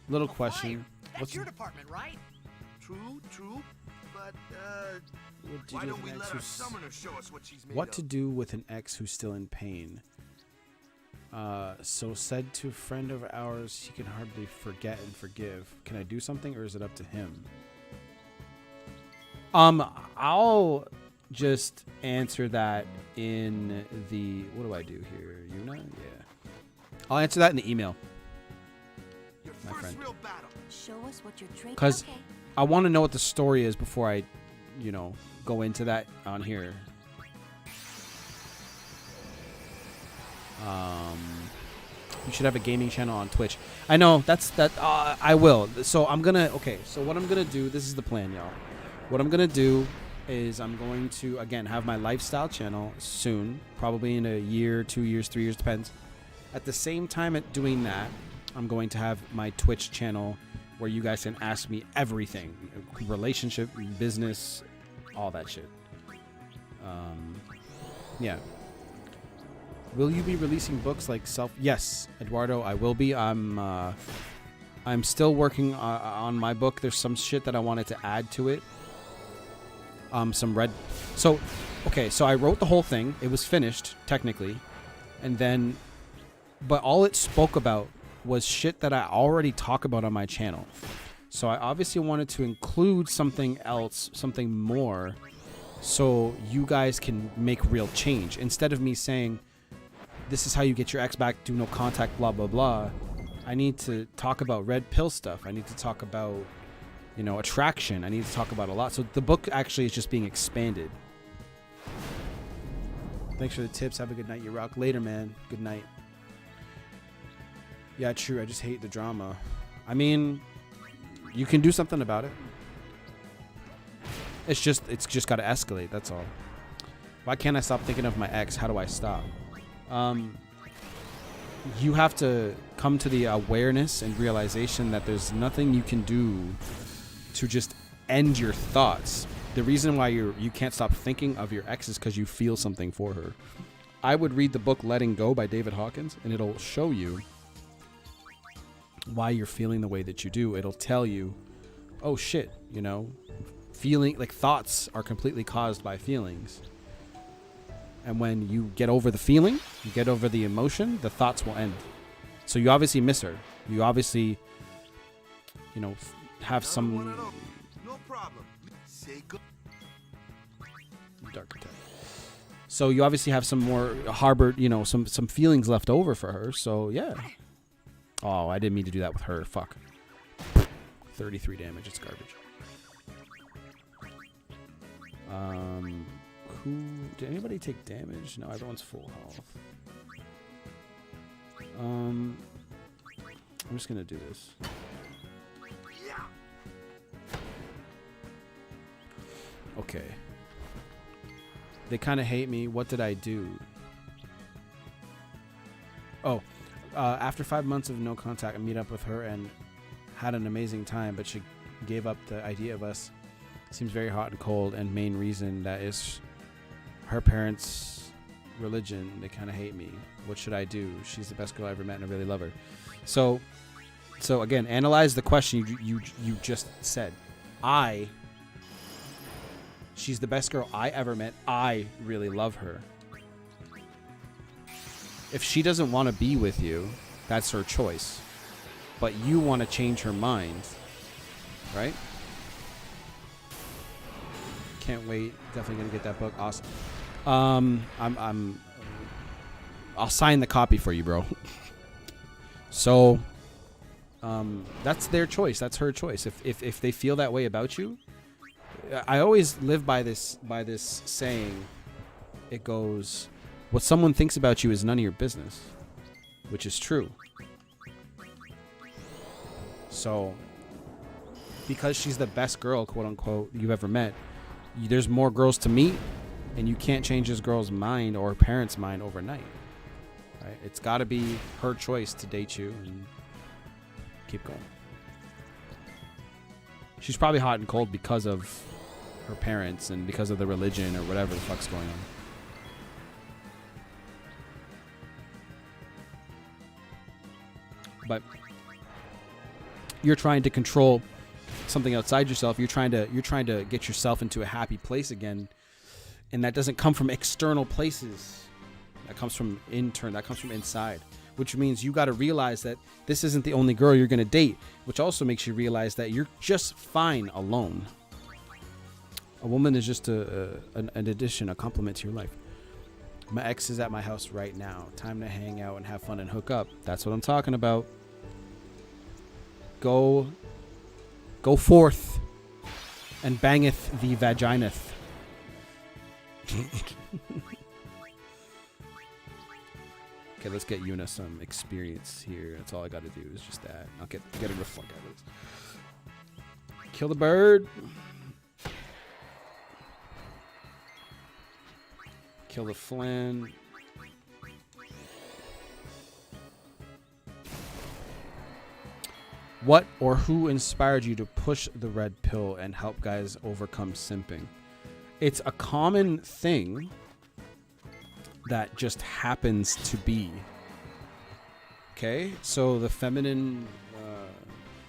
Little question. That's your department, right? True. But, What to why do don't with we an let ex our who's- summoner show us what she's made What of? to do with an ex who's still in pain? So said to a friend of ours, he can hardly forget and forgive. Can I do something, or is it up to him? I'll just answer that in the, what do I do here? Yuna? Yeah. I'll answer that in the email, Your my first friend. real battle. Show us what you're trained. Because Okay. I want to know what the story is before I, go into that on here. You should have a gaming channel on Twitch. I know, I will. So I'm gonna, so what I'm gonna do, this is the plan, y'all. What I'm gonna do is I'm going to, again, have my lifestyle channel soon, probably in a year, 2 years, 3 years, depends. At the same time at doing that, I'm going to have my Twitch channel where you guys can ask me everything. Relationship, business, all that shit. Yeah. Will you be releasing books like Yes, Eduardo, I will be. I'm still working on my book. There's some shit that I wanted to add to it. So I wrote the whole thing. It was finished, technically. And then, but all it spoke about was shit that I already talk about on my channel. So I obviously wanted to include something else, something more, so you guys can make real change. Instead of me saying, this is how you get your ex back, do no contact, blah, blah, blah. I need to talk about red pill stuff. I need to talk about, attraction. I need to talk about a lot. So the book actually is just being expanded. Thanks for the tips. Have a good night. You rock. Later, man. Good night. Yeah, true. I just hate the drama. I mean, you can do something about it. It's just got to escalate. That's all. Why can't I stop thinking of my ex? How do I stop? You have to come to the awareness and realization that there's nothing you can do to just end your thoughts. The reason why you can't stop thinking of your ex is because you feel something for her. I would read the book Letting Go by David Hawkins, and it'll show you why you're feeling the way that you do. It'll tell you, oh shit, feeling like thoughts are completely caused by feelings. And when you get over the feeling, you get over the emotion, the thoughts will end. So you obviously miss her. You obviously, have some No problem. Say good. dark attack. So you obviously have some more harbored, some feelings left over for her. So yeah. Oh, I didn't mean to do that with her. Fuck. 33 damage. It's garbage. Did anybody take damage? No, everyone's full health. I'm just gonna do this. Okay. They kind of hate me. What did I do? Oh, after 5 months of no contact, I meet up with her and had an amazing time, but she gave up the idea of us. Seems very hot and cold, and main reason that is her parents' religion. They kind of hate me. What should I do? She's the best girl I ever met, and I really love her. So again, analyze the question you just said. She's the best girl I ever met. I really love her. If she doesn't want to be with you, that's her choice. But you want to change her mind, right? Can't wait. Definitely gonna get that book. Awesome. I'll sign the copy for you, bro. So, that's their choice. That's her choice. If they feel that way about you, I always live by this saying. It goes, what someone thinks about you is none of your business, which is true. So, because she's the best girl, quote unquote, you've ever met, there's more girls to meet, and you can't change this girl's mind or parents' mind overnight. Right? It's got to be her choice to date you and keep going. She's probably hot and cold because of her parents and because of the religion or whatever the fuck's going on. But you're trying to control something outside yourself. You're trying to get yourself into a happy place again, and that doesn't come from external places. That comes from that comes from inside, which means you got to realize that this isn't the only girl you're going to date, which also makes you realize that you're just fine alone. A woman is just an addition, a complement to your life. My ex is at my house right now. Time to hang out and have fun and hook up. That's what I'm talking about. Go forth and bangeth the vagineth. Okay, let's get Yuna some experience here. That's all I got to do is just that. I'll get her the fuck out of this. Kill the bird. Kill the Flynn. What or who inspired you to push the red pill and help guys overcome simping? It's a common thing that just happens to be. Okay? So the feminine,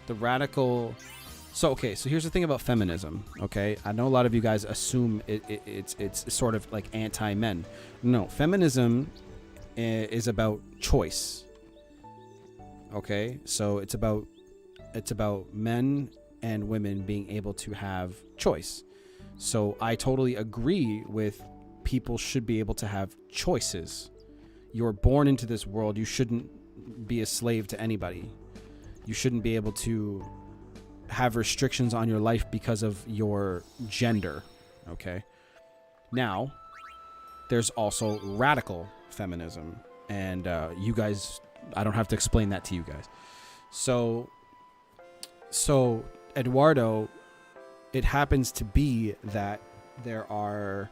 the radical... So here's the thing about feminism, okay? I know a lot of you guys assume it's sort of like anti-men. No, feminism is about choice. Okay? So it's about men and women being able to have choice. So I totally agree with people should be able to have choices. You're born into this world. You shouldn't be a slave to anybody. You shouldn't be able to have restrictions on your life because of your gender. Okay? Now, there's also radical feminism. And you guys, I don't have to explain that to you guys. So Eduardo, it happens to be that there are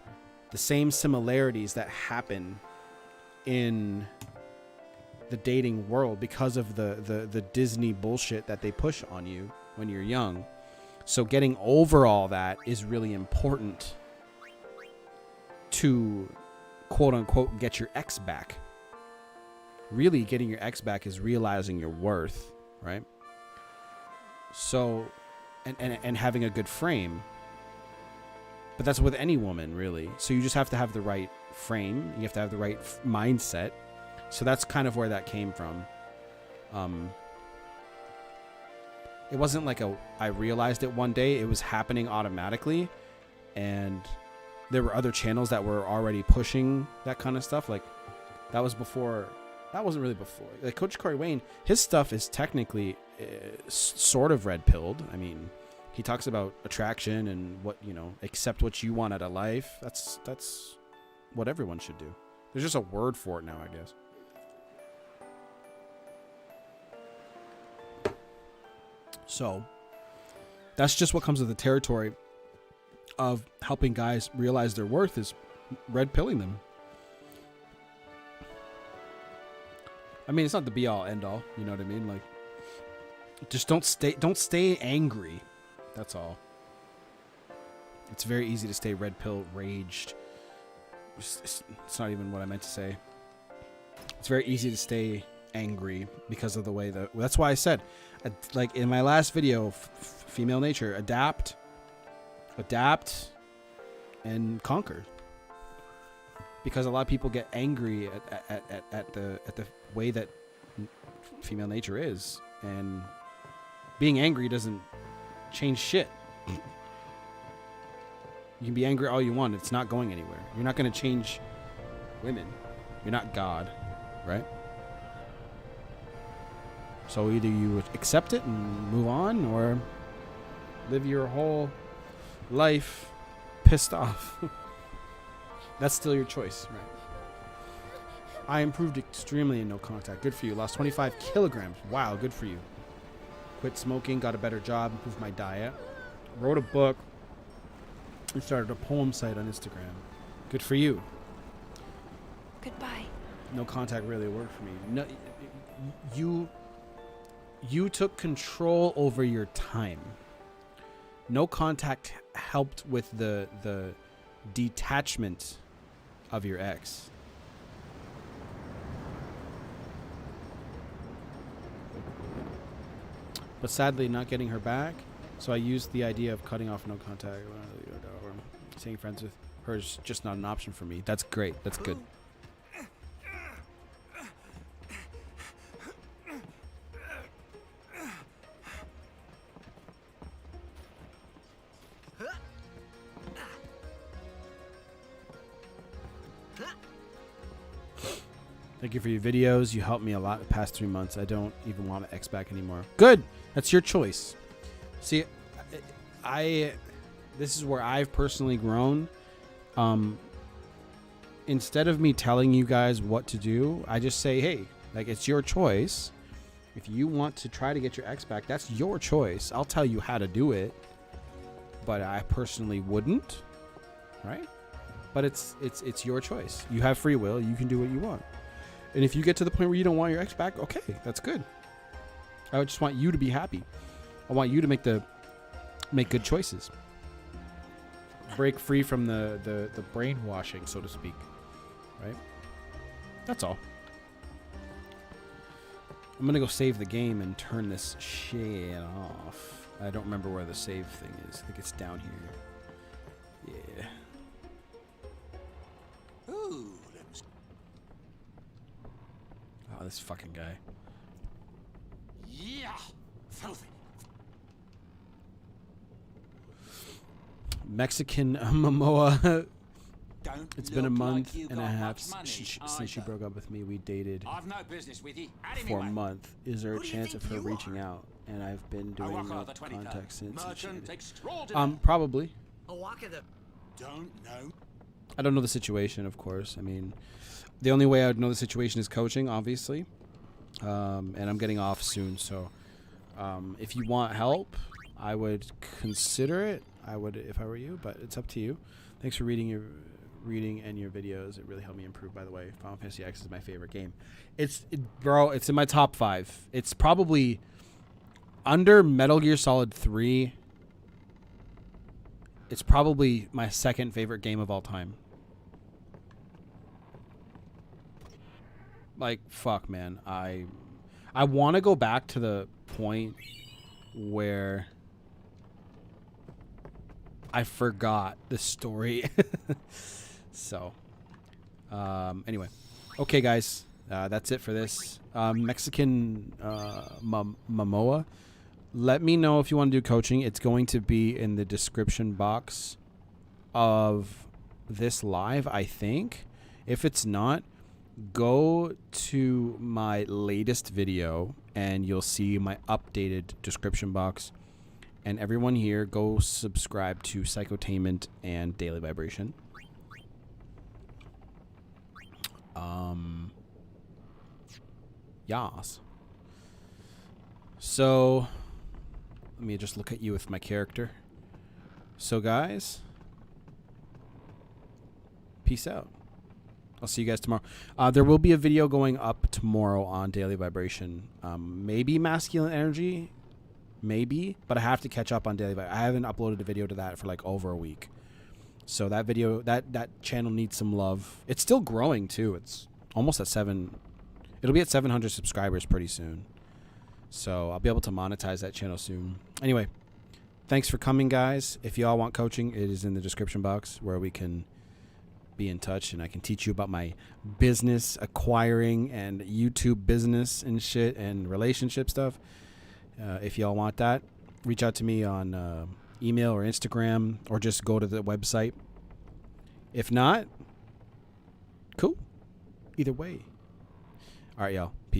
the same similarities that happen in the dating world because of the Disney bullshit that they push on you when you're young. So getting over all that is really important to quote unquote get your ex back. Really getting your ex back is realizing your worth, right? So and having a good frame. But that's with any woman, really. So you just have to have the right frame. You have to have the right mindset. So that's kind of where that came from. It wasn't like I realized it one day. It was happening automatically. And there were other channels that were already pushing that kind of stuff. Like, that was before. That wasn't really before. Like, Coach Corey Wayne, his stuff is technically sort of red-pilled. I mean, he talks about attraction and what, accept what you want out of life. That's what everyone should do. There's just a word for it now, I guess. So that's just what comes with the territory of helping guys realize their worth is red pilling them. I mean, it's not the be all end all, you know what I mean? Like, just don't stay angry. That's all. It's very easy to stay red pill raged. It's not even what I meant to say. It's very easy to stay angry because of the way that. That's why I said, like in my last video, female nature, adapt, and conquer. Because a lot of people get angry at the way that female nature is, and being angry doesn't change shit. You can be angry all you want. It's not going anywhere. You're not going to change women. You're not God, right? So either you accept it and move on, or live your whole life pissed off. That's still your choice, right? I improved extremely in no contact. Good for you. Lost 25 kilograms. Wow, good for you. Quit smoking, got a better job, improved my diet. Wrote a book. You started a poem site on Instagram. Good for you. Goodbye. No contact really worked for me. No, you took control over your time. No contact helped with the detachment of your ex. But sadly, not getting her back. So I used the idea of cutting off no contact or staying friends with her is just not an option for me. That's great. That's good. Thank you for your videos. You helped me a lot the past 3 months. I don't even want my ex back anymore. Good. That's your choice. See, this is where I've personally grown. Instead of me telling you guys what to do, I just say, hey, like, it's your choice. If you want to try to get your ex back, that's your choice. I'll tell you how to do it, but I personally wouldn't, right? But it's your choice. You have free will. You can do what you want. And if you get to the point where you don't want your ex back, okay, that's good. I would just want you to be happy. I want you to make good choices. Break free from the brainwashing, so to speak. Right? That's all. I'm going to go save the game and turn this shit off. I don't remember where the save thing is. I think it's down here. Yeah. Ooh, Oh, this fucking guy. yeah, filthy. Mexican Momoa. Don't It's been a look month like you and a got half much money since she either. broke up with me. We dated I've no business with you. for a Anyway, month. Is there a Who do you chance think of her you reaching are? out? And I've been doing Awaka no the 23rd. contact since. Merchant extraordinary. Probably. Awaka the... Don't know. I don't know the situation, of course. I mean, the only way I would know the situation is coaching, obviously. And I'm getting off soon, so if you want help, I would consider it. I would if I were you, but it's up to you. Thanks for reading and your videos. It really helped me improve, by the way. Final Fantasy X is my favorite game. Bro, it's in my top 5. It's probably under Metal Gear Solid 3. It's probably my second favorite game of all time. Like, fuck, man. I want to go back to the point where I forgot the story. So, anyway. Okay, guys. That's it for this. Mexican Momoa. Let me know if you want to do coaching. It's going to be in the description box of this live, I think. If it's not, go to my latest video and you'll see my updated description box. And everyone here, go subscribe to Psychotainment and Daily Vibration. Yas. So, let me just look at you with my character. So, guys, peace out. I'll see you guys tomorrow. There will be a video going up tomorrow on Daily Vibration. Maybe Masculine Energy. Maybe. But I have to catch up on Daily Vibration. I haven't uploaded a video to that for like over a week. So that video, that channel needs some love. It's still growing too. It's almost at 7. It'll be at 700 subscribers pretty soon. So I'll be able to monetize that channel soon. Anyway, thanks for coming, guys. If y'all want coaching, it is in the description box where we can be in touch and I can teach you about my business acquiring and YouTube business and shit and relationship stuff. If y'all want that, reach out to me on email or Instagram or just go to the website. If not, cool. Either way. All right, y'all.